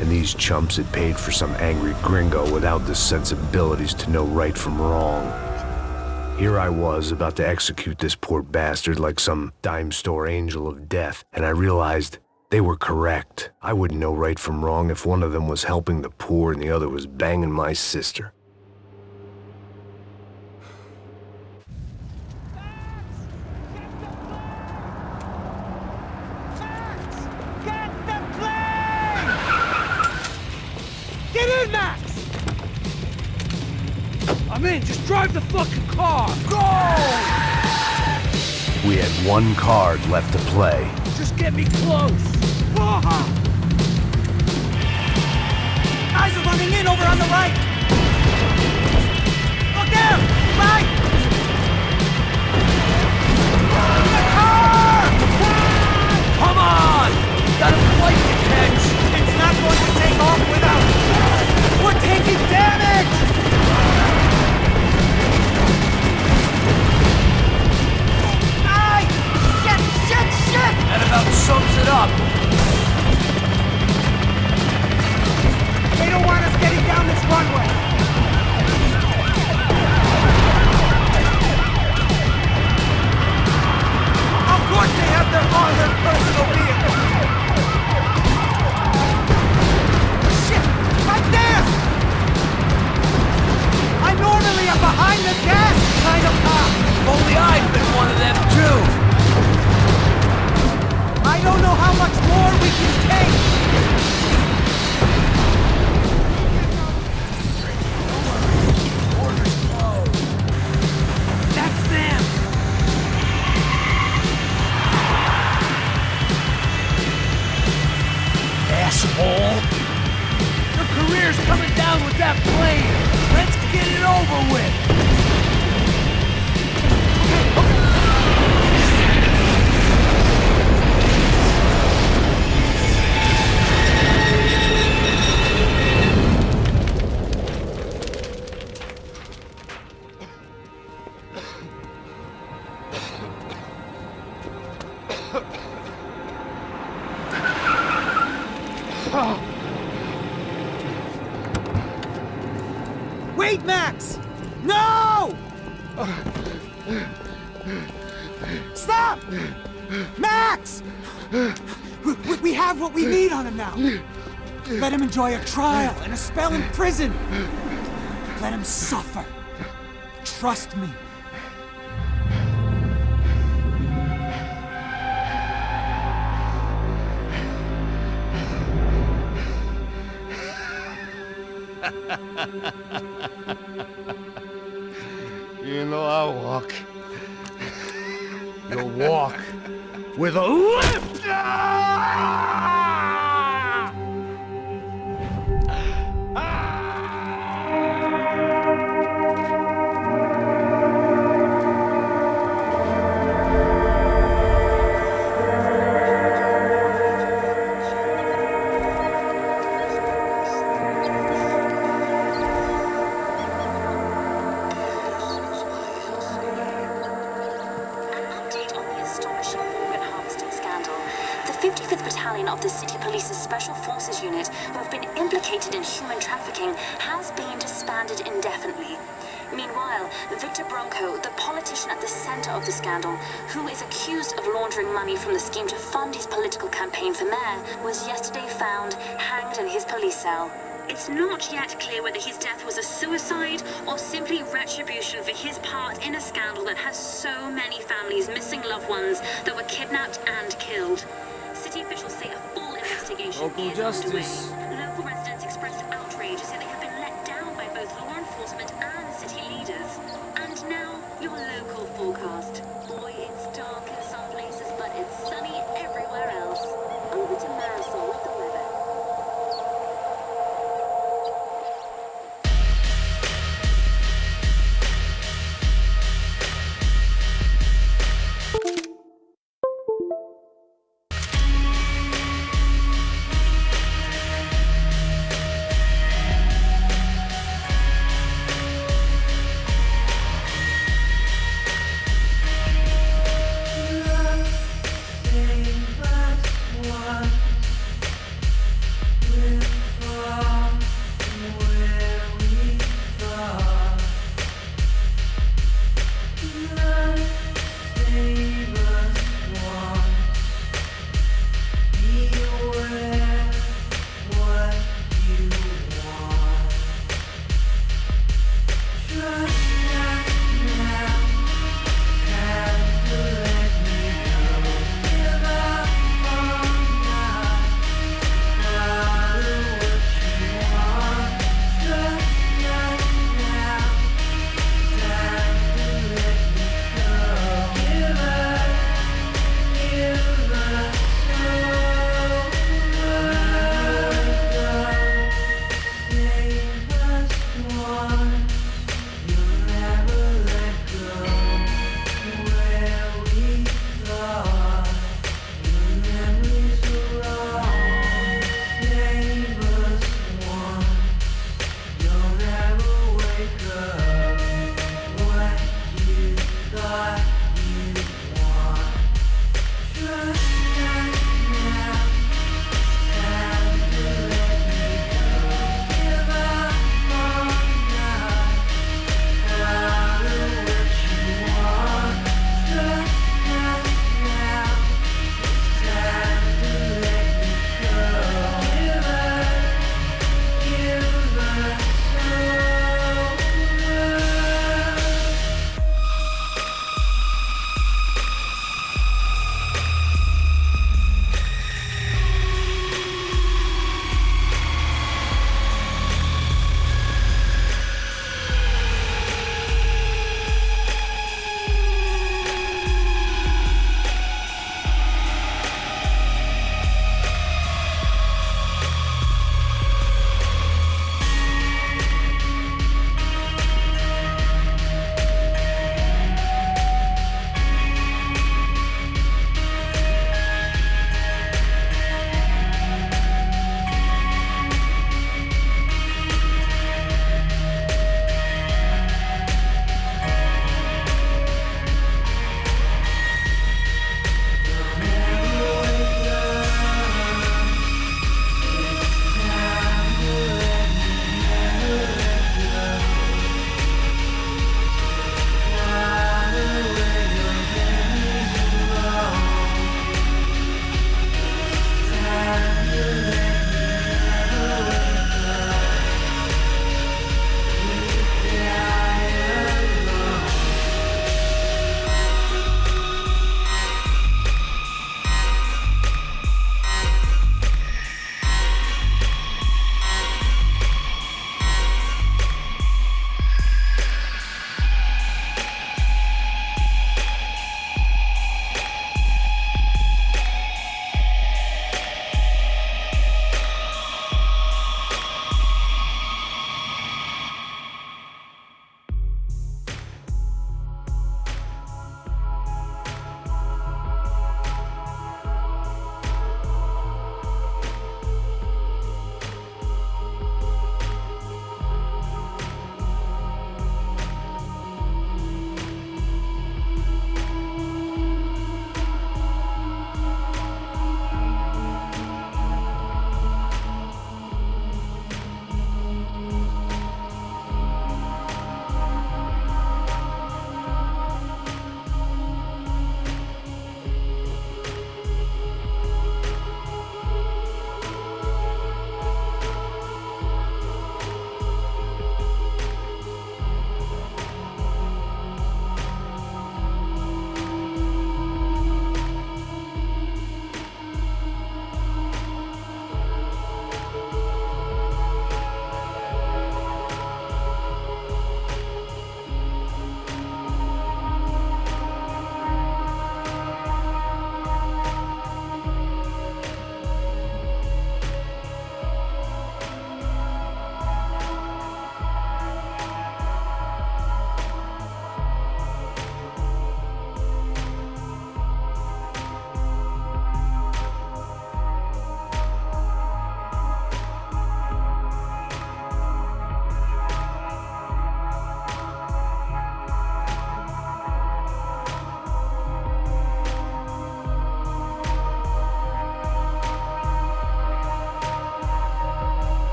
And these chumps had paid for some angry gringo without the sensibilities to know right from wrong. Here I was about to execute this poor bastard like some dime store angel of death, and I realized they were correct. I wouldn't know right from wrong if one of them was helping the poor and the other was banging my sister. Get in, Max! I'm in, just drive the fucking car! Go! We had one card left to play. Just get me close! Guys are running in over on the right! Look out! Right! The car! Come on! Got a flight to catch! It's not going to take off without... We're taking damage! Aye! Shit! That about sums it up. They don't want us getting down this runway! Of course they have their armored personal vehicle! Shit! Right there! I'm normally a behind the gas kind of cop! Only I've been one of them too. I don't know how much more we can take! That's them! Asshole! Your career's coming down with that plane! Let's get it over with! Wait, Max! No! Stop! Max! We have what we need on him now. Let him enjoy a trial and a spell in prison. Let him suffer. Trust me. You know I walk. You'll walk with a lift! Of the City Police's Special Forces unit who have been implicated in human trafficking has been disbanded indefinitely. Meanwhile, Victor Bronco, the politician at the center of the scandal, who is accused of laundering money from the scheme to fund his political campaign for mayor, was yesterday found hanged in his police cell. It's not yet clear whether his death was a suicide or simply retribution for his part in a scandal that has so many families missing loved ones that were kidnapped and killed. City officials say a full investigation is underway. Local residents